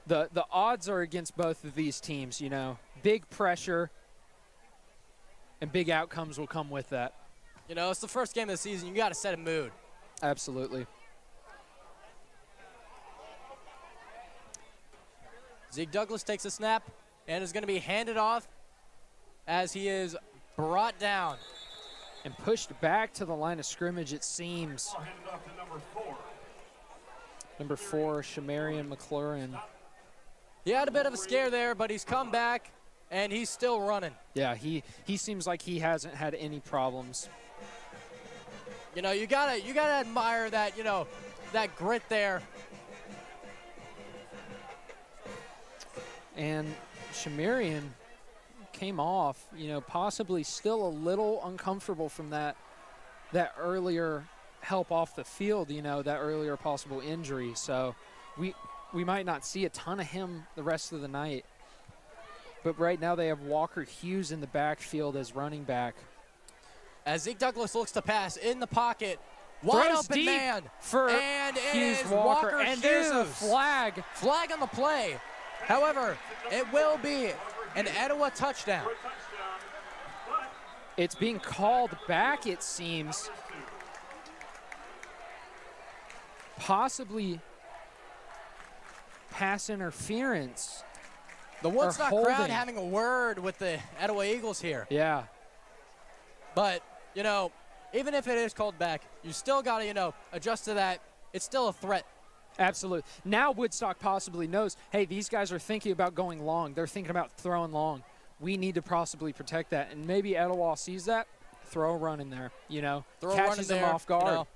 the odds are against both of these teams, you know. Big pressure and big outcomes will come with that. You know, it's the first game of the season. You got to set a mood. Absolutely. Zeke Douglas takes a snap and is going to be handed off as he is brought down. And pushed back to the line of scrimmage, it seems. Ball handed off to number 4. Number 4, Shamarian McLaurin. He had a bit of a scare there, but he's come back and he's still running. Yeah, he seems like he hasn't had any problems. You know, you gotta admire that, you know, that grit there. And Shamirian came off, you know, possibly still a little uncomfortable from that earlier help off the field, you know, that earlier possible injury. So we might not see a ton of him the rest of the night. But right now they have Walker Hughes in the backfield as running back. As Zeke Douglas looks to pass in the pocket, wide Throws open deep man, for and it Hughes is Walker. Walker And Hughes. there's a flag. Flag on the play. However, it will be an Etowah touchdown. It's being called back, it seems. Possibly pass interference. The Woodstock crowd holding. having a word with the Etowah Eagles here. Yeah. But, you know, even if it is called back, you still got to, you know, adjust to that. It's still a threat. Absolutely. Now Woodstock possibly knows, hey, these guys are thinking about going long. They're thinking about throwing long. We need to possibly protect that. And maybe Etowah sees that, throw a run in there, you know, Throw a run in catches them there, off guard. You know,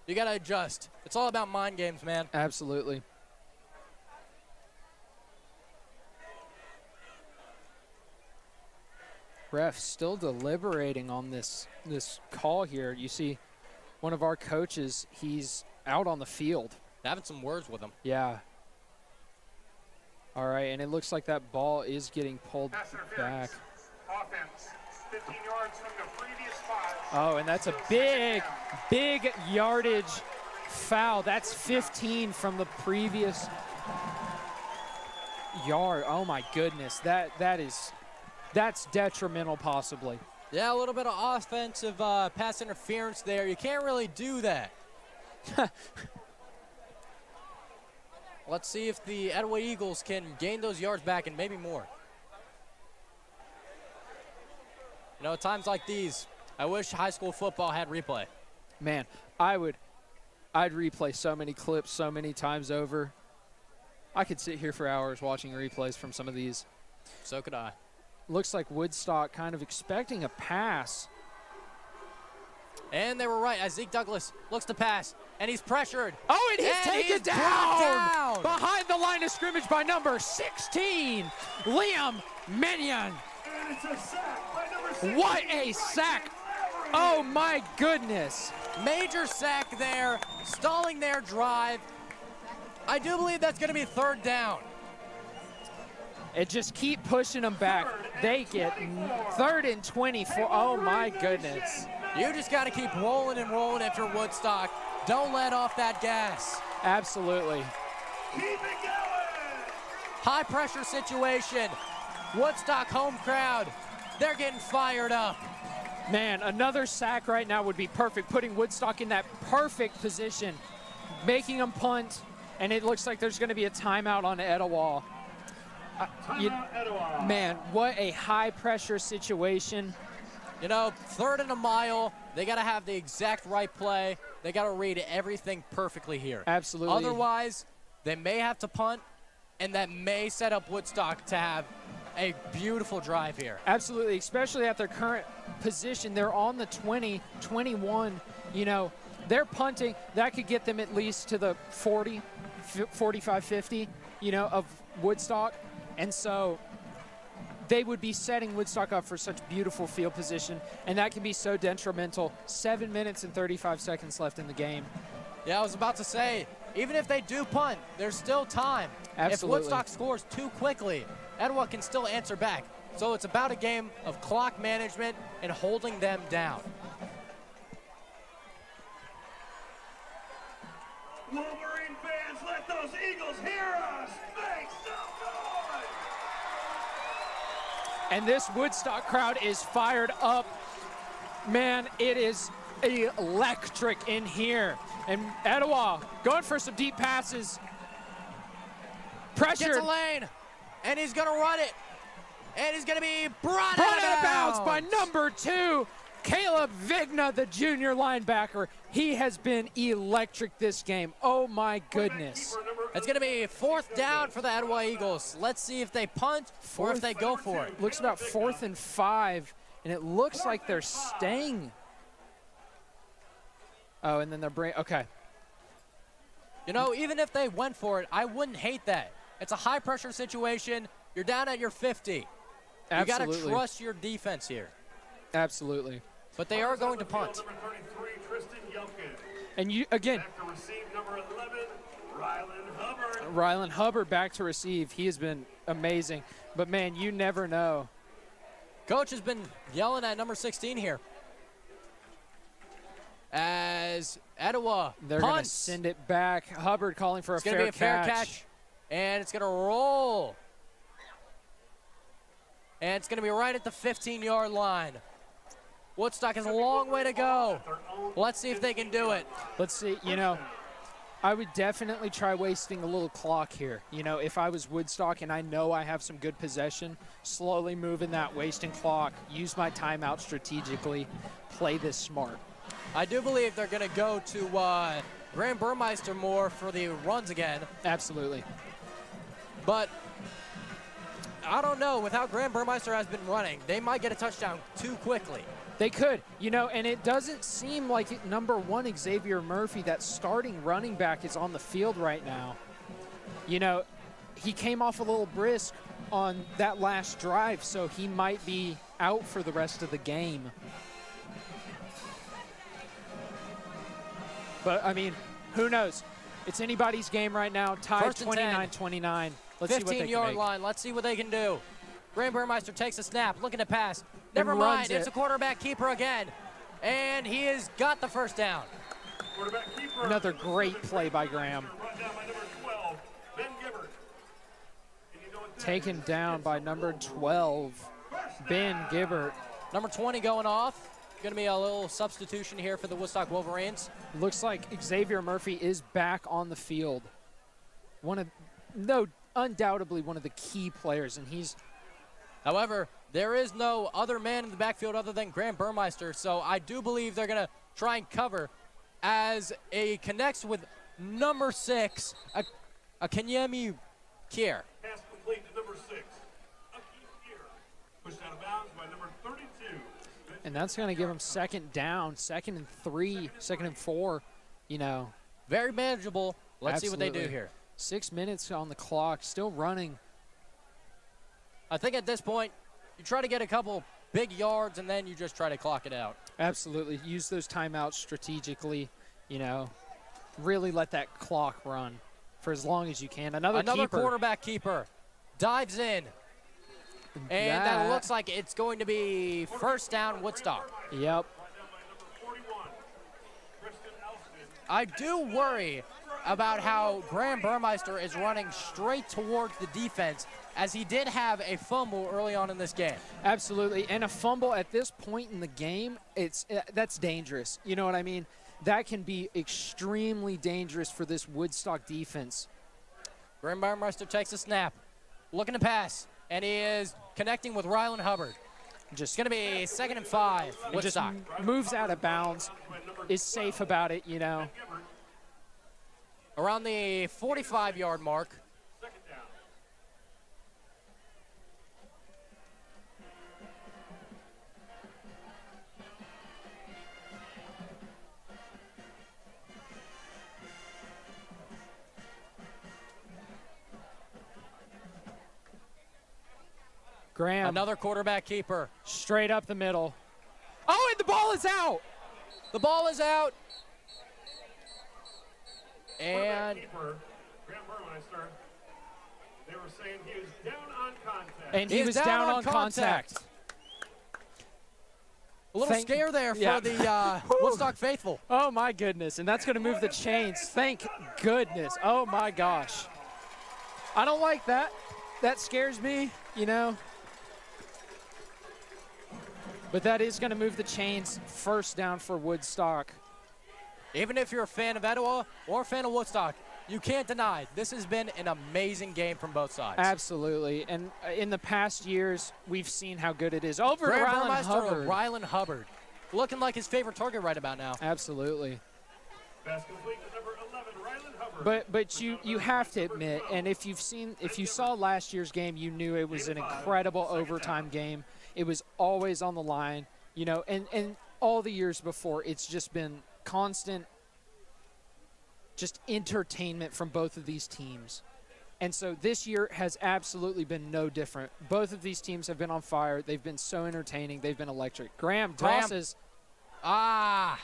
you got to adjust. It's all about mind games, man. Absolutely. Ref still deliberating on this call here. You see one of our coaches, he's out on the field. Having some words with him. Yeah. All right, and it looks like that ball is getting pulled back. Offense, 15 yards from the previous 5. Oh, and that's a big yardage foul. That's 15 from the previous yard. Oh my goodness, that's detrimental possibly. Yeah, a little bit of offensive pass interference there. You can't really do that. Let's see if the Etowah Eagles can gain those yards back and maybe more. You know, at times like these, I wish high school football had replay. Man, I'd replay so many clips so many times over. I could sit here for hours watching replays from some of these. So could I. Looks like Woodstock kind of expecting a pass. And they were right as Zeke Douglas looks to pass, and he's pressured. Oh, and he's taken brought down behind the line of scrimmage by number 16, Liam Minion. And it's a sack by number 6. What a sack. Oh, my goodness. Major sack there, stalling their drive. I do believe that's going to be third down. It just keep pushing them back. They get 3rd and 24. Oh, my goodness. You just got to keep rolling and rolling if you're Woodstock. Don't let off that gas. Absolutely. Keep it going. High pressure situation. Woodstock home crowd, they're getting fired up. Man, another sack right now would be perfect, putting Woodstock in that perfect position, making them punt, and it looks like there's going to be a timeout on Etowah. Timeout, Etowah. Man, what a high-pressure situation. You know, 3rd and a mile, they got to have the exact right play. They got to read everything perfectly here. Absolutely. Otherwise, they may have to punt, and that may set up Woodstock to have a beautiful drive here. Absolutely, especially at their current position. They're on the 20, 21. You know, they're punting. That could get them at least to the 40, 45, 50, you know, of Woodstock. And so they would be setting Woodstock up for such beautiful field position, and that can be so detrimental. 7 minutes and 35 seconds left in the game. Yeah, I was about to say, even if they do punt, there's still time. Absolutely. If Woodstock scores too quickly, Etowah can still answer back. So it's about a game of clock management and holding them down. Wolverine fans, let those Eagles hear us. Make some noise. And this Woodstock crowd is fired up. Man, it is electric in here. And Etowah going for some deep passes. Pressure. Gets a lane, and he's going to run it. And he's going to be brought out out of bounds by number 2, Caleb Vigna, the junior linebacker. He has been electric this game. Oh, my goodness. It's going to be 4th down for the Etowah Eagles. Let's see if they punt or if they go for it. Looks about 4th and 5, and it looks like they're staying. Oh, and then they're okay. You know, even if they went for it, I wouldn't hate that. It's a high-pressure situation. You're down at your 50. Absolutely. You got to trust your defense here. Absolutely. But they are going to punt. Number 33, Tristan Youngkin. And you, again, Back to receive number 11, Rylan Hubbard. Rylan Hubbard back to receive. He has been amazing. But, man, you never know. Coach has been yelling at number 16 here. As Etowah They're going to punts. send it back. Hubbard calling for It's going to be a fair catch. And it's going to roll. And it's going to be right at the 15-yard line. Woodstock has a long way to go. Let's see if they can do it. Let's see. You know, I would definitely try wasting a little clock here. You know, if I was Woodstock and I know I have some good possession, slowly moving that wasting clock, use my timeout strategically, play this smart. I do believe they're going to go to Graham Burmeister more for the runs again. Absolutely. But I don't know. With how Graham Burmeister has been running, they might get a touchdown too quickly. They could, you know, and it doesn't seem like number 1, Xavier Murphy, that starting running back, is on the field right now. You know, he came off a little brisk on that last drive, so he might be out for the rest of the game. But, I mean, who knows? It's anybody's game right now. Tied 29-29. Let's see what they can 15-yard make. line. Let's see what they can do. Graham Burmeister takes a snap, looking to pass. Never And mind, runs it's it. a quarterback keeper again. And he has got the first down. Quarterback keeper. Another great play by Graham. Run down by number 12, Ben Gibbert. And you know what that Taken is? down by number 12, Ben Gibbert. Number 20 going off. Going to be a little substitution here for the Woodstock Wolverines. Looks like Xavier Murphy is back on the field. Undoubtedly one of the key players, and he's. However, there is no other man in the backfield other than Graham Burmeister, so I do believe they're going to try and cover as a connects with number 6, a Kenyemi Kier. Pass complete to number 6, Akeem Kier. Pushed out of bounds by number 32. And that's going to give him second down, 2nd and 3, 2nd and 4, you know. Very manageable. Let's see what they do Absolutely. here. 6 minutes on the clock, still running. I think at this point, you try to get a couple big yards, and then you just try to clock it out. Absolutely. Use those timeouts strategically, you know. Really let that clock run for as long as you can. Another keeper. quarterback keeper dives in. And that looks like it's going to be first down Woodstock. Yep. Brought down by number 41, Kristen Elston. I do worry about how Graham Burmeister is running straight towards the defense, as he did have a fumble early on in this game. Absolutely. And a fumble at this point in the game, that's dangerous. You know what I mean? That can be extremely dangerous for this Woodstock defense. Graham Burmeister takes a snap, looking to pass, and he is connecting with Rylan Hubbard. It's going to be 2nd and 5, It just Woodstock. moves out of bounds, is safe about it, you know. Around the 45-yard mark. Second down. Graham, Another quarterback keeper. straight up the middle. Oh, and the ball is out. The ball is out. Quarterback And keeper, Graham Burmeister. They were saying he was down on contact. And he is was down on contact. a little Thank- scare there for yeah. the Woodstock faithful. Oh, my goodness. And that's going to move the chains. Thank goodness. Oh, my gosh. I don't like that. That scares me, you know. But that is going to move the chains. First down for Woodstock. Even if you're a fan of Etowah or a fan of Woodstock, you can't deny this has been an amazing game from both sides. Absolutely. And in the past years, we've seen how good it is. Over to Graham Rylan Burmeister or Hubbard. Rylan Hubbard. Looking like his favorite target right about now. Absolutely. Pass complete to number 11, Rylan Hubbard. But you have to admit, and if you saw last year's game, you knew it was an incredible overtime game. It was always on the line, you know, and all the years before, it's just been constant, just entertainment from both of these teams. And so this year has absolutely been no different. Both of these teams have been on fire. They've been so entertaining. They've been electric. Graham tosses. A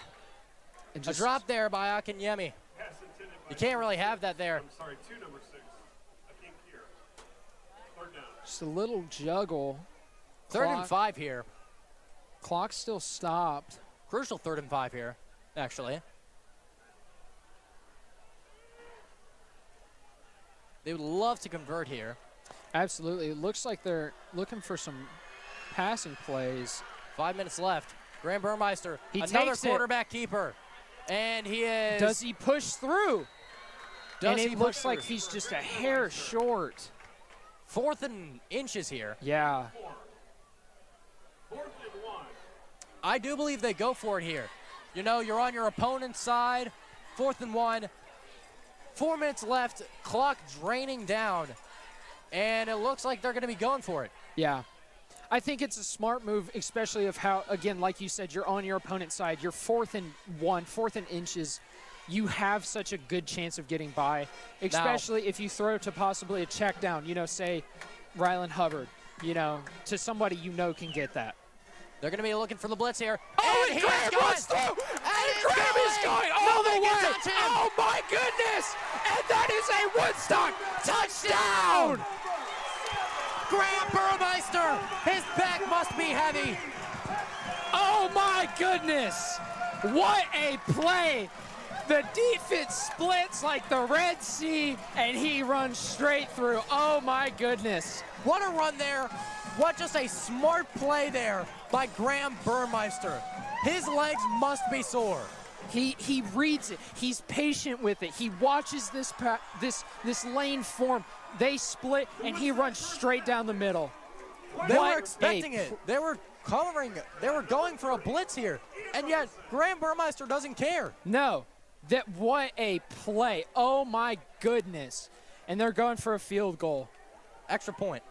And drop there by Akinyemi. Pass intended by You can't really have that there. I'm sorry, number 6. Akeem Kier. Third down. just a little juggle. Third and Clock- 5 here. Clock still stopped. Crucial 3rd and 5 here, actually. They would love to convert here. Absolutely. It looks like they're looking for some passing plays. 5 minutes left. Graham Burmeister, He another takes it. quarterback keeper. And he is. Does he push through? Does and he it push looks like through? he's just a hair short. 4th and inches here. Yeah. 4th and 1. I do believe they go for it here. You know, you're on your opponent's side. 4th and 1. 4 minutes left. Clock draining down. And it looks like they're going to be going for it. Yeah. I think it's a smart move, especially of how, again, like you said, you're on your opponent's side. You're 4th and 1, 4th and inches. You have such a good chance of getting by, especially if you throw to possibly a check down, you know, say Rylan Hubbard, you know, to somebody you know can get that. They're going to be looking for the blitz here. Oh, and and Graham he's runs through! And Graham is going all the way! Oh, my goodness! And that is a Woodstock touchdown! Graham Burmeister, his back must be heavy. Oh, my goodness! What a play! The defense splits like the Red Sea, and he runs straight through. Oh, my goodness. What a run there. What just a smart play there by Graham Burmeister. His legs must be sore. He reads it. He's patient with it. He watches this lane form. They split, and he runs straight down the middle. They What were expecting it. They were covering. They were going for a blitz here. And yet, Graham Burmeister doesn't care. No. What a play. Oh, my goodness. And they're going for a field goal. Extra point.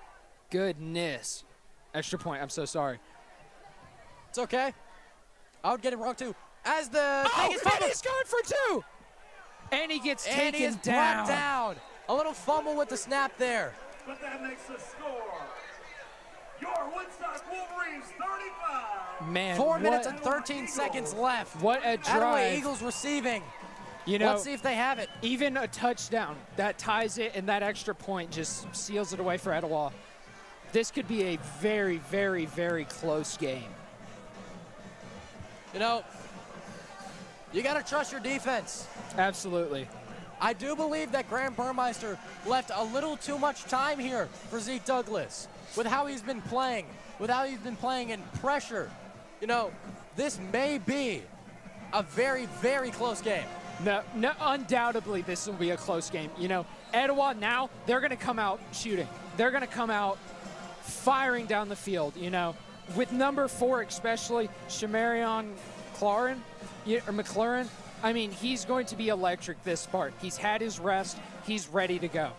Goodness. Extra point. I'm so sorry. It's okay. I would get it wrong, too. As the Oh, thing is and he's going for 2. And he gets and he is taken brought down. down. A little fumble with the snap there. But that makes the score. Your Woodstock Wolverines 35. Man, 4 what, minutes and 13 seconds left. what a Etowah drive. Eagles receiving. You know, Let's see if they have it. even a touchdown that ties it, and that extra point just seals it away for Etowah. This could be a very, very, very close game. You know, you got to trust your defense. Absolutely. I do believe that Graham Burmeister left a little too much time here for Zeke Douglas with how he's been playing, in pressure. You know, this may be a very, very close game. No, undoubtedly this will be a close game. You know, Etowah now, they're going to come out shooting. They're going to come out firing down the field, you know. With number 4 especially, Shamarion McLaurin, I mean, he's going to be electric this part. He's had his rest. He's ready to go.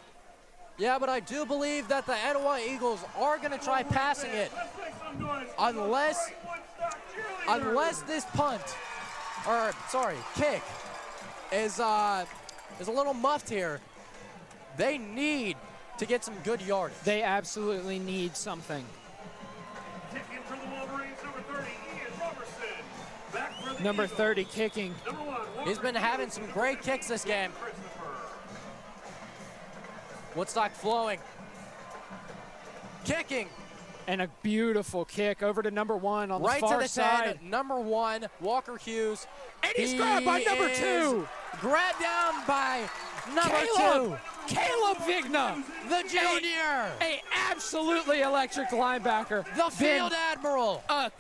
Yeah, but I do believe that the Etowah Eagles are going to try passing it Let's make some noise. unless Woodstock cheerleaders. this kick is a little muffed here. They need to get some good yardage. They absolutely need something. Kicking for the Wolverines, number 30, Ian Robertson. Back for the Number Eagles. 30 kicking. Number 1, He's been having some great kicks this game. Christopher. Woodstock flowing. Kicking And a beautiful kick over to number 1 on right the far to the side. 10, number 1, Walker Hughes. And he's grabbed by number is 2. Grabbed down by number Caleb Vigna. 2, the junior, A absolutely electric linebacker. the field admiral. A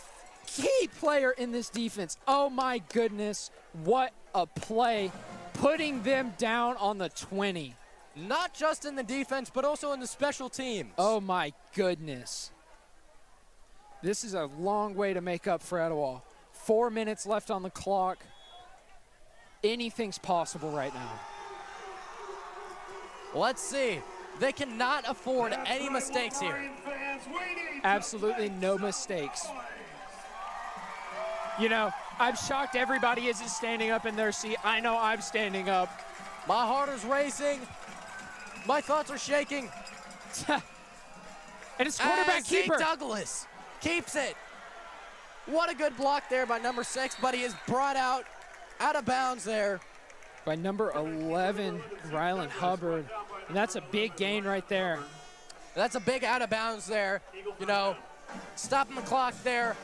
key player in this defense. Oh my goodness, what a play. Putting them down on the 20. Not just in the defense, but also in the special teams. Oh my goodness. This is a long way to make up for Etowah. 4 minutes left on the clock. Anything's possible right now. Let's see. They cannot afford any mistakes here. Absolutely no mistakes. You know, I'm shocked everybody isn't standing up in their seat. I know I'm standing up. My heart is racing. My thoughts are shaking. And it's quarterback keeper. Douglas keeps it. What a good block there by number 6, but he is brought out of bounds there. By number 11, Rylan Hubbard. And that's a big gain right there. That's a big out of bounds there. You know, stopping the clock there.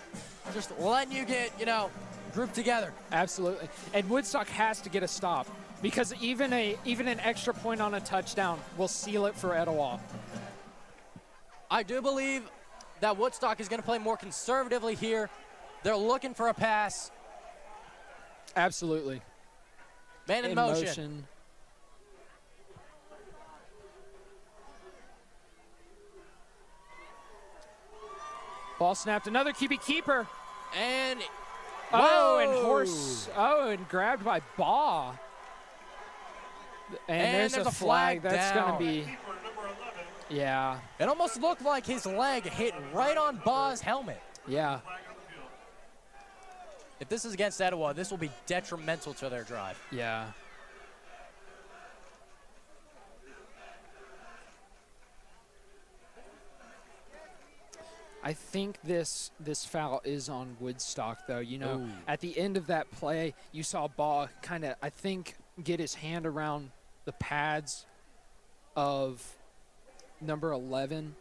Just letting you get, you know, grouped together. Absolutely. And Woodstock has to get a stop because even an extra point on a touchdown will seal it for Etowah. I do believe that Woodstock is going to play more conservatively here. They're looking for a pass. Absolutely. Man in motion. Ball snapped. Another QB keeper. And and grabbed by Baugh. And there's a flag. That's going to be. Yeah. It almost looked like his leg hit right on Baugh's helmet. Yeah. If this is against Etowah, this will be detrimental to their drive. Yeah. I think this foul is on Woodstock, though. You know, at the end of that play, you saw Baugh kind of, I think, get his hand around the pads of number 11,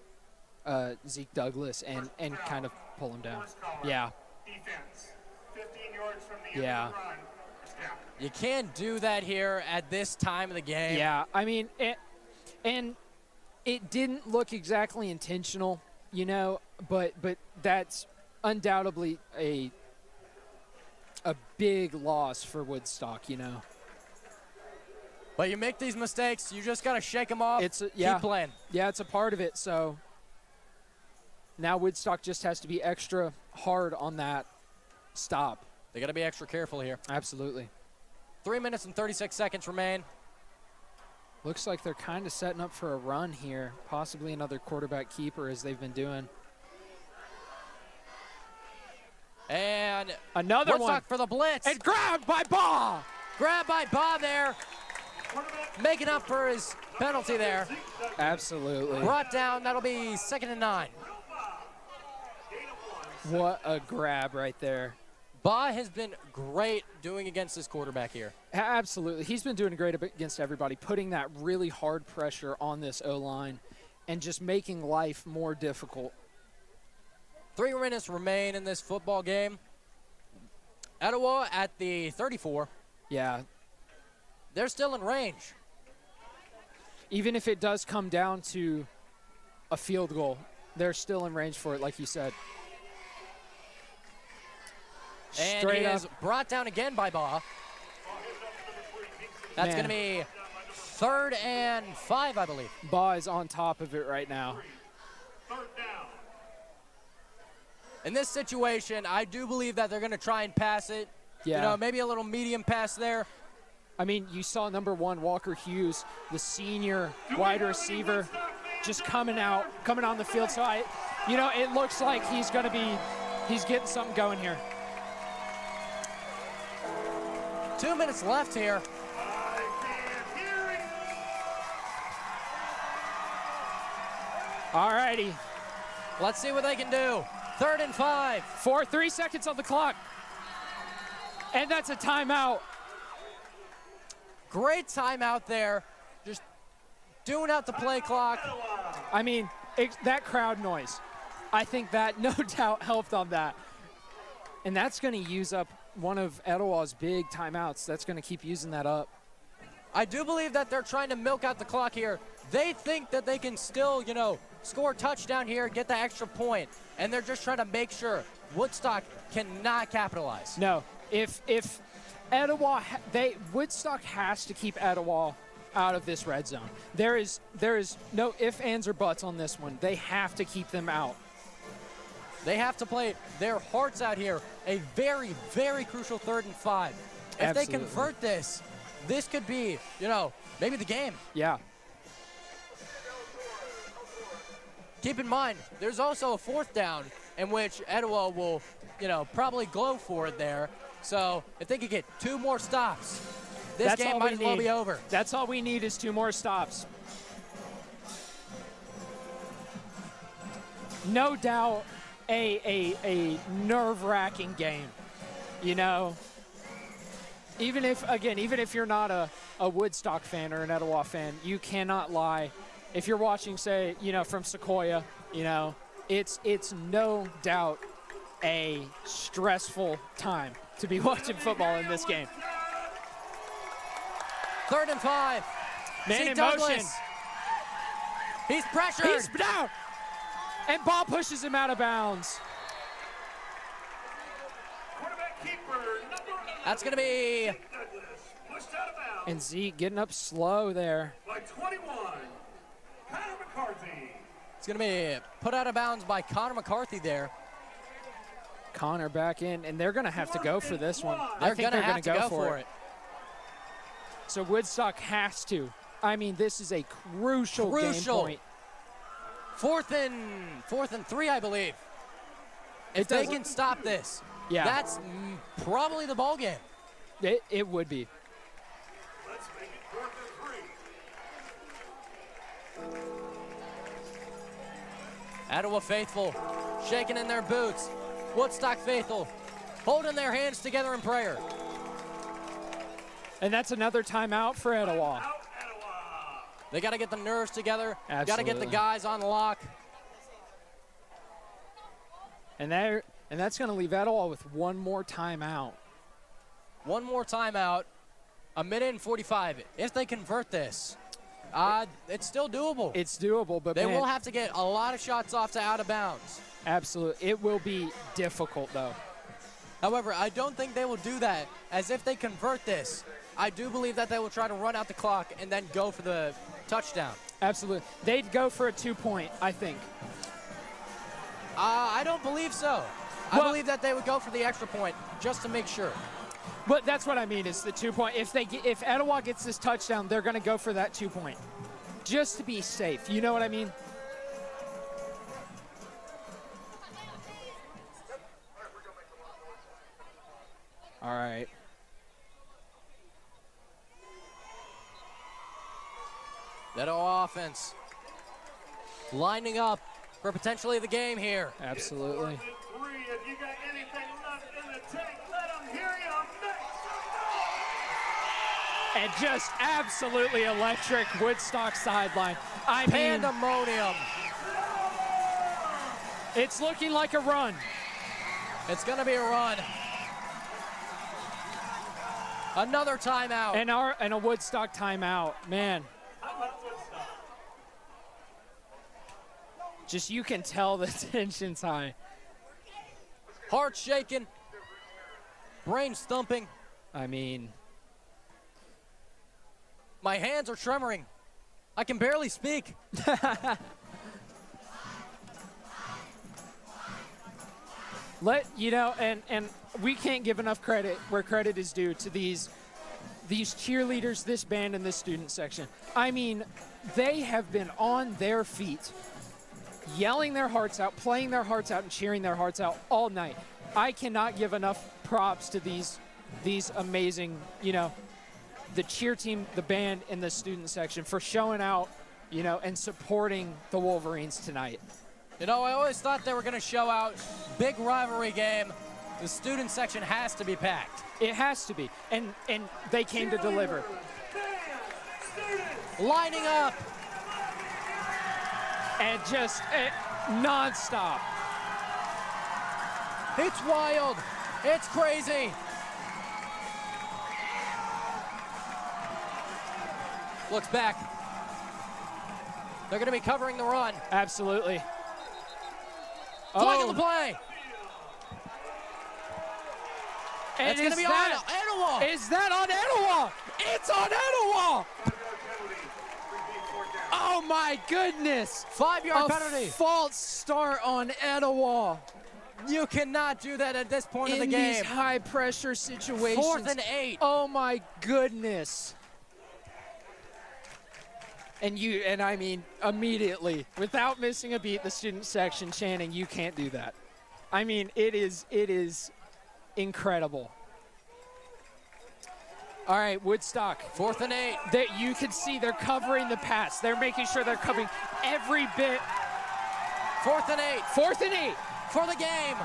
Zeke Douglas, and kind of pull him down. Yeah. Defense, 15 yards from the Yeah. end of the run. Snap. You can't do that here at this time of the game. Yeah, I mean, and it didn't look exactly intentional, you know, but that's undoubtedly a big loss for Woodstock, you know. But you make these mistakes, you just got to shake them off, keep playing. Yeah, it's a part of it, so now Woodstock just has to be extra hard on that stop. They got to be extra careful here. Absolutely. 3 minutes and 36 seconds remain. Looks like they're kind of setting up for a run here, possibly another quarterback keeper as they've been doing. And another Woodstock one for the blitz. And grabbed by Baugh. Grabbed by Baugh there. Making up for his penalty there. Absolutely. Brought down, that'll be 2nd and 9. What a grab right there. Baugh has been great doing against this quarterback here. Absolutely. He's been doing great against everybody, putting that really hard pressure on this O-line and just making life more difficult. 3 minutes remain in this football game. Etowah at the 34. Yeah. They're still in range. Even if it does come down to a field goal, they're still in range for it, like you said. And Straight he up. is brought down again by Baugh. That's going to be 3rd and 5, I believe. Baugh is on top of it right now. 3rd down. In this situation, I do believe that they're going to try and pass it. Yeah. You know, maybe a little medium pass there. I mean, you saw number 1, Walker Hughes, the senior wide receiver, just coming on the field. So it looks like he's getting something going here. 2 minutes left here. I can't hear it. All righty. Let's see what they can do. 3rd and 5. 3 seconds on the clock. And that's a timeout. Great timeout there. Just doing out the play clock. I mean, that crowd noise, I think that no doubt helped on that. And that's going to use up one of Etowah's big timeouts. That's going to keep using that up. I do believe that they're trying to milk out the clock here. They think that they can still, score a touchdown here, get the extra point. And they're just trying to make sure Woodstock cannot capitalize. No, if Etowah, Woodstock has to keep Etowah out of this red zone. There is no ifs, ands, or buts on this one. They have to keep them out. They have to play their hearts out here. A very, very crucial 3rd and 5. If Absolutely. they convert this could be, maybe the game. Yeah. keep in mind, there's also a 4th down in which Etowah will, probably go for it there. So if they could get 2 more stops, this game might as well be over. That's all we need is 2 more stops. No doubt a nerve-wracking game, Even if you're not a Woodstock fan or an Etowah fan, you cannot lie. If you're watching, say, from Sequoia, it's no doubt a stressful time to be watching football in this game. 3rd and 5. Man in Douglas. motion. He's pressured. He's down. And ball pushes him out of bounds. Quarterback keeper, number 11. That's going to be Douglas, pushed out of bounds And Zeke getting up slow there. by 21. Connor McCarthy. It's going to be put out of bounds by Connor McCarthy there. Connor back in, and they're going to have to go for this one. They're I think going to they're have going to to go for it. So Woodstock has to. I mean, this is a crucial game point. 4th and 3, I believe. If they can stop this, that's probably the ball game. It would be. Let's make it 4th and 3. Etowah faithful shaking in their boots. Woodstock faithful holding their hands together in prayer. And that's another timeout for Etowah. Out Etowah. They got to get the nerves together. Got to Absolutely. get the guys on lock. And that's going to leave Etowah with one more timeout. One more timeout. 1:45. If they convert this, it's still doable. It's doable, but They man, will have to get a lot of shots off to out of bounds. absolutely. It will be difficult, though. However, I don't think they will do that, as if they convert this, I do believe that they will try to run out the clock and then go for the touchdown. Absolutely. They'd go for a 2-point, I think. I don't believe so. I Well- believe that they would go for the extra point just to make sure. But that's what I mean is the 2-point. If Etowah gets this touchdown, they're going to go for that 2-point. Just to be safe. You know what I mean? All right. That offense lining up for potentially the game here. Absolutely. 4th and 3. If you got anything left in the tank, let them hear you. Make some noise. And just absolutely electric Woodstock sideline. I mean, Pandemonium. it's looking like a run. It's going to be a run. Another timeout. And a Woodstock timeout. Man, How about Woodstock? just you can tell the tension's high. Heart shaking. Brain thumping. I mean, My hands are tremoring. I can barely speak. and we can't give enough credit where credit is due to these cheerleaders, this band, and this student section. I mean, they have been on their feet, yelling their hearts out, playing their hearts out, and cheering their hearts out all night. I cannot give enough props to these amazing, the cheer team, the band, and the student section for showing out, and supporting the Wolverines tonight. I always thought they were going to show out. Big rivalry game. The student section has to be packed. It has to be, and they came to deliver. Lining up. And just nonstop. It's wild. It's crazy. Looks back. They're going to be covering the run. Absolutely. Flag on the play. And It's going to be on Etowah. Is that on Etowah? It's on Etowah. Oh my goodness. 5-yard A penalty. false start on Etowah. You cannot do that at this point of the In game. these high pressure situations. 4th and 8. Oh my goodness. And I mean, immediately, without missing a beat, the student section chanting, "You can't do that." I mean, it is incredible. All right, Woodstock. 4th and 8. That you can see they're covering the pass. They're making sure they're covering every bit. 4th and 8 4th and 8. for the game.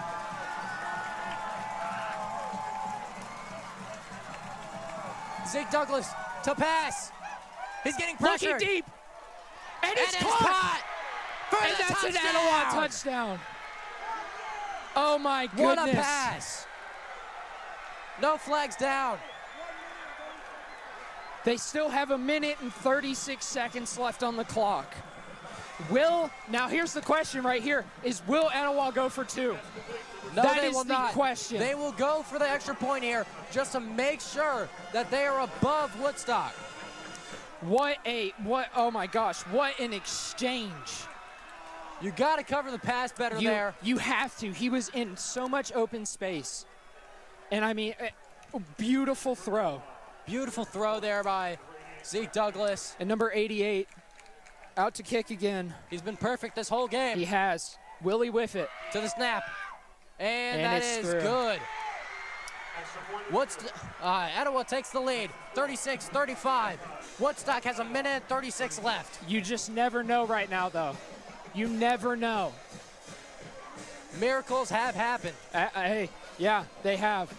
Zeke Douglas to pass. He's getting pressured. Looking deep. And it's it's caught. for And the that's touchdown. an Etowah touchdown. Oh my goodness. What a pass. No flags down. They still have 1 minute and 36 seconds left on the clock. Now here's the question right here, is will Etowah go for 2? No, That they is will the not. question. They will go for the extra point here just to make sure that they are above Woodstock. Oh my gosh, what an exchange. You got to cover the pass better there. You have to. He was in so much open space. And I mean, beautiful throw. Beautiful throw there by Zeke Douglas. And number 88, out to kick again. He's been perfect this whole game. He has. Will he whiff it? To the snap. And that it's is through. good. Etowah takes the lead, 36-35. Woodstock has 1 minute and 36 left. You just never know right now, though. You never know. Miracles have happened. Hey, yeah, they have.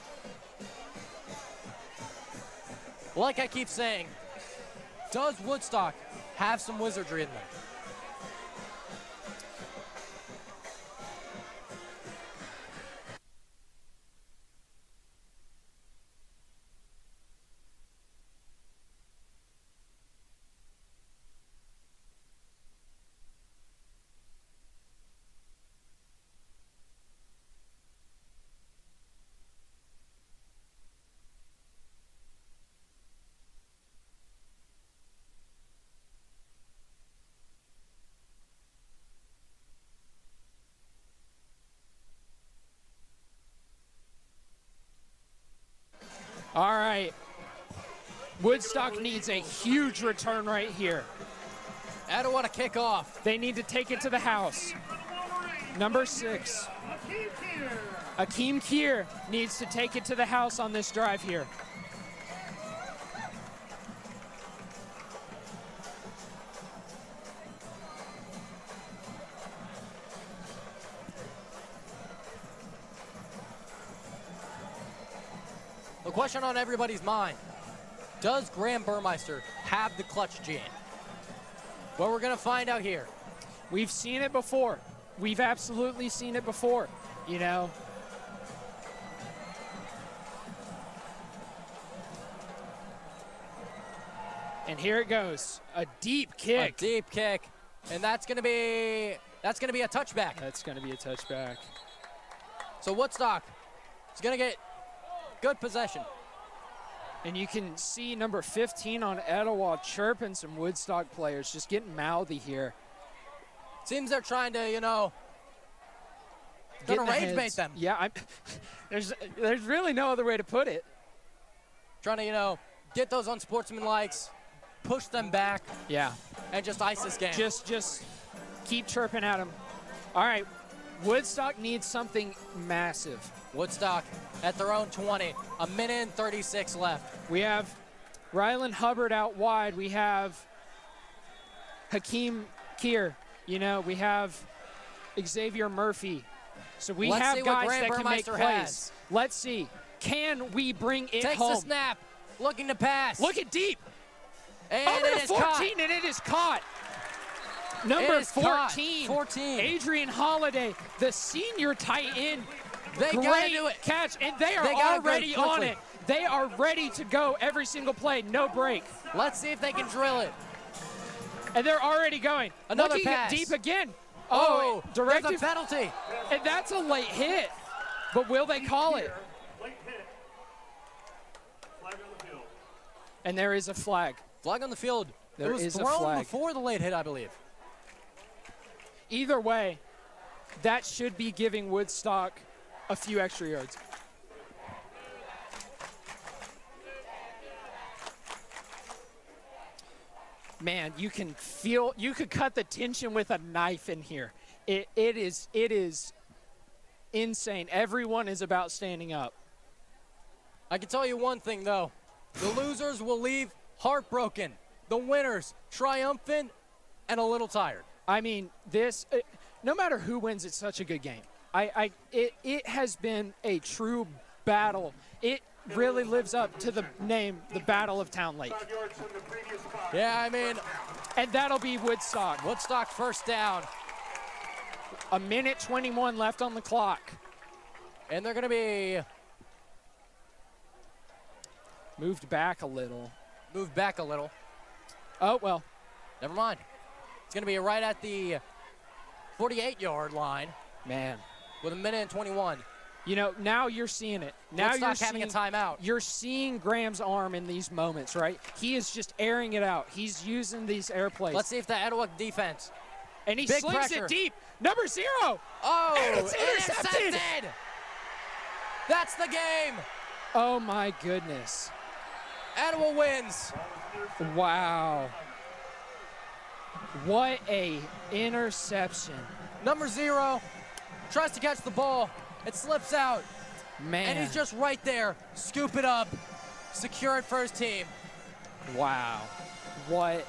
Like I keep saying, does Woodstock have some wizardry in them? All right. Woodstock needs a huge return right here. Etowah to kick off. They need to take it to the house. Number 6. Akeem Kier needs to take it to the house on this drive here. The question on everybody's mind, does Graham Burmeister have the clutch gene? Well, we're going to find out here. We've seen it before. We've absolutely seen it before, you know. And here it goes. A deep kick. A deep kick. And that's going to be a touchback. That's going to be a touchback. So Woodstock is going to get good possession. And you can see number 15 on Etowah chirping some Woodstock players, just getting mouthy here. Seems they're trying to, gonna rage bait them. Yeah, there's really no other way to put it. Trying to, get those unsportsmanlikes, push them back. Yeah. And just ice this game. Just keep chirping at them. All right, Woodstock needs something massive. Woodstock at their own 20, 1 minute and 36 left. We have Rylan Hubbard out wide. We have Hakeem Kier. We have Xavier Murphy. So Let's have see what guys Graham that can make Burmeister plays. has. Let's see. Can we bring it Takes home? the snap, looking to pass. Look at deep. And Over it to is 14, caught. and it is caught. Number It is caught. 14, Adrian Holiday, the senior tight end. They gotta Great do it. catch, and they are They gotta go already on quickly. it. They are ready to go every single play, no break. Let's see if they can drill it. And they're already going. Another Looking pass. deep again. Oh, there's directive. a penalty. And that's a late hit. But will they call it? Late hit. Flag on the field. And there is a flag. Flag on the field. There it was is a thrown flag. before the late hit, I believe. Either way, that should be giving Woodstock a few extra yards. Man, you can feel, you could cut the tension with a knife in here. It is insane. Everyone is about standing up. I can tell you one thing, though. The losers will leave heartbroken. The winners triumphant and a little tired. I mean, no matter who wins, it's such a good game. It has been a true battle. It really lives up to the name, the Battle of Town Lake. 5 yards from the previous spot. Yeah, I mean, And that'll be Woodstock. Woodstock first down. 1:21 left on the clock. And they're going to be Moved back a little. moved back a little. Oh, well. Never mind. It's going to be right at the 48-yard line Man. with 1:21. You know, now you're seeing it. Now Woodstock you're having a seeing, timeout. You're seeing Graham's arm in these moments, right? He is just airing it out. He's using these air plays. Let's see if the Etowah defense. And he big slings pressure. it deep. Number 0. Oh, And it's intercepted. That's the game. Oh, my goodness. Etowah wins. Wow. What a interception. Number 0 tries to catch the ball. It slips out. Man. And he's just right there. Scoop it up. Secure it for his team. Wow. What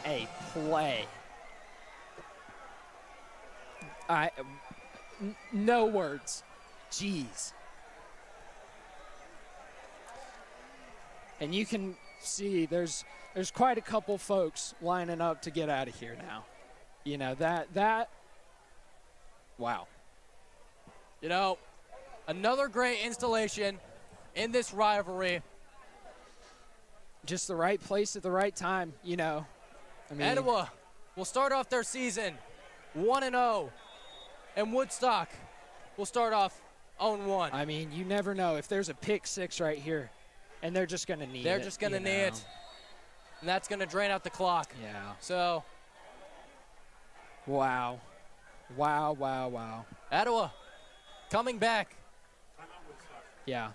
a play. No words. Jeez. And you can see there's quite a couple folks lining up to get out of here now. You know, that wow. You know, another great installation in this rivalry. Just the right place at the right time, you know. I mean, Etowah will start off their season 1-0, and Woodstock will start off 0-1. I mean, you never know if there's a pick 6 right here, and they're just going to need it. They're just going to you need know. it, and that's going to drain out the clock. Yeah. So, Wow. Wow, wow, wow. Etowah coming back. Yeah.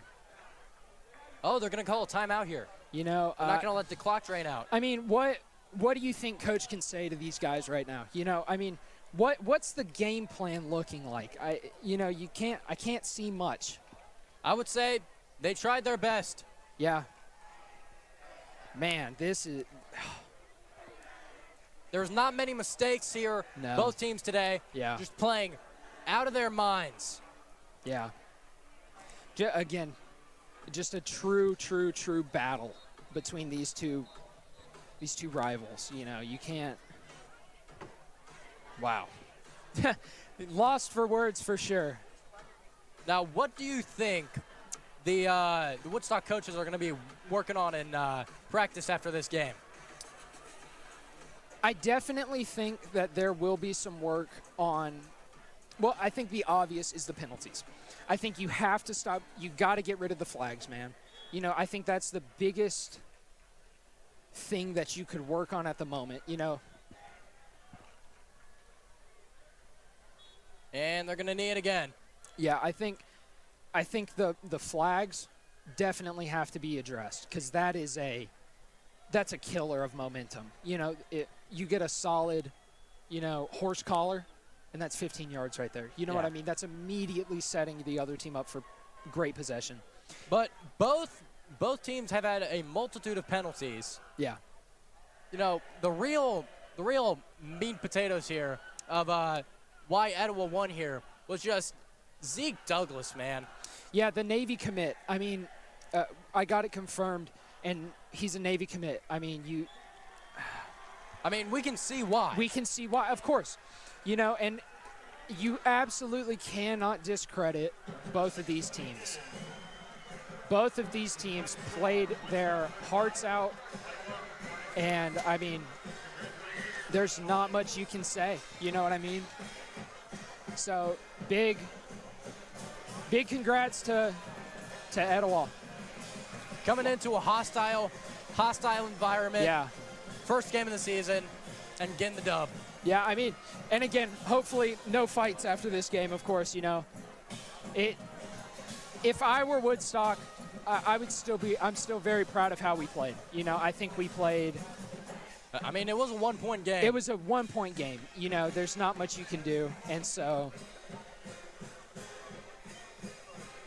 Oh, they're going to call a timeout here. You know, They're not going to let the clock drain out. I mean, what do you think Coach can say to these guys right now? You know, I mean, what's the game plan looking like? I can't see much. I would say they tried their best. Yeah. Man, this is There's not many mistakes here. No. Both teams today Yeah. just playing out of their minds. yeah. Again, just a true battle between these two rivals. You know, you can't. Wow. Lost for words for sure. Now, what do you think the Woodstock coaches are going to be working on in practice after this game? I definitely think that there will be some work on, well, I think the obvious is the penalties. I think you have to stop. You got to get rid of the flags, man. You know, I think that's the biggest thing that you could work on at the moment, you know. And they're going to knee it again. Yeah, I think the flags definitely have to be addressed because that's a killer of momentum. You know, you get a solid, you know, horse collar, and that's 15 yards right there. You know what Yeah. I mean? That's immediately setting the other team up for great possession. But both teams have had a multitude of penalties. Yeah. You know, the real meat potatoes here of why Etowah won here was just Zeke Douglas, man. Yeah, the Navy commit. I mean, I got it confirmed, and he's a Navy commit. I mean, we can see why. we can see why, of course. You know, and you absolutely cannot discredit both of these teams. Both of these teams played their hearts out, and, I mean, there's not much you can say. You know what I mean? So, big congrats to Etowah. Coming into a hostile environment. Yeah. First game of the season and getting the dub. Yeah, I mean, and again, hopefully no fights after this game, of course, you know. If I were Woodstock, I'm still very proud of how we played. You know, I think we played I mean, it was a 1-point game. It was a 1-point game. You know, there's not much you can do. And so,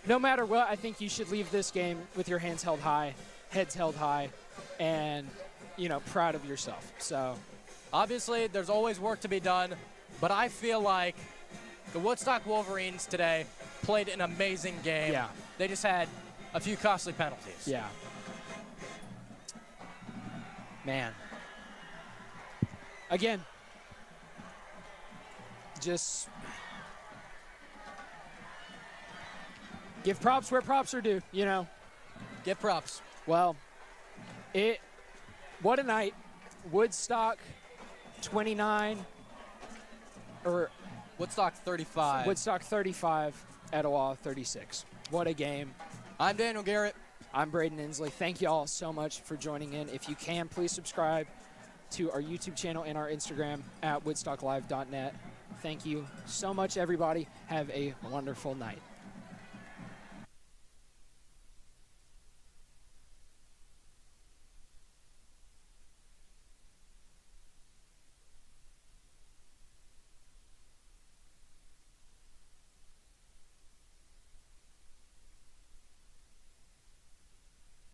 no matter what, I think you should leave this game with your hands held high, heads held high, and, you know, proud of yourself. So, obviously, there's always work to be done, but I feel like the Woodstock Wolverines today played an amazing game. Yeah. They just had a few costly penalties. yeah. Man. Again, just give props where props are due, you know. Give props. Well, what a night. Woodstock 29, or Woodstock 35. Woodstock 35, Etowah 36. What a game. I'm Daniel Garrett. I'm Braden Inslee. Thank you all so much for joining in. If you can, please subscribe to our YouTube channel and our Instagram at woodstocklive.net. Thank you so much, everybody. Have a wonderful night.